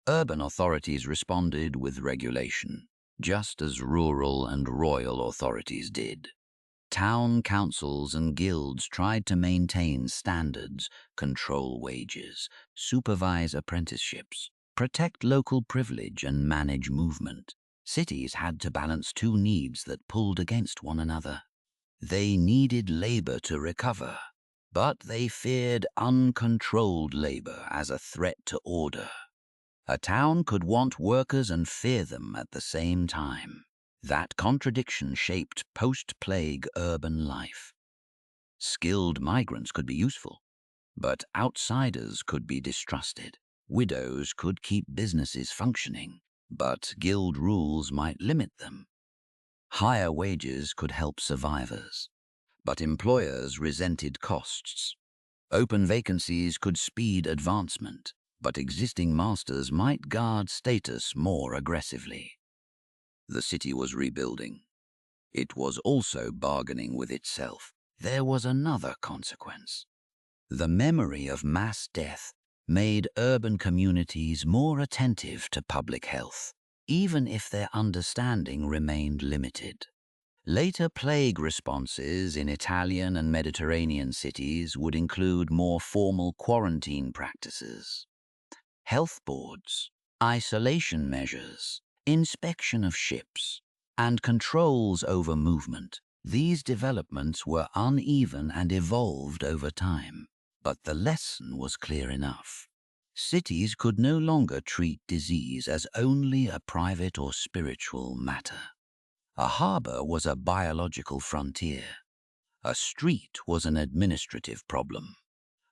Urban authorities responded with regulation, just as rural and royal authorities did. Town councils and guilds tried to maintain standards, control wages, supervise apprenticeships, protect local privilege, and manage movement. Cities had to balance two needs that pulled against one another. They needed labor to recover, but they feared uncontrolled labor as a threat to order. A town could want workers and fear them at the same time. That contradiction shaped post-plague urban life. Skilled migrants could be useful, but outsiders could be distrusted. Widows could keep businesses functioning, but guild rules might limit them. Higher wages could help survivors, but employers resented costs. Open vacancies could speed advancement, but existing masters might guard status more aggressively. The city was rebuilding. It was also bargaining with itself. There was another consequence. The memory of mass death made urban communities more attentive to public health, even if their understanding remained limited. Later plague responses in Italian and Mediterranean cities would include more formal quarantine practices, health boards, isolation measures, inspection of ships, and controls over movement. These developments were uneven and evolved over time, but the lesson was clear enough. Cities could no longer treat disease as only a private or spiritual matter. A harbor was a biological frontier. A street was an administrative problem.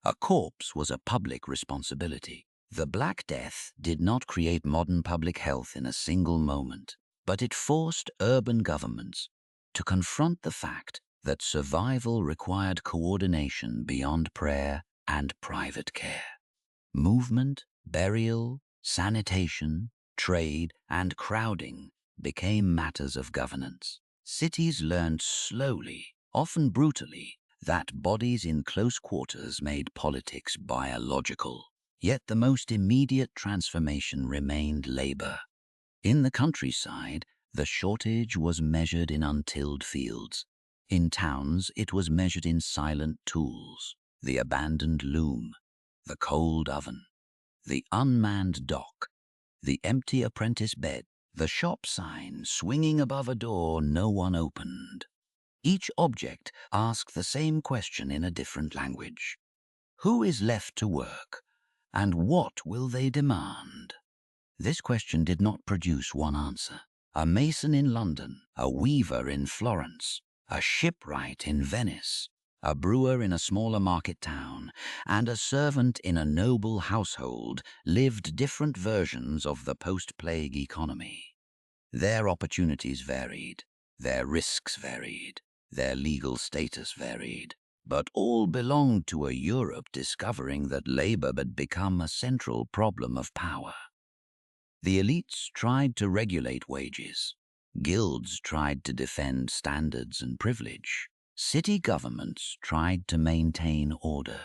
A corpse was a public responsibility. The Black Death did not create modern public health in a single moment, but it forced urban governments to confront the fact that survival required coordination beyond prayer and private care. Movement, burial, sanitation, trade, and crowding became matters of governance. Cities learned slowly, often brutally, that bodies in close quarters made politics biological. Yet the most immediate transformation remained labor. In the countryside, the shortage was measured in untilled fields. In towns, it was measured in silent tools, the abandoned loom, the cold oven, the unmanned dock, the empty apprentice bed, the shop sign swinging above a door no one opened. Each object asked the same question in a different language. Who is left to work, and what will they demand? This question did not produce one answer. A mason in London, a weaver in Florence, a shipwright in Venice, a brewer in a smaller market town, and a servant in a noble household lived different versions of the post-plague economy. Their opportunities varied, their risks varied, their legal status varied, but all belonged to a Europe discovering that labor had become a central problem of power. The elites tried to regulate wages. Guilds tried to defend standards and privilege. City governments tried to maintain order.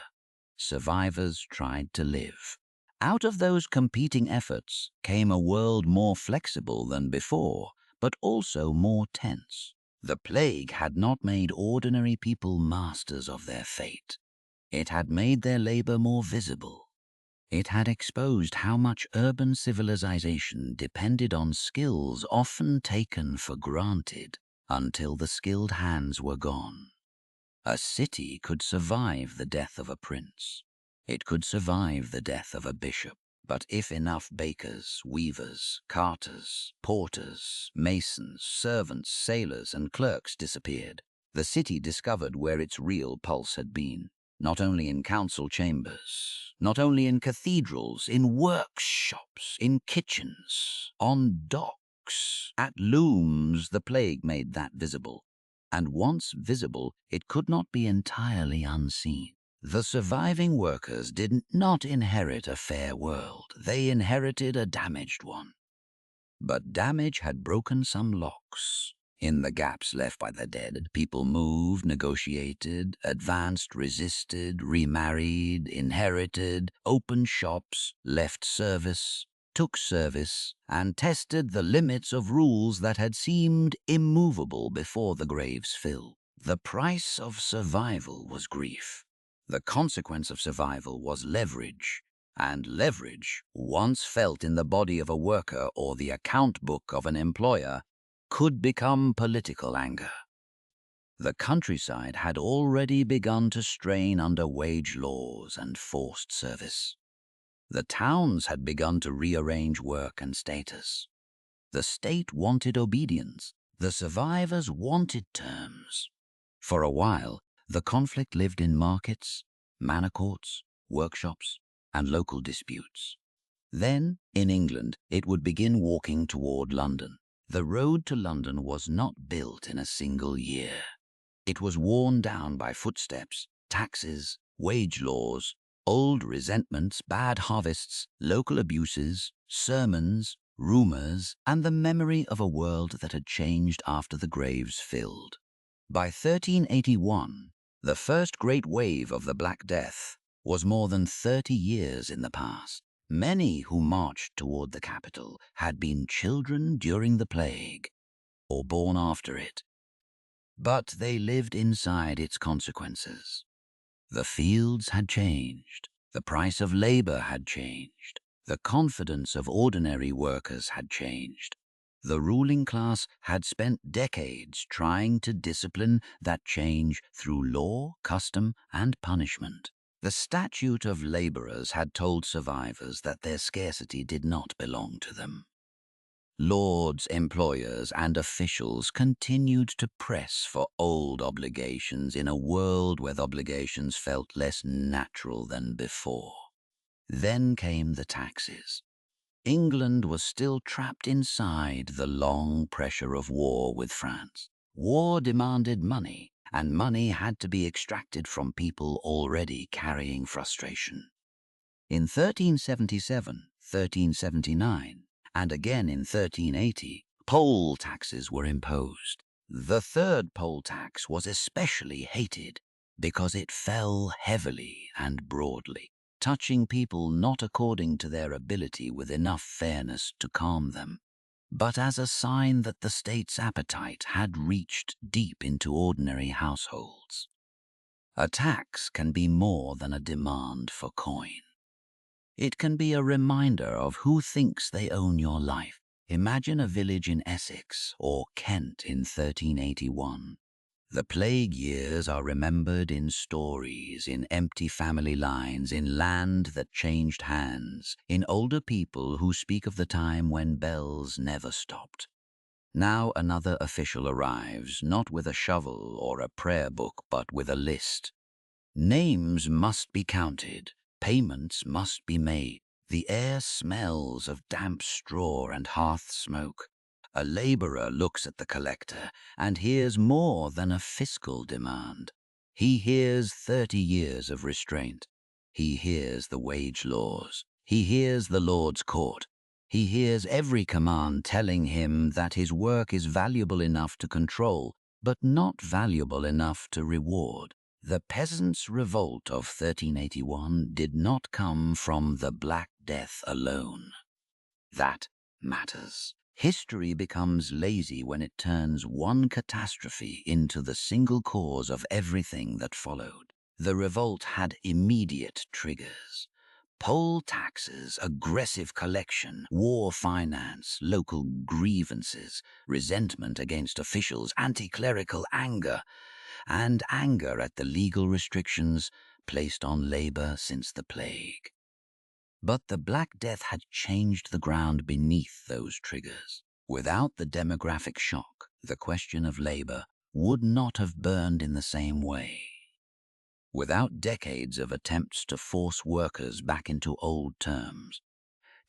Survivors tried to live. Out of those competing efforts came a world more flexible than before, but also more tense. The plague had not made ordinary people masters of their fate. It had made their labor more visible. It had exposed how much urban civilization depended on skills often taken for granted until the skilled hands were gone. A city could survive the death of a prince. It could survive the death of a bishop. But if enough bakers, weavers, carters, porters, masons, servants, sailors, and clerks disappeared, the city discovered where its real pulse had been. Not only in council chambers, not only in cathedrals, in workshops, in kitchens, on docks, at looms, the plague made that visible. And once visible, it could not be entirely unseen. The surviving workers did not inherit a fair world. They inherited a damaged one. But damage had broken some locks. In the gaps left by the dead, people moved, negotiated, advanced, resisted, remarried, inherited, opened shops, left service, took service, and tested the limits of rules that had seemed immovable before the graves filled. The price of survival was grief. The consequence of survival was leverage, and leverage, once felt in the body of a worker or the account book of an employer, could become political anger. The countryside had already begun to strain under wage laws and forced service. The towns had begun to rearrange work and status. The state wanted obedience. The survivors wanted terms. For a while, the conflict lived in markets, manor courts, workshops, and local disputes. Then, in England, it would begin walking toward London. The road to London was not built in a single year. It was worn down by footsteps, taxes, wage laws, old resentments, bad harvests, local abuses, sermons, rumors, and the memory of a world that had changed after the graves filled. By 1381, the first great wave of the Black Death was more than 30 years in the past. Many who marched toward the capital had been children during the plague, or born after it. But they lived inside its consequences. The fields had changed. The price of labor had changed. The confidence of ordinary workers had changed. The ruling class had spent decades trying to discipline that change through law, custom, and punishment. The statute of laborers had told survivors that their scarcity did not belong to them. Lords, employers, and officials continued to press for old obligations in a world where obligations felt less natural than before. Then came the taxes. England was still trapped inside the long pressure of war with France. War demanded money, and money had to be extracted from people already carrying frustration. In 1377, 1379, and again in 1380, poll taxes were imposed. The third poll tax was especially hated because it fell heavily and broadly, touching people not according to their ability with enough fairness to calm them, but as a sign that the state's appetite had reached deep into ordinary households. A tax can be more than a demand for coin. It can be a reminder of who thinks they own your life. Imagine a village in Essex or Kent in 1381. The plague years are remembered in stories, in empty family lines, in land that changed hands, in older people who speak of the time when bells never stopped. Now another official arrives, not with a shovel or a prayer book, but with a list. Names must be counted, payments must be made. The air smells of damp straw and hearth smoke. A laborer looks at the collector and hears more than a fiscal demand. He hears 30 years of restraint. He hears the wage laws. He hears the Lord's court. He hears every command telling him that his work is valuable enough to control, but not valuable enough to reward. The Peasants' Revolt of 1381 did not come from the Black Death alone. That matters. History becomes lazy when it turns one catastrophe into the single cause of everything that followed. The revolt had immediate triggers. Poll taxes, aggressive collection, war finance, local grievances, resentment against officials, anti-clerical anger, and anger at the legal restrictions placed on labor since the plague. But the Black Death had changed the ground beneath those triggers. Without the demographic shock, the question of labor would not have burned in the same way. Without decades of attempts to force workers back into old terms,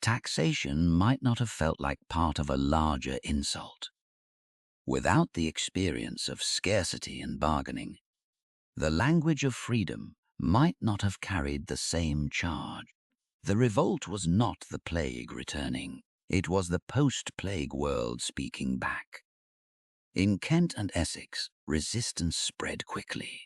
taxation might not have felt like part of a larger insult. Without the experience of scarcity and bargaining, the language of freedom might not have carried the same charge. The revolt was not the plague returning. It was the post-plague world speaking back. In Kent and Essex, resistance spread quickly.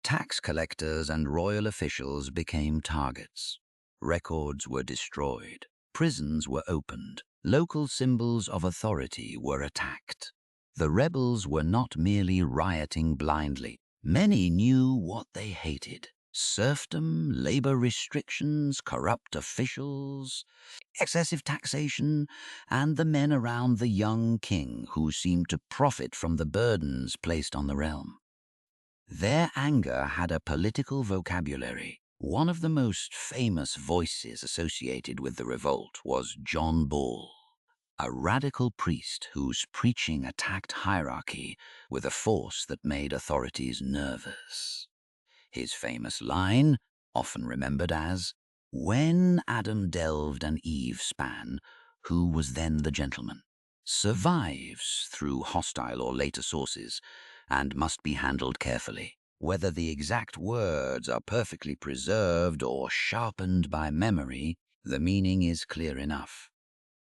Tax collectors and royal officials became targets. Records were destroyed. Prisons were opened. Local symbols of authority were attacked. The rebels were not merely rioting blindly. Many knew what they hated: serfdom, labor restrictions, corrupt officials, excessive taxation, and the men around the young king who seemed to profit from the burdens placed on the realm. Their anger had a political vocabulary. One of the most famous voices associated with the revolt was John Bull, a radical priest whose preaching attacked hierarchy with a force that made authorities nervous. His famous line, often remembered as, "When Adam delved and Eve span, who was then the gentleman?" survives through hostile or later sources and must be handled carefully. Whether the exact words are perfectly preserved or sharpened by memory, the meaning is clear enough.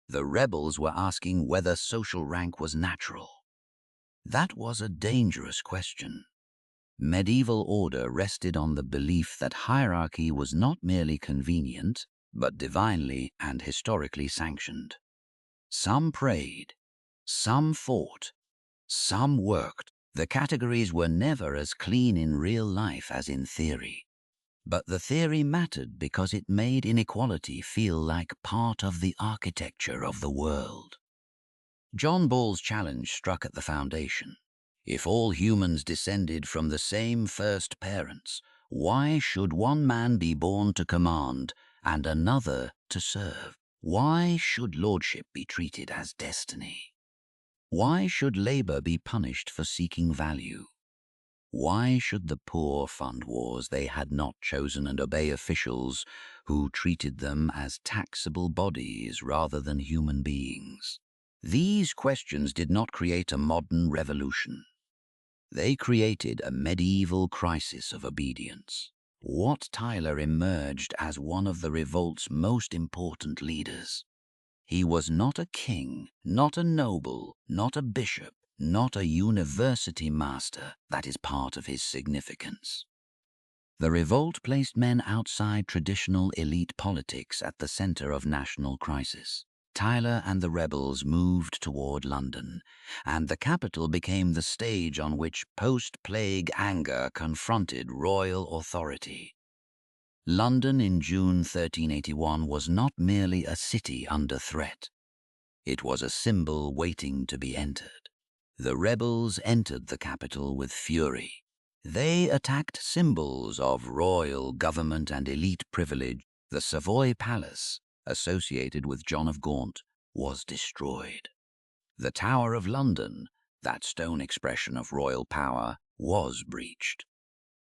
The rebels were asking whether social rank was natural. That was a dangerous question. Medieval order rested on the belief that hierarchy was not merely convenient, but divinely and historically sanctioned. Some prayed, some fought, some worked. The categories were never as clean in real life as in theory. But the theory mattered because it made inequality feel like part of the architecture of the world. John Bull's challenge struck at the foundation. If all humans descended from the same first parents, why should one man be born to command and another to serve? Why should lordship be treated as destiny? Why should labor be punished for seeking value? Why should the poor fund wars they had not chosen and obey officials who treated them as taxable bodies rather than human beings? These questions did not create a modern revolution. They created a medieval crisis of obedience. Wat Tyler emerged as one of the revolt's most important leaders. He was not a king, not a noble, not a bishop, not a university master. That is part of his significance. The revolt placed men outside traditional elite politics at the center of national crisis. Tyler and the rebels moved toward London, and the capital became the stage on which post-plague anger confronted royal authority. London in June 1381 was not merely a city under threat. It was a symbol waiting to be entered. The rebels entered the capital with fury. They attacked symbols of royal government and elite privilege. The Savoy Palace, associated with John of Gaunt, was destroyed. The Tower of London, that stone expression of royal power, was breached.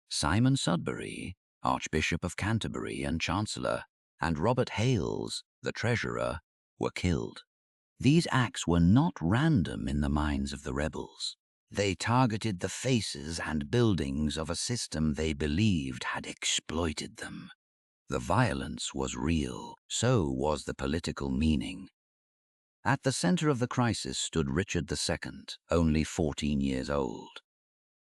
Simon Sudbury, Archbishop of Canterbury and Chancellor, and Robert Hales, the Treasurer, were killed. These acts were not random in the minds of the rebels. They targeted the faces and buildings of a system they believed had exploited them. The violence was real, so was the political meaning. At the center of the crisis stood Richard II, only 14 years old.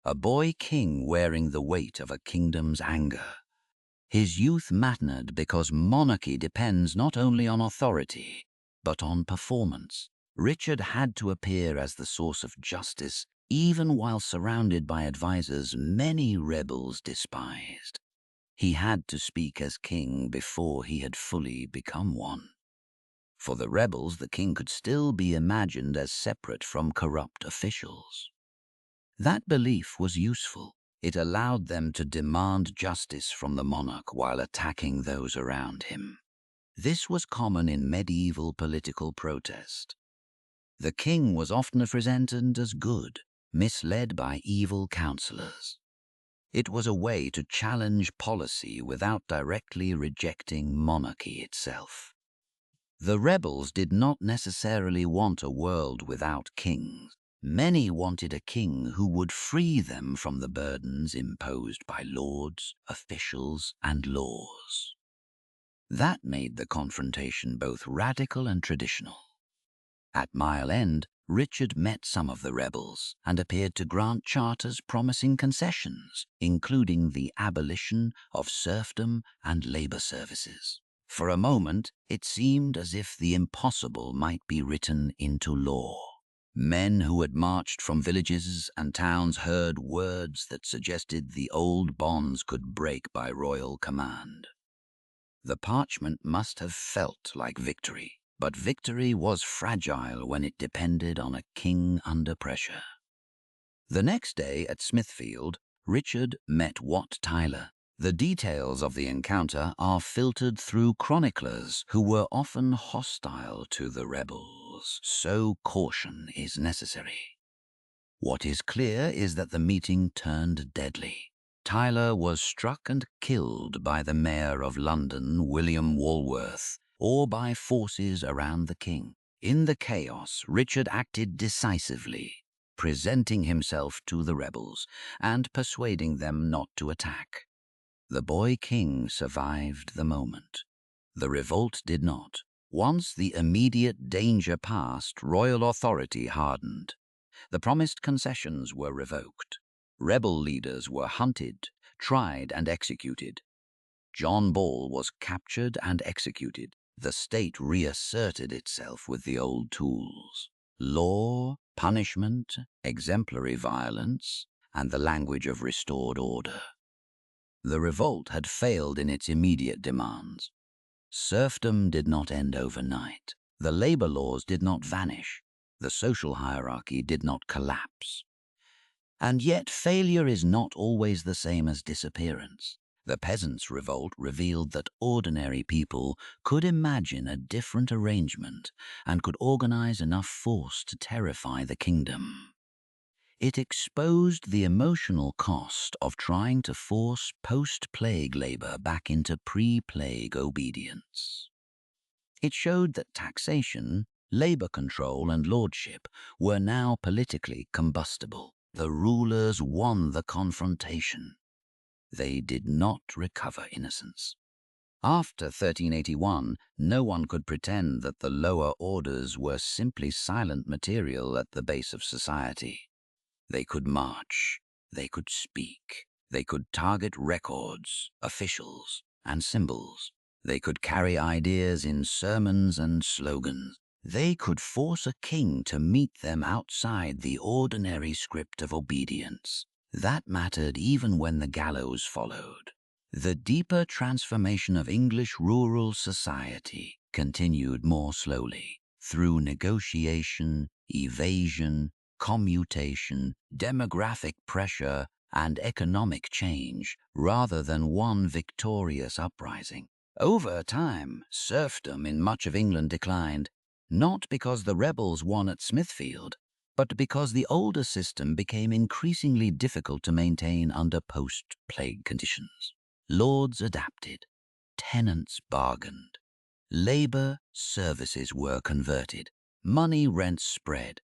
A boy king wearing the weight of a kingdom's anger. His youth mattered because monarchy depends not only on authority, but on performance. Richard had to appear as the source of justice, Even while surrounded by advisers many rebels despised, he had to speak as king before he had fully become one. For the rebels, the king could still be imagined as separate from corrupt officials. That belief was useful. It allowed them to demand justice from the monarch while attacking those around him. This was common in medieval political protest. The king was often presented as good, misled by evil counselors. It was a way to challenge policy without directly rejecting monarchy itself. The rebels did not necessarily want a world without kings. Many wanted a king who would free them from the burdens imposed by lords, officials, and laws. That made the confrontation both radical and traditional. At Mile End, Richard met some of the rebels and appeared to grant charters promising concessions, including the abolition of serfdom and labor services. For a moment, it seemed as if the impossible might be written into law. Men who had marched from villages and towns heard words that suggested the old bonds could break by royal command. The parchment must have felt like victory, but victory was fragile when it depended on a king under pressure. The next day at Smithfield, Richard met Wat Tyler. The details of the encounter are filtered through chroniclers who were often hostile to the rebels, so caution is necessary. What is clear is that the meeting turned deadly. Tyler was struck and killed by the Mayor of London, William Walworth, or by forces around the king. In the chaos, Richard acted decisively, presenting himself to the rebels and persuading them not to attack. The boy king survived the moment. The revolt did not. Once the immediate danger passed, royal authority hardened. The promised concessions were revoked. Rebel leaders were hunted, tried, and executed. John Ball was captured and executed. The state reasserted itself with the old tools: law, punishment, exemplary violence, and the language of restored order. The revolt had failed in its immediate demands. Serfdom did not end overnight. The labor laws did not vanish. The social hierarchy did not collapse. And yet failure is not always the same as disappearance. The Peasants Revolt revealed that ordinary people could imagine a different arrangement and could organize enough force to terrify the kingdom. It exposed the emotional cost of trying to force post-plague labor back into pre-plague obedience. It showed that taxation, labor control, and lordship were now politically combustible. The rulers won the confrontation. They did not recover innocence. After 1381, no one could pretend that the lower orders were simply silent material at the base of society. They could march, they could speak, they could target records, officials, and symbols. They could carry ideas in sermons and slogans. They could force a king to meet them outside the ordinary script of obedience. That mattered even when the gallows followed. The deeper transformation of English rural society continued more slowly, through negotiation, evasion, commutation, demographic pressure, and economic change, rather than one victorious uprising. Over time, serfdom in much of England declined, not because the rebels won at Smithfield, but because the older system became increasingly difficult to maintain under post-plague conditions. Lords adapted, tenants bargained, labor services were converted, money rents spread.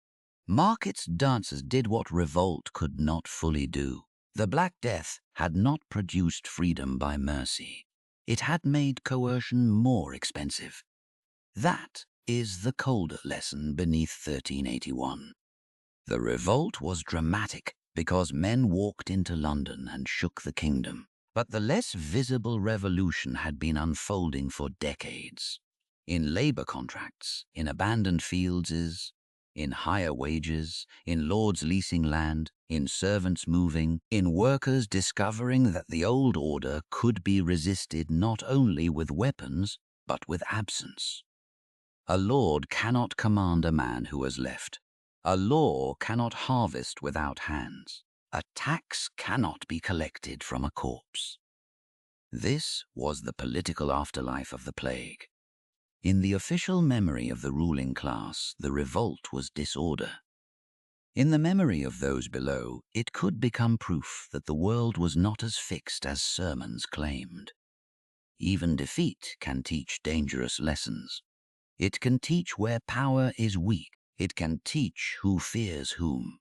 Markets dancers did what revolt could not fully do. The Black Death had not produced freedom by mercy. It had made coercion more expensive. That is the colder lesson beneath 1381. The revolt was dramatic because men walked into London and shook the kingdom. But the less visible revolution had been unfolding for decades. In labor contracts, in abandoned fields, in higher wages, in lords leasing land, in servants moving, in workers discovering that the old order could be resisted not only with weapons, but with absence. A lord cannot command a man who has left. A law cannot harvest without hands. A tax cannot be collected from a corpse. This was the political afterlife of the plague. In the official memory of the ruling class, the revolt was disorder. In the memory of those below, it could become proof that the world was not as fixed as sermons claimed. Even defeat can teach dangerous lessons. It can teach where power is weak. It can teach who fears whom.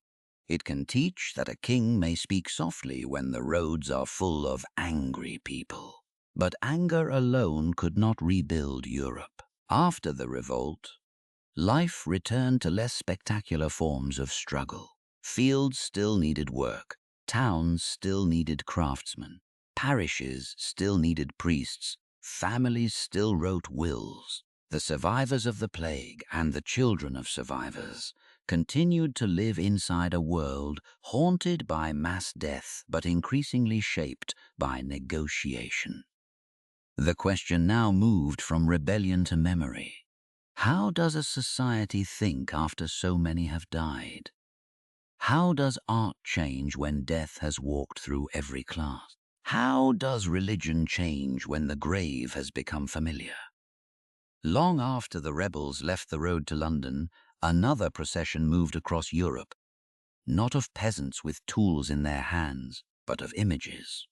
It can teach that a king may speak softly when the roads are full of angry people. But anger alone could not rebuild Europe. After the revolt, life returned to less spectacular forms of struggle. Fields still needed work. Towns still needed craftsmen. Parishes still needed priests. Families still wrote wills. The survivors of the plague and the children of survivors continued to live inside a world haunted by mass death but increasingly shaped by negotiation. The question now moved from rebellion to memory. How does a society think after so many have died? How does art change when death has walked through every class? How does religion change when the grave has become familiar? Long after the rebels left the road to London, another procession moved across Europe, not of peasants with tools in their hands, but of images.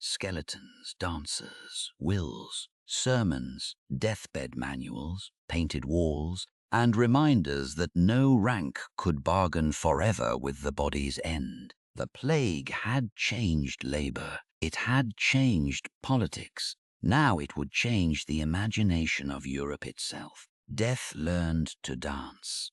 Skeletons, dancers, wills, sermons, deathbed manuals, painted walls, and reminders that no rank could bargain forever with the body's end. The plague had changed labor. It had changed politics. Now it would change the imagination of Europe itself. Death learned to dance.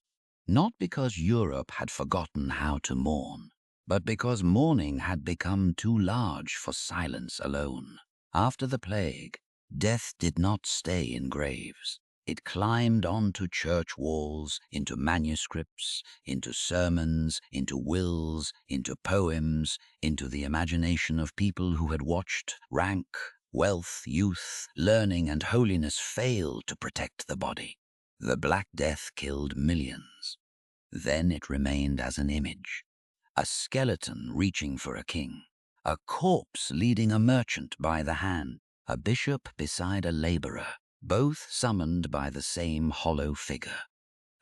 Not because Europe had forgotten how to mourn, but because mourning had become too large for silence alone. After the plague, death did not stay in graves. It climbed onto church walls, into manuscripts, into sermons, into wills, into poems, into the imagination of people who had watched rank, wealth, youth, learning, and holiness fail to protect the body. The Black Death killed millions. Then it remained as an image. A skeleton reaching for a king, a corpse leading a merchant by the hand, a bishop beside a laborer, both summoned by the same hollow figure.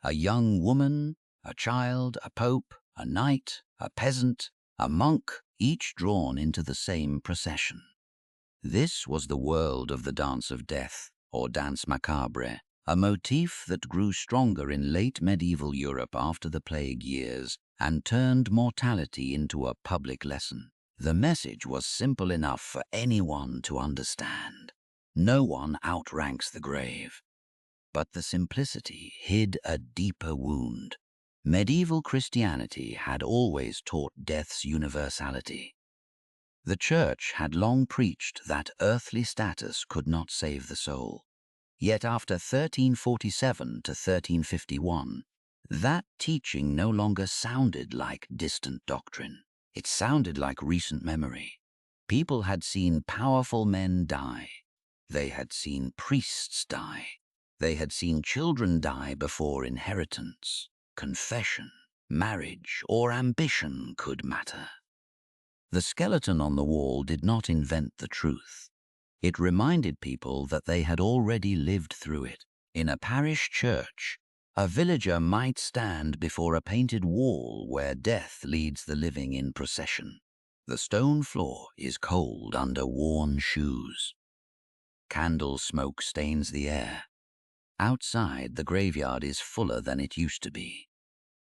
A young woman, a child, a pope, a knight, a peasant, a monk, each drawn into the same procession. This was the world of the Dance of Death, or Danse Macabre, a motif that grew stronger in late medieval Europe after the plague years and turned mortality into a public lesson. The message was simple enough for anyone to understand. No one outranks the grave. But the simplicity hid a deeper wound. Medieval Christianity had always taught death's universality. The Church had long preached that earthly status could not save the soul. Yet after 1347 to 1351, that teaching no longer sounded like distant doctrine. It sounded like recent memory. People had seen powerful men die. They had seen priests die. They had seen children die before inheritance, confession, marriage, or ambition could matter. The skeleton on the wall did not invent the truth. It reminded people that they had already lived through it. In a parish church, a villager might stand before a painted wall where death leads the living in procession. The stone floor is cold under worn shoes. Candle smoke stains the air. Outside, the graveyard is fuller than it used to be.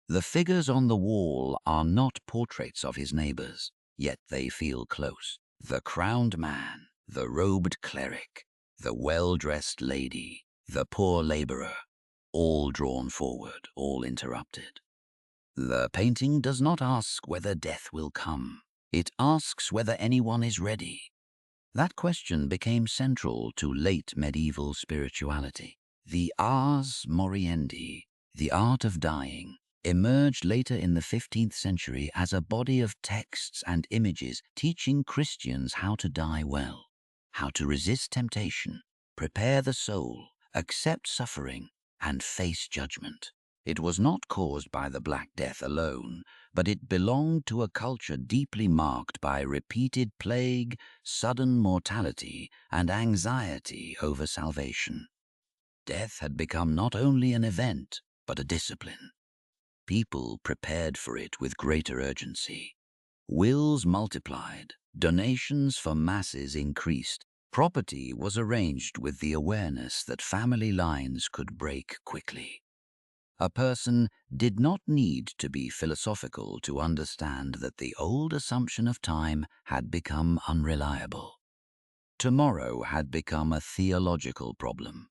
The figures on the wall are not portraits of his neighbors, yet they feel close. The crowned man, the robed cleric, the well-dressed lady, the poor laborer, all drawn forward, all interrupted. The painting does not ask whether death will come. It asks whether anyone is ready. That question became central to late medieval spirituality. The ars moriendi, the art of dying, emerged later in the 15th century as a body of texts and images teaching Christians how to die well, how to resist temptation, prepare the soul, accept suffering, and face judgment. It was not caused by the Black Death alone, but it belonged to a culture deeply marked by repeated plague, sudden mortality, and anxiety over salvation. Death had become not only an event, but a discipline. People prepared for it with greater urgency. Wills multiplied, donations for masses increased, property was arranged with the awareness that family lines could break quickly. A person did not need to be philosophical to understand that the old assumption of time had become unreliable. Tomorrow had become a theological problem.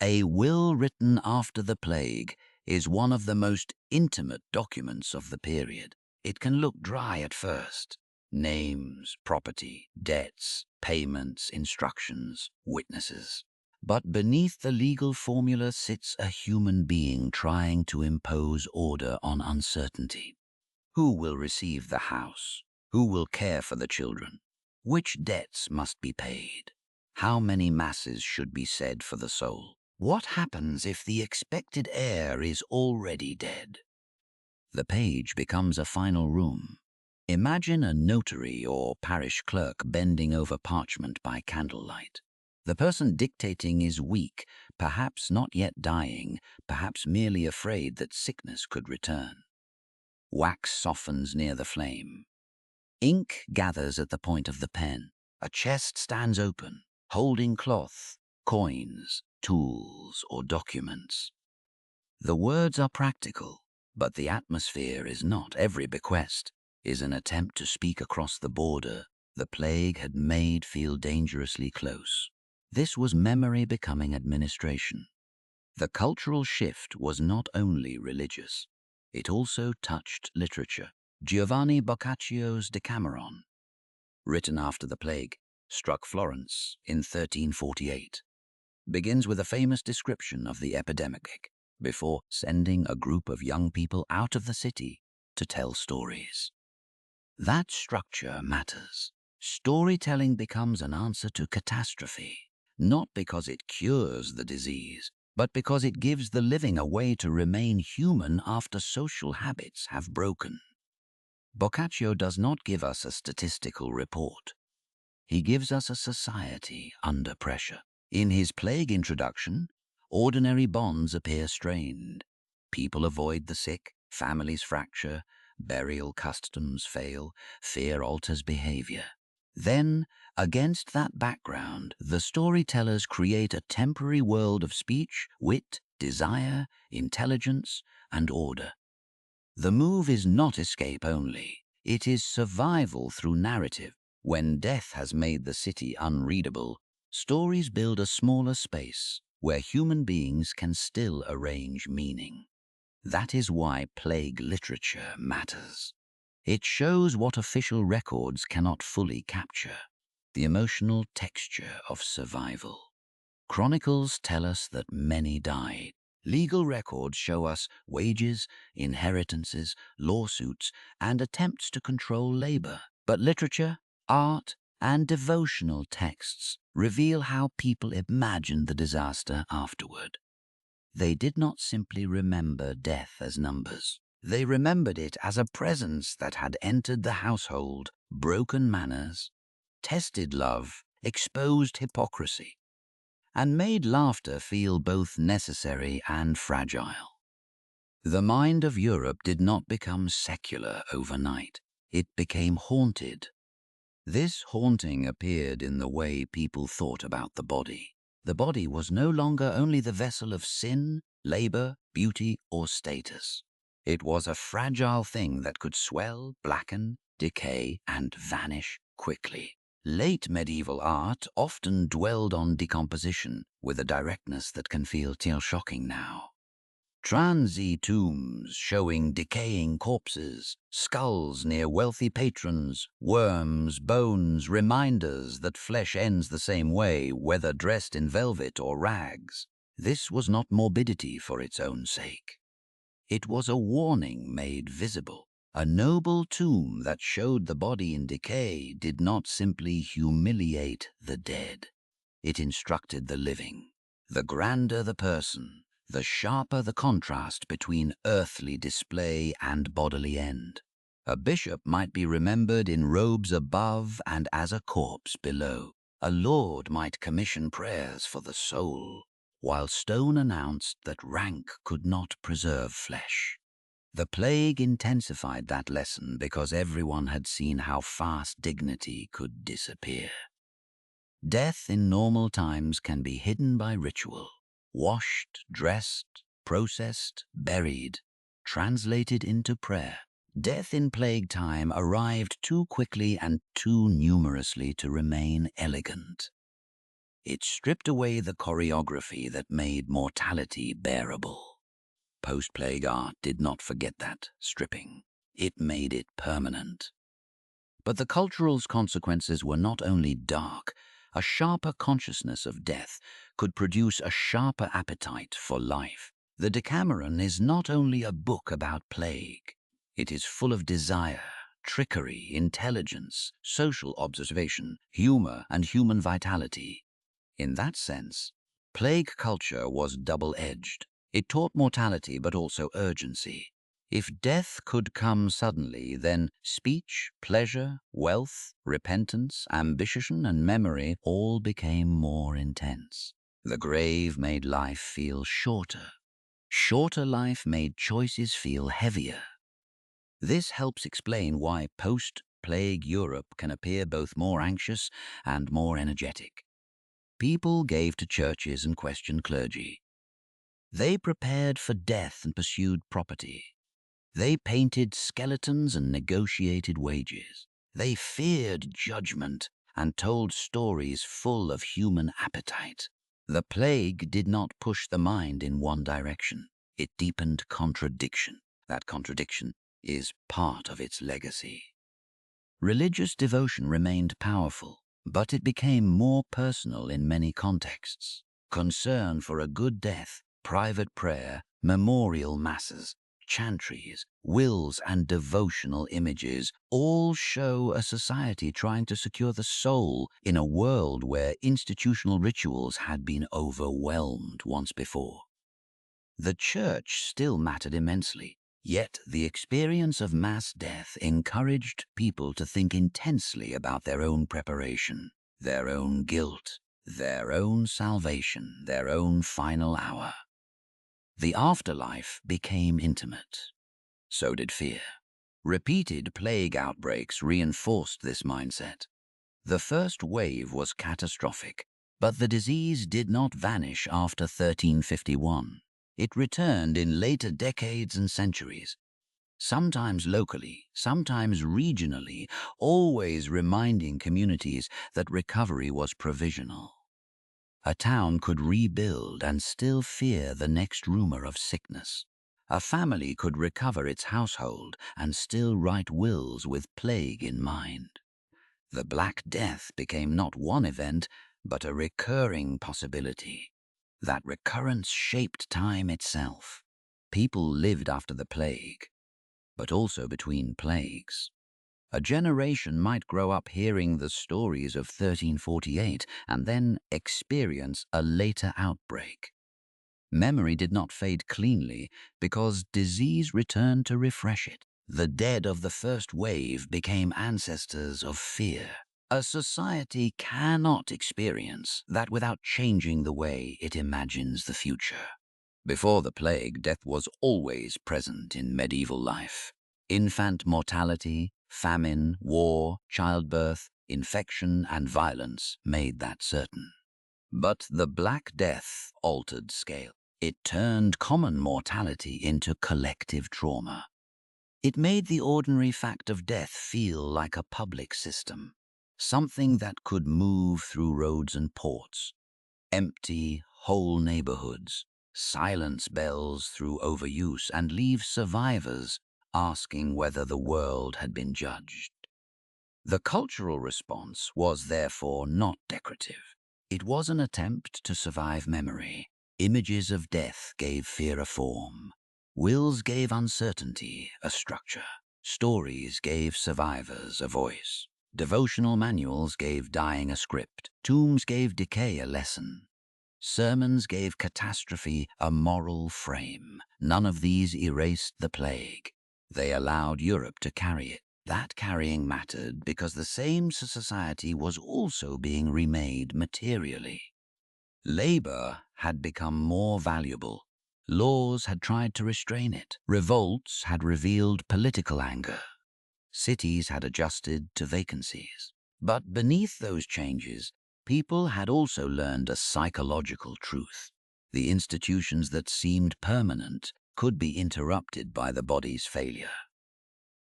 A will written after the plague is one of the most intimate documents of the period. It can look dry at first. Names, property, debts, payments, instructions, witnesses. But beneath the legal formula sits a human being trying to impose order on uncertainty. Who will receive the house? Who will care for the children? Which debts must be paid? How many masses should be said for the soul? What happens if the expected heir is already dead? The page becomes a final room. Imagine a notary or parish clerk bending over parchment by candlelight. The person dictating is weak, perhaps not yet dying, perhaps merely afraid that sickness could return. Wax softens near the flame. Ink gathers at the point of the pen. A chest stands open, holding cloth, coins, tools, or documents. The words are practical, but the atmosphere is not. Every bequest is an attempt to speak across the border the plague had made feel dangerously close. This was memory becoming administration. The cultural shift was not only religious, it also touched literature. Giovanni Boccaccio's Decameron, written after the plague, struck Florence in 1348, begins with a famous description of the epidemic before sending a group of young people out of the city to tell stories. That structure matters. Storytelling becomes an answer to catastrophe, not because it cures the disease, but because it gives the living a way to remain human after social habits have broken. Boccaccio does not give us a statistical report. He gives us a society under pressure. In his plague introduction, ordinary bonds appear strained. People avoid the sick, families fracture, burial customs fail, fear alters behavior. Then, against that background, the storytellers create a temporary world of speech, wit, desire, intelligence, and order. The move is not escape only. It is survival through narrative. When death has made the city unreadable, stories build a smaller space where human beings can still arrange meaning. That is why plague literature matters. It shows what official records cannot fully capture, the emotional texture of survival. Chronicles tell us that many died. Legal records show us wages, inheritances, lawsuits, and attempts to control labor. But literature, art, and devotional texts reveal how people imagined the disaster afterward. They did not simply remember death as numbers. They remembered it as a presence that had entered the household, broken manners, tested love, exposed hypocrisy, and made laughter feel both necessary and fragile. The mind of Europe did not become secular overnight. It became haunted. This haunting appeared in the way people thought about the body. The body was no longer only the vessel of sin, labor, beauty, or status. It was a fragile thing that could swell, blacken, decay, and vanish quickly. Late medieval art often dwelled on decomposition with a directness that can feel shocking now. Transy tombs showing decaying corpses, skulls near wealthy patrons, worms, bones, reminders that flesh ends the same way, whether dressed in velvet or rags. This was not morbidity for its own sake. It was a warning made visible. A noble tomb that showed the body in decay did not simply humiliate the dead. It instructed the living. The grander the person, the sharper the contrast between earthly display and bodily end. A bishop might be remembered in robes above and as a corpse below. A lord might commission prayers for the soul, while stone announced that rank could not preserve flesh. The plague intensified that lesson because everyone had seen how fast dignity could disappear. Death in normal times can be hidden by ritual, washed, dressed, processed, buried, translated into prayer. Death in plague time arrived too quickly and too numerously to remain elegant. It stripped away the choreography that made mortality bearable. Post-plague art did not forget that stripping. It made it permanent. But the cultural consequences were not only dark. A sharper consciousness of death could produce a sharper appetite for life. The Decameron is not only a book about plague. It is full of desire, trickery, intelligence, social observation, humor, and human vitality. In that sense, plague culture was double-edged. It taught mortality but also urgency. If death could come suddenly, then speech, pleasure, wealth, repentance, ambition, and memory all became more intense. The grave made life feel shorter. Shorter life made choices feel heavier. This helps explain why post-plague Europe can appear both more anxious and more energetic. People gave to churches and questioned clergy. They prepared for death and pursued property. They painted skeletons and negotiated wages. They feared judgment and told stories full of human appetite. The plague did not push the mind in one direction. It deepened contradiction. That contradiction is part of its legacy. Religious devotion remained powerful, but it became more personal in many contexts. Concern for a good death, private prayer, memorial masses, chantries, wills, and devotional images all show a society trying to secure the soul in a world where institutional rituals had been overwhelmed once before. The church still mattered immensely, yet the experience of mass death encouraged people to think intensely about their own preparation, their own guilt, their own salvation, their own final hour. The afterlife became intimate. So did fear. Repeated plague outbreaks reinforced this mindset. The first wave was catastrophic, but the disease did not vanish after 1351. It returned in later decades and centuries, sometimes locally, sometimes regionally, always reminding communities that recovery was provisional. A town could rebuild and still fear the next rumor of sickness. A family could recover its household and still write wills with plague in mind. The Black Death became not one event, but a recurring possibility. That recurrence shaped time itself. People lived after the plague, but also between plagues. A generation might grow up hearing the stories of 1348 and then experience a later outbreak. Memory did not fade cleanly because disease returned to refresh it. The dead of the first wave became ancestors of fear. A society cannot experience that without changing the way it imagines the future. Before the plague, death was always present in medieval life. Infant mortality, famine, war, childbirth, infection, and violence made that certain. But the Black Death altered scale. It turned common mortality into collective trauma. It made the ordinary fact of death feel like a public system, something that could move through roads and ports. Empty, whole neighborhoods, silence bells through overuse, and leave survivors asking whether the world had been judged. The cultural response was therefore not decorative. It was an attempt to survive memory. Images of death gave fear a form. Wills gave uncertainty a structure. Stories gave survivors a voice. Devotional manuals gave dying a script. Tombs gave decay a lesson. Sermons gave catastrophe a moral frame. None of these erased the plague. They allowed Europe to carry it. That carrying mattered because the same society was also being remade materially. Labor had become more valuable. Laws had tried to restrain it. Revolts had revealed political anger. Cities had adjusted to vacancies. But beneath those changes, people had also learned a psychological truth. The institutions that seemed permanent could be interrupted by the body's failure.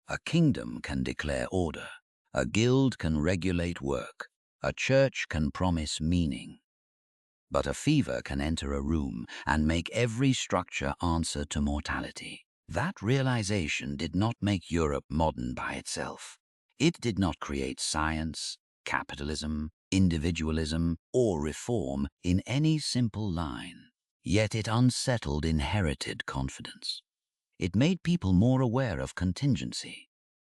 A kingdom can declare order. A guild can regulate work. A church can promise meaning. But a fever can enter a room and make every structure answer to mortality. That realization did not make Europe modern by itself. It did not create science, capitalism, individualism, or reform in any simple line. Yet it unsettled inherited confidence. It made people more aware of contingency.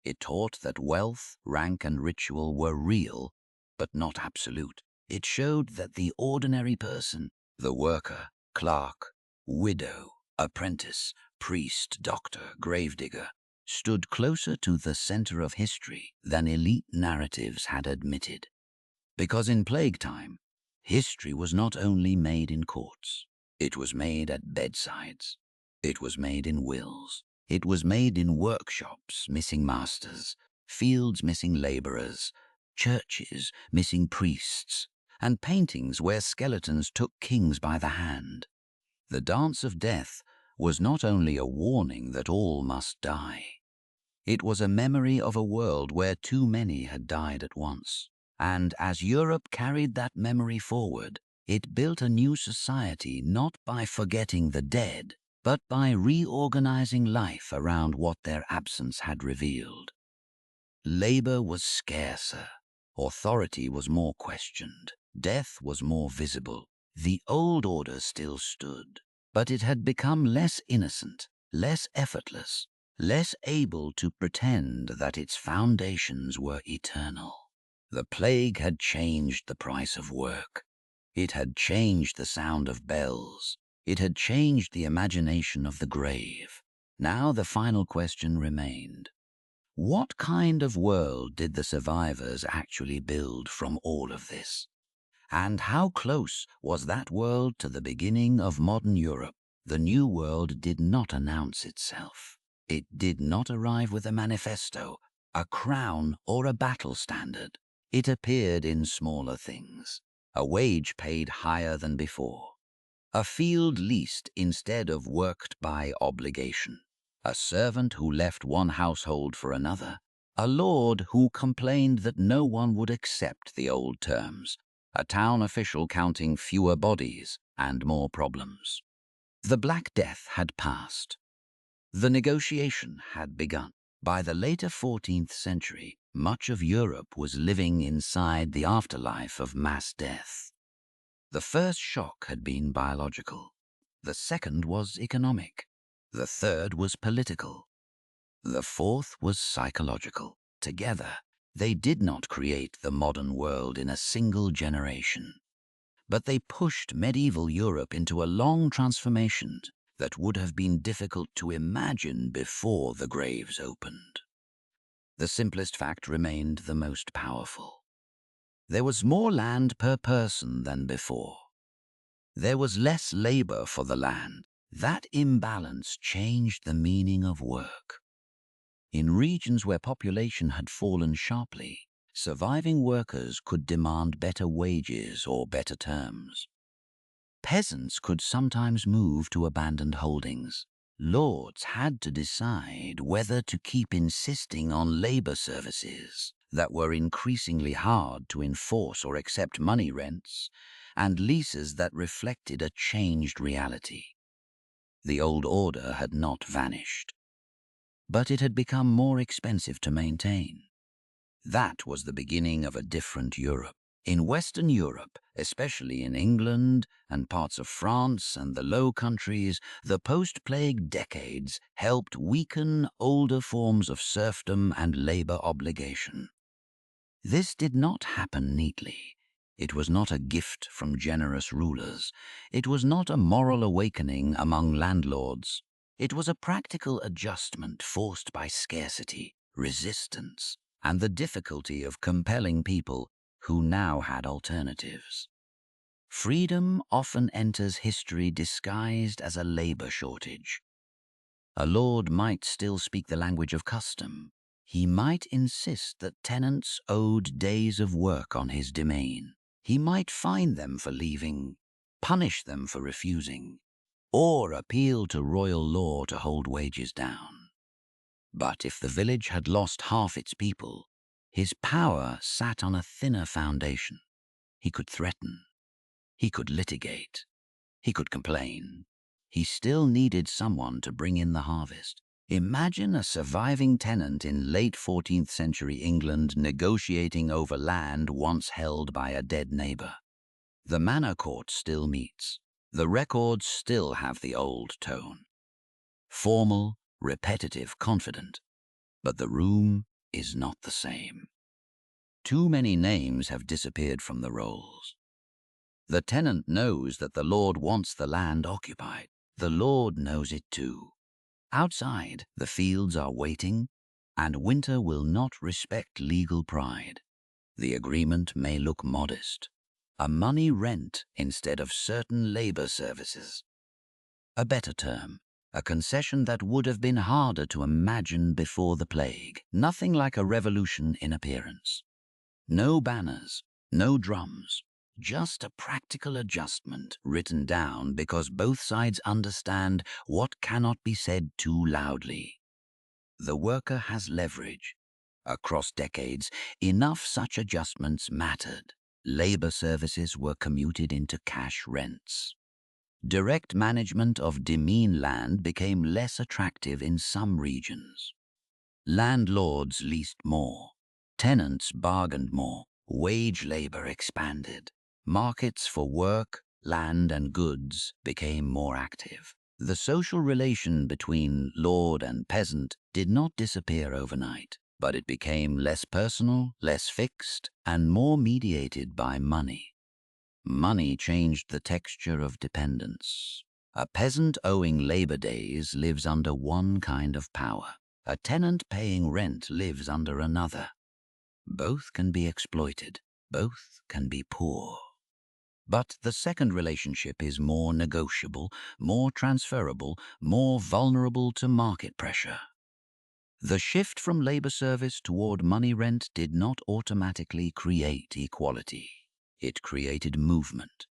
It taught that wealth, rank, and ritual were real, but not absolute. It showed that the ordinary person, the worker, clerk, widow, apprentice, priest, doctor, gravedigger, stood closer to the center of history than elite narratives had admitted. Because in plague time, history was not only made in courts, it was made at bedsides. It was made in wills. It was made in workshops missing masters, fields missing laborers, churches missing priests, and paintings where skeletons took kings by the hand. The dance of death was not only a warning that all must die. It was a memory of a world where too many had died at once. And as Europe carried that memory forward, it built a new society not by forgetting the dead, but by reorganizing life around what their absence had revealed. Labor was scarcer. Authority was more questioned. Death was more visible. The old order still stood, but it had become less innocent, less effortless, less able to pretend that its foundations were eternal. The plague had changed the price of work. It had changed the sound of bells. It had changed the imagination of the grave. Now the final question remained. What kind of world did the survivors actually build from all of this? And how close was that world to the beginning of modern Europe? The new world did not announce itself. It did not arrive with a manifesto, a crown, or a battle standard. It appeared in smaller things. A wage paid higher than before. A field leased instead of worked by obligation. A servant who left one household for another. A lord who complained that no one would accept the old terms. A town official counting fewer bodies and more problems. The Black Death had passed. The negotiation had begun. By the later 14th century, much of Europe was living inside the afterlife of mass death. The first shock had been biological. The second was economic. The third was political. The fourth was psychological. Together, they did not create the modern world in a single generation, but they pushed medieval Europe into a long transformation that would have been difficult to imagine before the graves opened. The simplest fact remained the most powerful. There was more land per person than before. There was less labor for the land. That imbalance changed the meaning of work. In regions where population had fallen sharply, surviving workers could demand better wages or better terms. Peasants could sometimes move to abandoned holdings. Lords had to decide whether to keep insisting on labor services that were increasingly hard to enforce or accept money rents, and leases that reflected a changed reality. The old order had not vanished, but it had become more expensive to maintain. That was the beginning of a different Europe. In Western Europe, especially in England and parts of France and the Low Countries, the post-plague decades helped weaken older forms of serfdom and labor obligation. This did not happen neatly. It was not a gift from generous rulers. It was not a moral awakening among landlords. It was a practical adjustment forced by scarcity, resistance, and the difficulty of compelling people who now had alternatives. Freedom often enters history disguised as a labor shortage. A lord might still speak the language of custom. He might insist that tenants owed days of work on his domain. He might fine them for leaving, punish them for refusing, or appeal to royal law to hold wages down. But if the village had lost half its people, his power sat on a thinner foundation. He could threaten. He could litigate. He could complain. He still needed someone to bring in the harvest. Imagine a surviving tenant in late 14th century England negotiating over land once held by a dead neighbor. The manor court still meets. The records still have the old tone. Formal, repetitive, confident. But the room is not the same. Too many names have disappeared from the rolls. The tenant knows that the lord wants the land occupied. The lord knows it too. Outside, the fields are waiting, and winter will not respect legal pride. The agreement may look modest. A money rent instead of certain labor services. A better term, a concession that would have been harder to imagine before the plague. Nothing like a revolution in appearance. No banners, no drums, just a practical adjustment written down because both sides understand what cannot be said too loudly. The worker has leverage. Across decades, enough such adjustments mattered. Labor services were commuted into cash rents. Direct management of demesne land became less attractive in some regions. Landlords leased more. Tenants bargained more. Wage labor expanded. Markets for work, land, and goods became more active. The social relation between lord and peasant did not disappear overnight, but it became less personal, less fixed, and more mediated by money. Money changed the texture of dependence. A peasant owing labor days lives under one kind of power. A tenant paying rent lives under another. Both can be exploited. Both can be poor. But the second relationship is more negotiable, more transferable, more vulnerable to market pressure. The shift from labor service toward money rent did not automatically create equality. It created movement.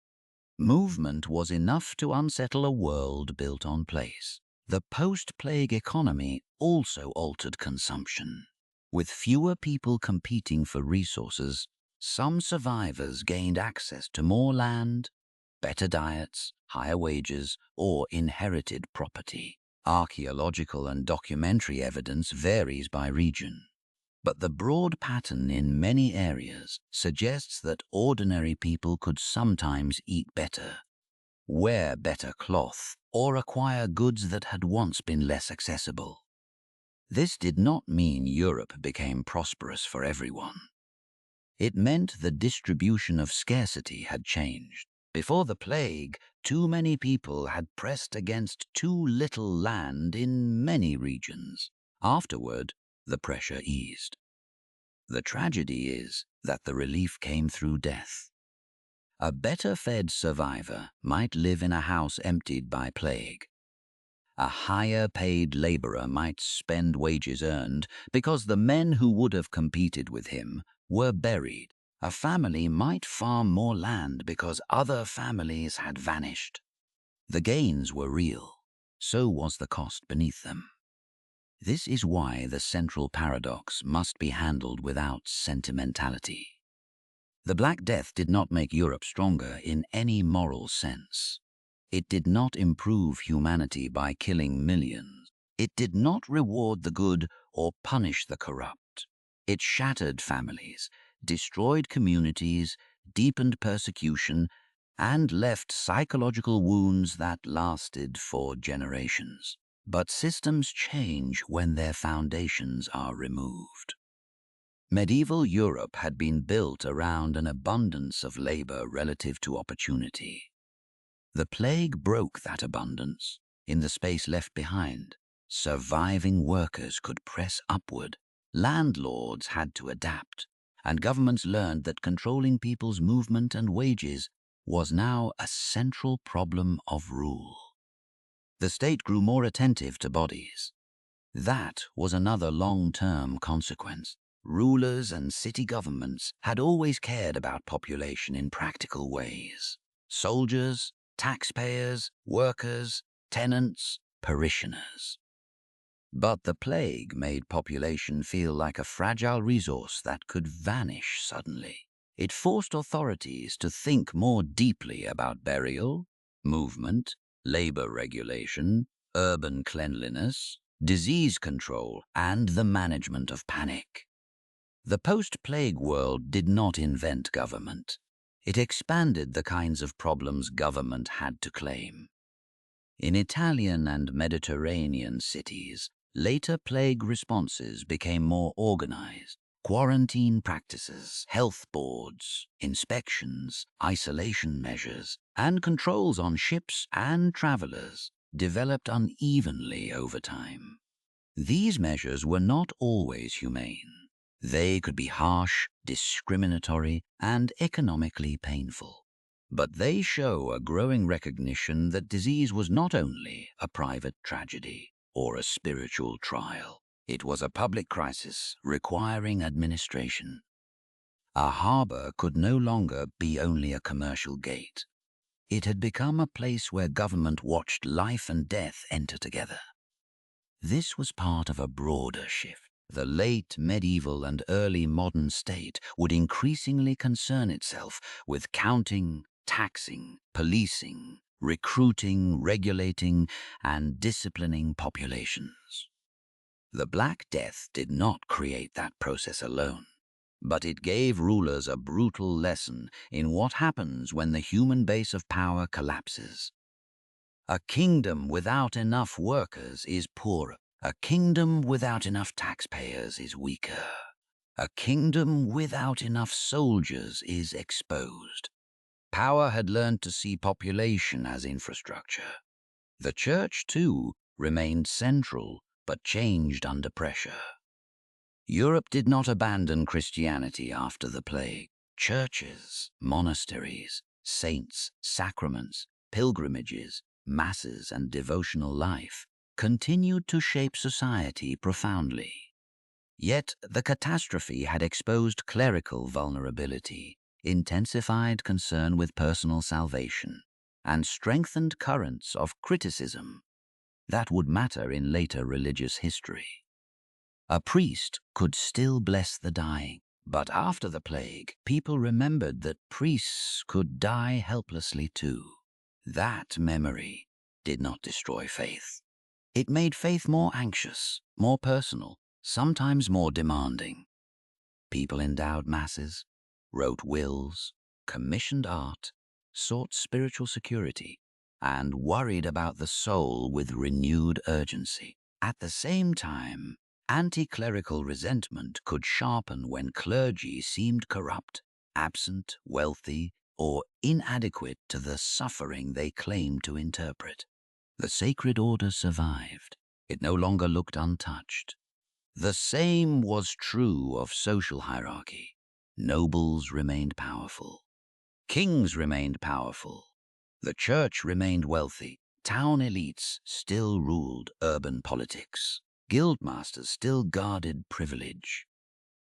Movement was enough to unsettle a world built on place. The post-plague economy also altered consumption. With fewer people competing for resources, some survivors gained access to more land, better diets, higher wages, or inherited property. Archaeological and documentary evidence varies by region, but the broad pattern in many areas suggests that ordinary people could sometimes eat better, wear better cloth, or acquire goods that had once been less accessible. This did not mean Europe became prosperous for everyone. It meant the distribution of scarcity had changed. Before the plague, too many people had pressed against too little land in many regions. Afterward, the pressure eased. The tragedy is that the relief came through death. A better-fed survivor might live in a house emptied by plague. A higher-paid laborer might spend wages earned because the men who would have competed with him were buried. A family might farm more land because other families had vanished. The gains were real, so was the cost beneath them. This is why the central paradox must be handled without sentimentality. The Black Death did not make Europe stronger in any moral sense. It did not improve humanity by killing millions. It did not reward the good or punish the corrupt. It shattered families, destroyed communities, deepened persecution, and left psychological wounds that lasted for generations. But systems change when their foundations are removed. Medieval Europe had been built around an abundance of labor relative to opportunity. The plague broke that abundance. In the space left behind, surviving workers could press upward. Landlords had to adapt, and governments learned that controlling people's movement and wages was now a central problem of rule. The state grew more attentive to bodies. That was another long-term consequence. Rulers and city governments had always cared about population in practical ways. Soldiers, taxpayers, workers, tenants, parishioners. But the plague made population feel like a fragile resource that could vanish suddenly. It forced authorities to think more deeply about burial, movement, labor regulation, urban cleanliness, disease control, and the management of panic. The post-plague world did not invent government. It expanded the kinds of problems government had to claim. In Italian and Mediterranean cities, later plague responses became more organized. Quarantine practices, health boards, inspections, isolation measures, and controls on ships and travelers developed unevenly over time. These measures were not always humane. They could be harsh, discriminatory, and economically painful. But they show a growing recognition that disease was not only a private tragedy or a spiritual trial. It was a public crisis requiring administration. A harbor could no longer be only a commercial gate. It had become a place where government watched life and death enter together. This was part of a broader shift. The late medieval and early modern state would increasingly concern itself with counting, taxing, policing, recruiting, regulating, and disciplining populations. The Black Death did not create that process alone, but it gave rulers a brutal lesson in what happens when the human base of power collapses. A kingdom without enough workers is poorer. A kingdom without enough taxpayers is weaker. A kingdom without enough soldiers is exposed. Power had learned to see population as infrastructure. The church, too, remained central, but changed under pressure. Europe did not abandon Christianity after the plague. Churches, monasteries, saints, sacraments, pilgrimages, masses, and devotional life continued to shape society profoundly. Yet the catastrophe had exposed clerical vulnerability, intensified concern with personal salvation, and strengthened currents of criticism that would matter in later religious history. A priest could still bless the dying, but after the plague, people remembered that priests could die helplessly too. That memory did not destroy faith. It made faith more anxious, more personal, sometimes more demanding. People endowed masses, wrote wills, commissioned art, sought spiritual security, and worried about the soul with renewed urgency. At the same time, anti-clerical resentment could sharpen when clergy seemed corrupt, absent, wealthy, or inadequate to the suffering they claimed to interpret. The sacred order survived. It no longer looked untouched. The same was true of social hierarchy. Nobles remained powerful. Kings remained powerful. The church remained wealthy. Town elites still ruled urban politics. Guildmasters still guarded privilege.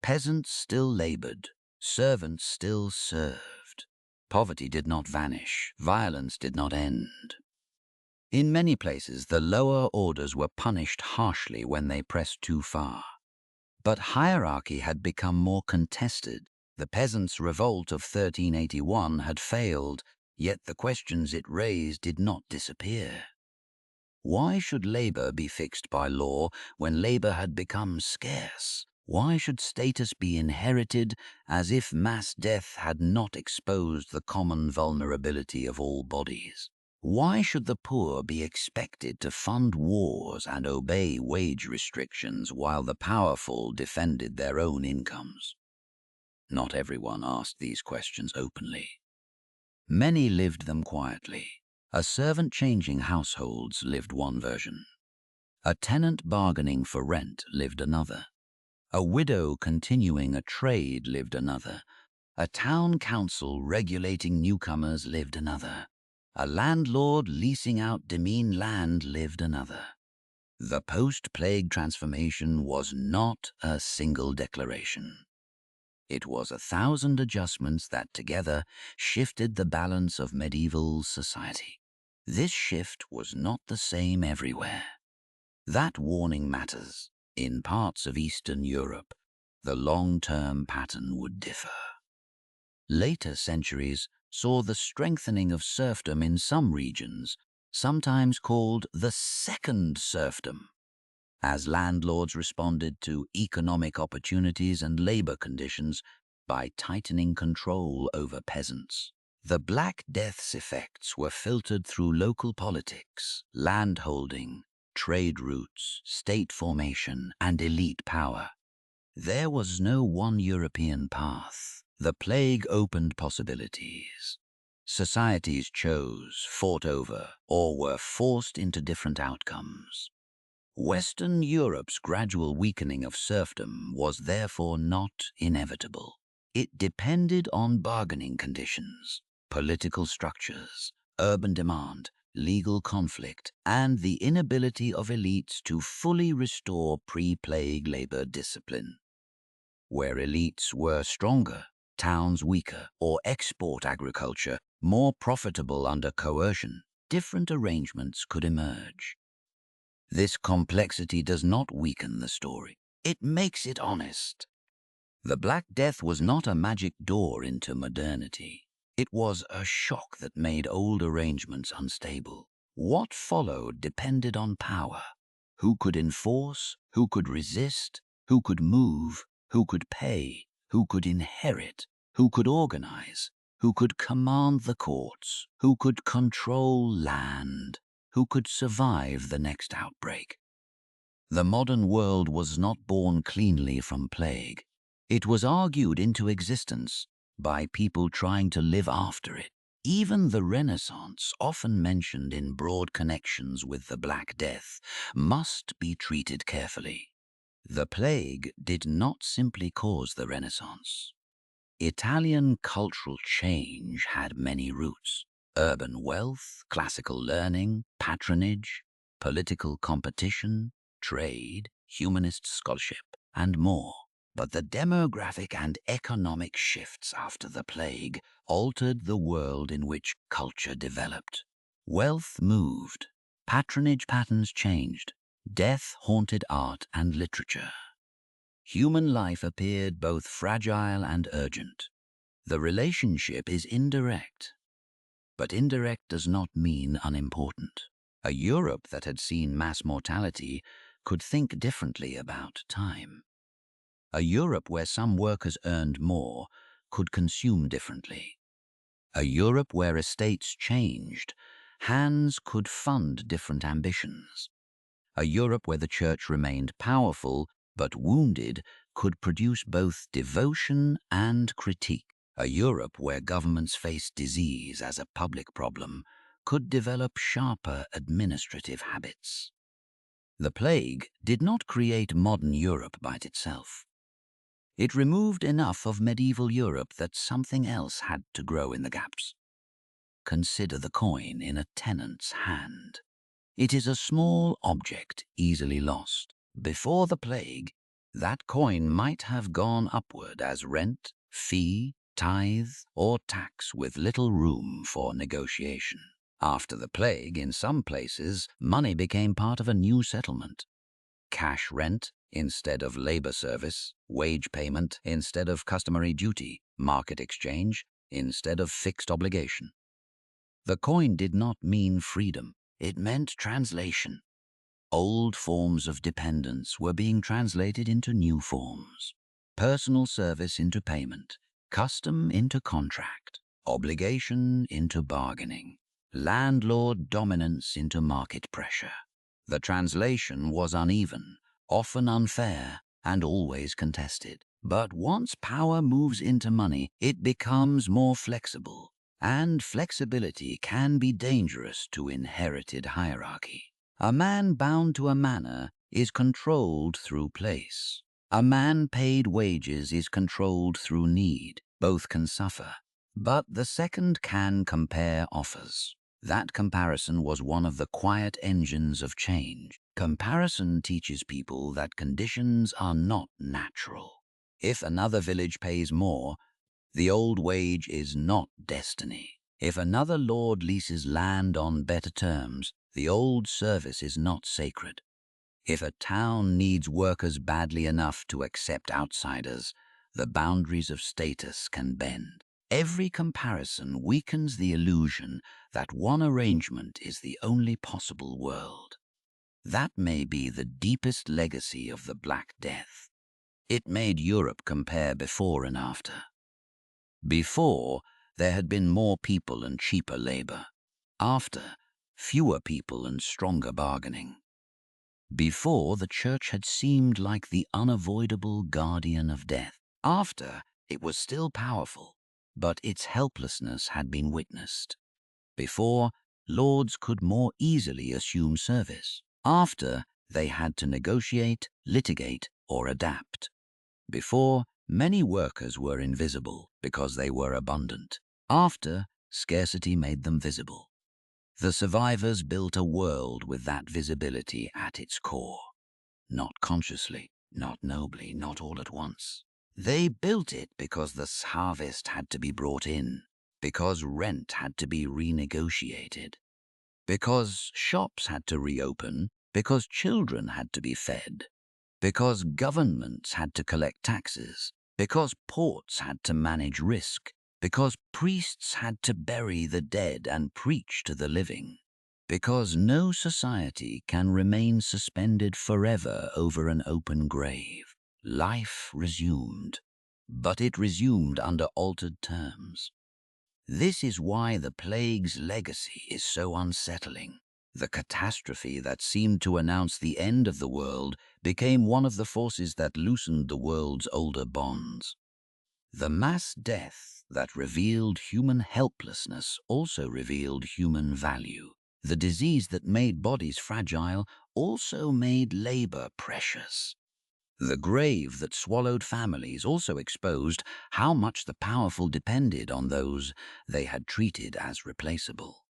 Peasants still labored. Servants still served. Poverty did not vanish. Violence did not end. In many places, the lower orders were punished harshly when they pressed too far. But hierarchy had become more contested. The Peasants Revolt of 1381 had failed, yet the questions it raised did not disappear. Why should labor be fixed by law when labor had become scarce? Why should status be inherited as if mass death had not exposed the common vulnerability of all bodies? Why should the poor be expected to fund wars and obey wage restrictions while the powerful defended their own incomes? Not everyone asked these questions openly. Many lived them quietly. A servant changing households lived one version. A tenant bargaining for rent lived another. A widow continuing a trade lived another. A town council regulating newcomers lived another. A landlord leasing out demesne land lived another. The post-plague transformation was not a single declaration. It was 1,000 adjustments that together shifted the balance of medieval society. This shift was not the same everywhere. That warning matters. In parts of Eastern Europe, the long-term pattern would differ. Later centuries saw the strengthening of serfdom in some regions, sometimes called the second serfdom, as landlords responded to economic opportunities and labor conditions by tightening control over peasants. The Black Death's effects were filtered through local politics, landholding, trade routes, state formation, and elite power. There was no one European path. The plague opened possibilities. Societies chose, fought over, or were forced into different outcomes. Western Europe's gradual weakening of serfdom was therefore not inevitable. It depended on bargaining conditions, political structures, urban demand, legal conflict, and the inability of elites to fully restore pre-plague labor discipline. Where elites were stronger, towns weaker, or export agriculture more profitable under coercion, different arrangements could emerge. This complexity does not weaken the story. It makes it honest. The Black Death was not a magic door into modernity. It was a shock that made old arrangements unstable. What followed depended on power. Who could enforce, who could resist, who could move, who could pay, who could inherit, who could organize, who could command the courts, who could control land, who could survive the next outbreak. The modern world was not born cleanly from plague. It was argued into existence by people trying to live after it. Even the Renaissance, often mentioned in broad connections with the Black Death, must be treated carefully. The plague did not simply cause the Renaissance. Italian cultural change had many roots: urban wealth, classical learning, patronage, political competition, trade, humanist scholarship, and more. But the demographic and economic shifts after the plague altered the world in which culture developed. Wealth moved, patronage patterns changed, death haunted art and literature. Human life appeared both fragile and urgent. The relationship is indirect, but indirect does not mean unimportant. A Europe that had seen mass mortality could think differently about time. A Europe where some workers earned more could consume differently. A Europe where estates changed, hands could fund different ambitions. A Europe where the church remained powerful but wounded could produce both devotion and critique. A Europe where governments faced disease as a public problem could develop sharper administrative habits. The plague did not create modern Europe by itself. It removed enough of medieval Europe that something else had to grow in the gaps. Consider the coin in a tenant's hand. It is a small object easily lost. Before the plague, that coin might have gone upward as rent, fee, tithe, or tax with little room for negotiation. After the plague, in some places, money became part of a new settlement. Cash rent instead of labor service, wage payment instead of customary duty, market exchange instead of fixed obligation. The coin did not mean freedom. It meant translation. Old forms of dependence were being translated into new forms. Personal service into payment, custom into contract, obligation into bargaining, landlord dominance into market pressure. The translation was uneven, often unfair, and always contested. But once power moves into money, it becomes more flexible, and flexibility can be dangerous to inherited hierarchy. A man bound to a manor is controlled through place. A man paid wages is controlled through need. Both can suffer. But the second can compare offers. That comparison was one of the quiet engines of change. Comparison teaches people that conditions are not natural. If another village pays more, the old wage is not destiny. If another lord leases land on better terms, the old service is not sacred. If a town needs workers badly enough to accept outsiders, the boundaries of status can bend. Every comparison weakens the illusion that one arrangement is the only possible world. That may be the deepest legacy of the Black Death. It made Europe compare before and after. Before, there had been more people and cheaper labor. After, fewer people and stronger bargaining. Before, the church had seemed like the unavoidable guardian of death. After, it was still powerful, but its helplessness had been witnessed. Before, lords could more easily assume service. After, they had to negotiate, litigate, or adapt. Before, many workers were invisible because they were abundant. After, scarcity made them visible. The survivors built a world with that visibility at its core. Not consciously, not nobly, not all at once. They built it because the harvest had to be brought in, because rent had to be renegotiated, because shops had to reopen, because children had to be fed, because governments had to collect taxes, because ports had to manage risk, because priests had to bury the dead and preach to the living, because no society can remain suspended forever over an open grave. Life resumed, but it resumed under altered terms. This is why the plague's legacy is so unsettling. The catastrophe that seemed to announce the end of the world became one of the forces that loosened the world's older bonds. The mass death that revealed human helplessness also revealed human value. The disease that made bodies fragile also made labor precious. The grave that swallowed families also exposed how much the powerful depended on those they had treated as replaceable.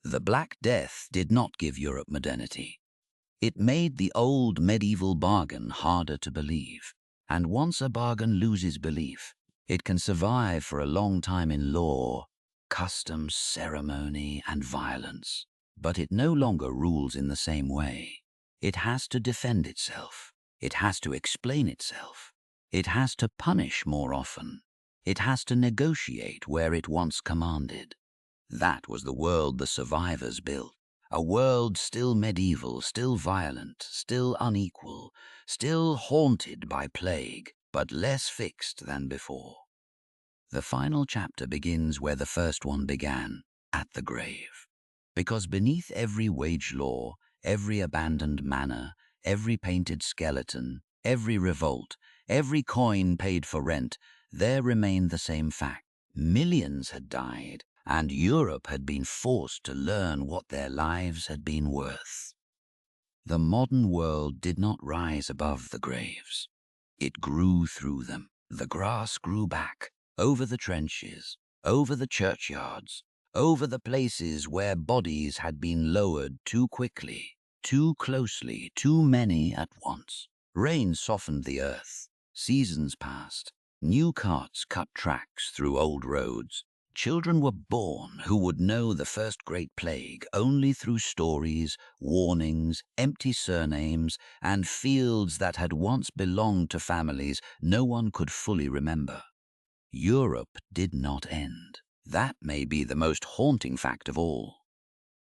The Black Death did not give Europe modernity. It made the old medieval bargain harder to believe. And once a bargain loses belief, it can survive for a long time in law, custom, ceremony, and violence. But it no longer rules in the same way. It has to defend itself. It has to explain itself. It has to punish more often. It has to negotiate where it once commanded. That was the world the survivors built. A world still medieval, still violent, still unequal, still haunted by plague, but less fixed than before. The final chapter begins where the first one began, at the grave. Because beneath every wage law, every abandoned manor, every painted skeleton, every revolt, every coin paid for rent, there remained the same fact. Millions had died, and Europe had been forced to learn what their lives had been worth. The modern world did not rise above the graves. It grew through them. The grass grew back, over the trenches, over the churchyards, over the places where bodies had been lowered too quickly, too closely, too many at once. Rain softened the earth. Seasons passed. New carts cut tracks through old roads. Children were born who would know the first great plague only through stories, warnings, empty surnames, and fields that had once belonged to families no one could fully remember. Europe did not end. That may be the most haunting fact of all.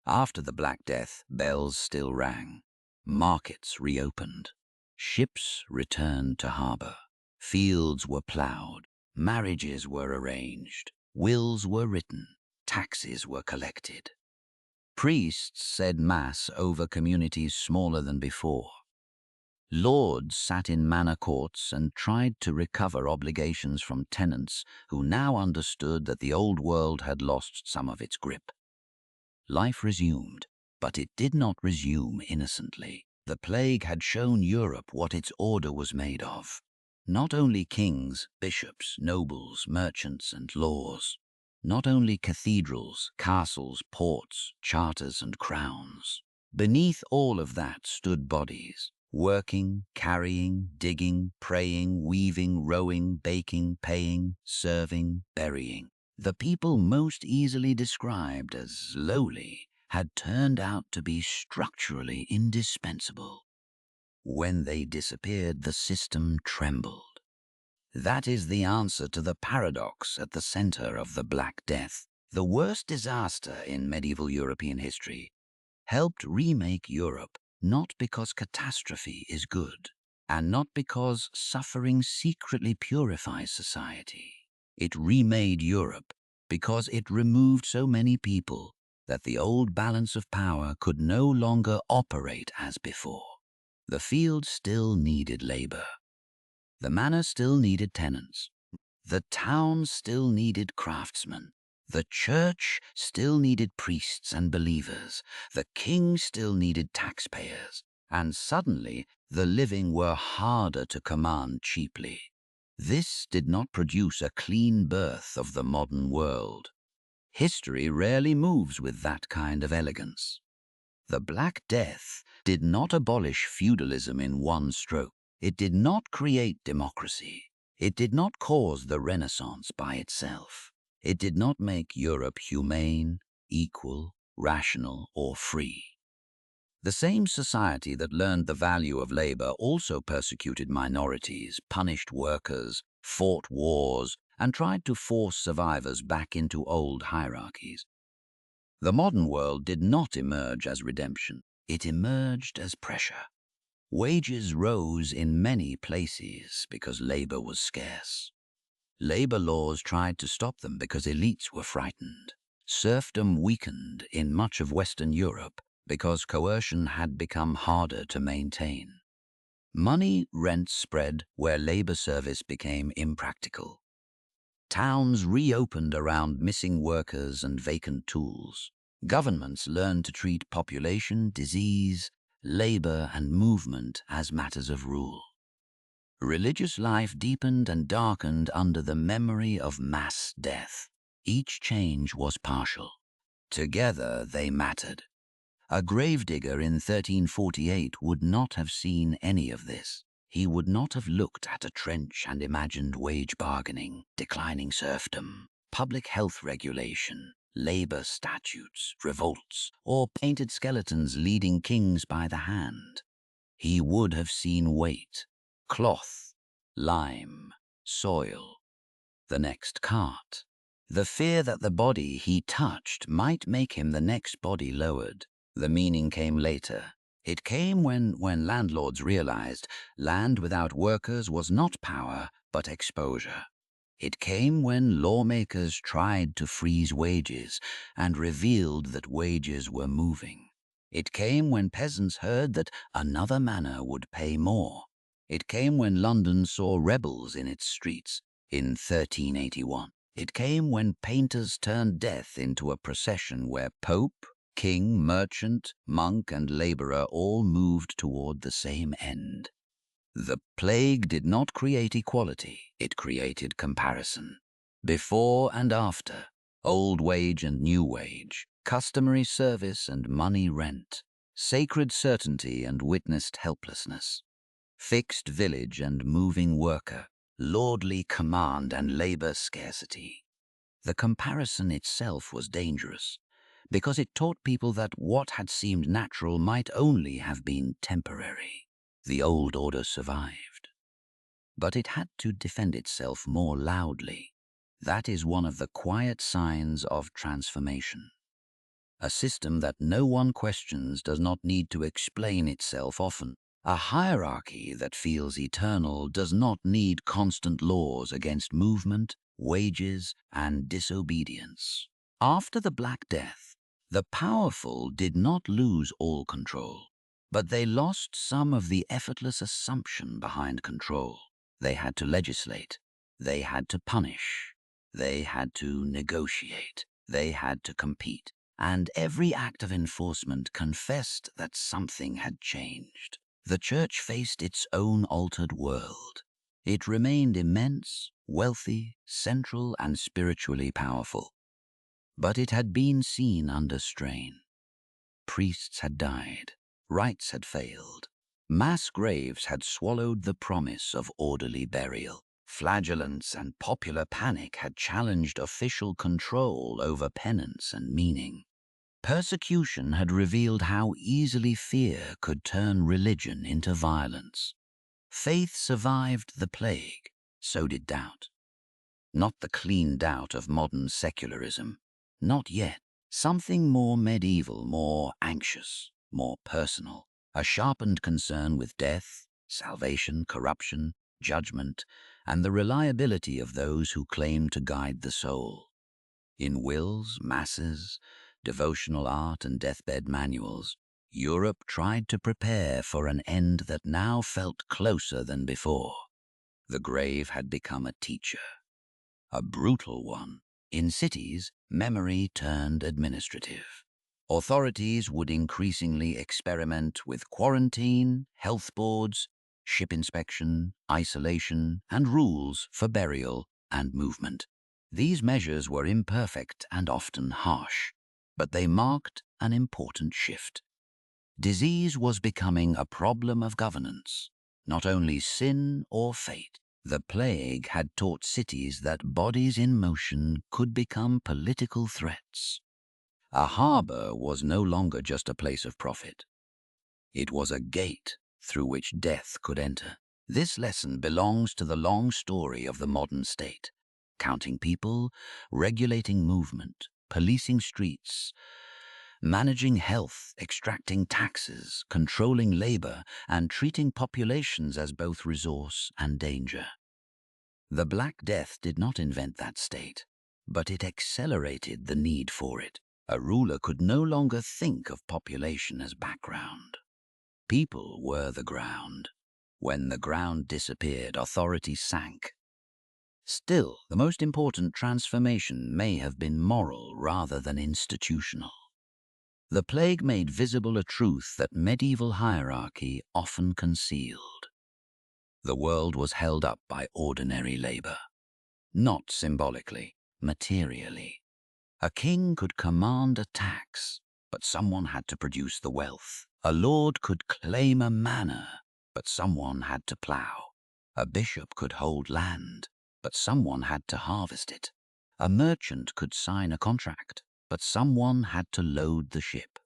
After the Black Death, bells still rang. Markets reopened. Ships returned to harbor. Fields were plowed. Marriages were arranged. Wills were written. Taxes were collected. Priests said mass over communities smaller than before. Lords sat in manor courts and tried to recover obligations from tenants who now understood that the old world had lost some of its grip. Life resumed, but it did not resume innocently. The plague had shown Europe what its order was made of. Not only kings, bishops, nobles, merchants, and laws. Not only cathedrals, castles, ports, charters, and crowns. Beneath all of that stood bodies, working, carrying, digging, praying, weaving, rowing, baking, paying, serving, burying. The people most easily described as lowly had turned out to be structurally indispensable. When they disappeared, the system trembled. That is the answer to the paradox at the center of the Black Death. The worst disaster in medieval European history helped remake Europe, not because catastrophe is good, and not because suffering secretly purifies society. It remade Europe because it removed so many people that the old balance of power could no longer operate as before. The field still needed labor. The manor still needed tenants. The town still needed craftsmen. The church still needed priests and believers. The king still needed taxpayers. And suddenly, the living were harder to command cheaply. This did not produce a clean birth of the modern world. History rarely moves with that kind of elegance. The Black Death did not abolish feudalism in one stroke. It did not create democracy. It did not cause the Renaissance by itself. It did not make Europe humane, equal, rational, or free. The same society that learned the value of labor also persecuted minorities, punished workers, fought wars, and tried to force survivors back into old hierarchies. The modern world did not emerge as redemption. It emerged as pressure. Wages rose in many places because labor was scarce. Labor laws tried to stop them because elites were frightened. Serfdom weakened in much of Western Europe because coercion had become harder to maintain. Money rent spread where labor service became impractical. Towns reopened around missing workers and vacant tools. Governments learned to treat population, disease, labor, and movement as matters of rule. Religious life deepened and darkened under the memory of mass death. Each change was partial. Together they mattered. A gravedigger in 1348 would not have seen any of this. He would not have looked at a trench and imagined wage bargaining, declining serfdom, public health regulation, labor statutes, revolts, or painted skeletons leading kings by the hand. He would have seen weight, cloth, lime, soil, the next cart. The fear that the body he touched might make him the next body lowered. The meaning came later. It came when landlords realized land without workers was not power, but exposure. It came when lawmakers tried to freeze wages and revealed that wages were moving. It came when peasants heard that another manor would pay more. It came when London saw rebels in its streets in 1381. It came when painters turned death into a procession where pope, king, merchant, monk, and laborer all moved toward the same end. The plague did not create equality, it created comparison. Before and after, old wage and new wage, customary service and money rent, sacred certainty and witnessed helplessness, fixed village and moving worker, lordly command and labor scarcity. The comparison itself was dangerous, because it taught people that what had seemed natural might only have been temporary. The old order survived. But it had to defend itself more loudly. That is one of the quiet signs of transformation. A system that no one questions does not need to explain itself often. A hierarchy that feels eternal does not need constant laws against movement, wages, and disobedience. After the Black Death, the powerful did not lose all control, but they lost some of the effortless assumption behind control. They had to legislate, they had to punish, they had to negotiate, they had to compete, and every act of enforcement confessed that something had changed. The church faced its own altered world. It remained immense, wealthy, central, and spiritually powerful. But it had been seen under strain. Priests had died, rites had failed, mass graves had swallowed the promise of orderly burial. Flagellants and popular panic had challenged official control over penance and meaning. Persecution had revealed how easily fear could turn religion into violence. Faith survived the plague, so did doubt. Not the clean doubt of modern secularism. Not yet. Something more medieval, more anxious, more personal. A sharpened concern with death, salvation, corruption, judgment, and the reliability of those who claim to guide the soul. In wills, masses, devotional art, and deathbed manuals, Europe tried to prepare for an end that now felt closer than before. The grave had become a teacher, a brutal one. In cities, memory turned administrative. Authorities would increasingly experiment with quarantine, health boards, ship inspection, isolation, and rules for burial and movement. These measures were imperfect and often harsh, but they marked an important shift. Disease was becoming a problem of governance, not only sin or fate. The plague had taught cities that bodies in motion could become political threats. A harbor was no longer just a place of profit. It was a gate through which death could enter. This lesson belongs to the long story of the modern state, counting people, regulating movement, policing streets, managing health, extracting taxes, controlling labor, and treating populations as both resource and danger. The Black Death did not invent that state, but it accelerated the need for it. A ruler could no longer think of population as background. People were the ground. When the ground disappeared, authority sank. Still, the most important transformation may have been moral rather than institutional. The plague made visible a truth that medieval hierarchy often concealed. The world was held up by ordinary labor, not symbolically, materially. A king could command a tax, but someone had to produce the wealth. A lord could claim a manor, but someone had to plow. A bishop could hold land, but someone had to harvest it. A merchant could sign a contract, but someone had to load the ship.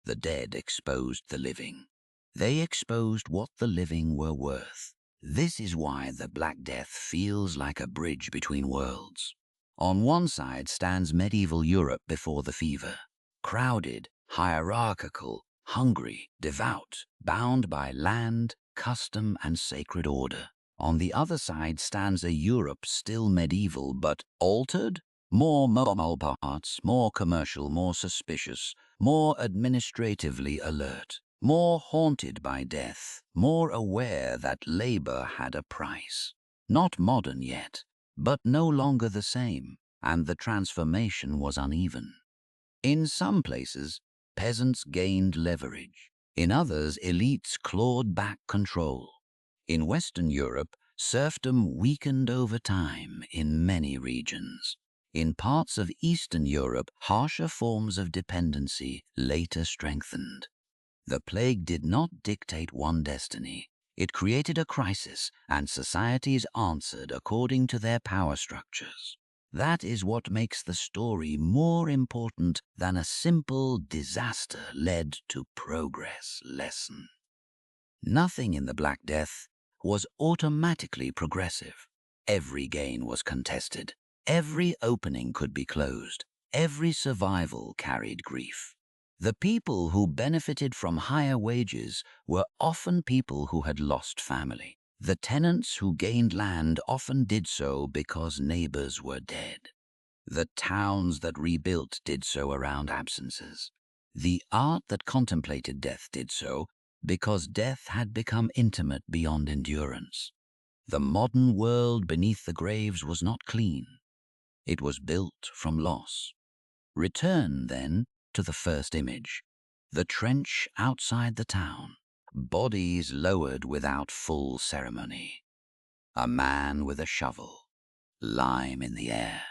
The dead exposed the living. They exposed what the living were worth. This is why the Black Death feels like a bridge between worlds. On one side stands medieval Europe before the fever, crowded, hierarchical, hungry, devout, bound by land, custom, and sacred order. On the other side stands a Europe still medieval but altered, more mobile parts, more commercial, more suspicious, more administratively alert, more haunted by death, more aware that labor had a price. Not modern yet, but no longer the same, and the transformation was uneven. In some places, peasants gained leverage. In others, elites clawed back control. In Western Europe, serfdom weakened over time in many regions. In parts of Eastern Europe, harsher forms of dependency later strengthened. The plague did not dictate one destiny. It created a crisis, and societies answered according to their power structures. That is what makes the story more important than a simple disaster led to progress lesson. Nothing in the Black Death was automatically progressive. Every gain was contested. Every opening could be closed. Every survival carried grief. The people who benefited from higher wages were often people who had lost family. The tenants who gained land often did so because neighbors were dead. The towns that rebuilt did so around absences. The art that contemplated death did so because death had become intimate beyond endurance. The modern world beneath the graves was not clean. It was built from loss. Return, then, to the first image. The trench outside the town. Bodies lowered without full ceremony. A man with a shovel. Lime in the air.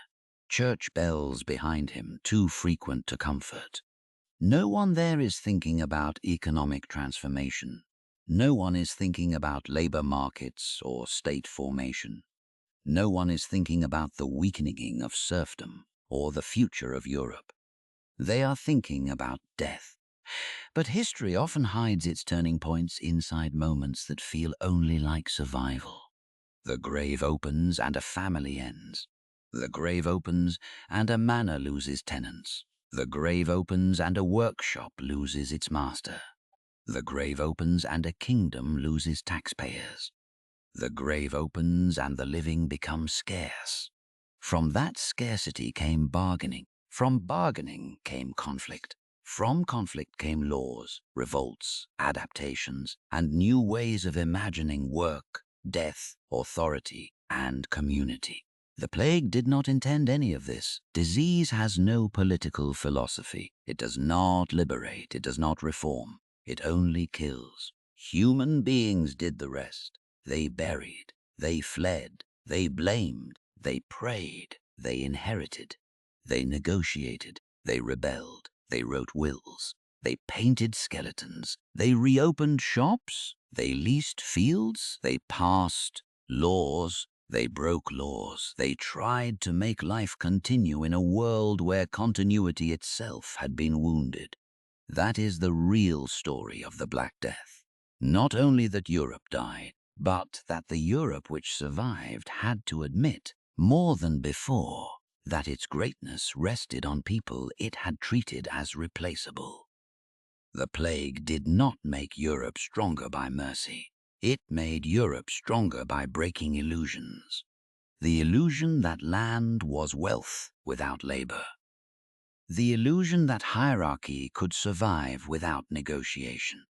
Church bells behind him, too frequent to comfort. No one there is thinking about economic transformation. No one is thinking about labor markets or state formation. No one is thinking about the weakening of serfdom or the future of Europe. They are thinking about death. But history often hides its turning points inside moments that feel only like survival. The grave opens and a family ends. The grave opens and a manor loses tenants. The grave opens and a workshop loses its master. The grave opens and a kingdom loses taxpayers. The grave opens and the living become scarce. From that scarcity came bargaining. From bargaining came conflict. From conflict came laws, revolts, adaptations, and new ways of imagining work, death, authority, and community. The plague did not intend any of this. Disease has no political philosophy. It does not liberate. It does not reform. It only kills. Human beings did the rest. They buried. They fled. They blamed. They prayed. They inherited. They negotiated. They rebelled. They wrote wills. They painted skeletons. They reopened shops. They leased fields. They passed laws. They broke laws. They tried to make life continue in a world where continuity itself had been wounded. That is the real story of the Black Death. Not only that Europe died, but that the Europe which survived had to admit, more than before, that its greatness rested on people it had treated as replaceable. The plague did not make Europe stronger by mercy. It made Europe stronger by breaking illusions. The illusion that land was wealth without labor. The illusion that hierarchy could survive without negotiation.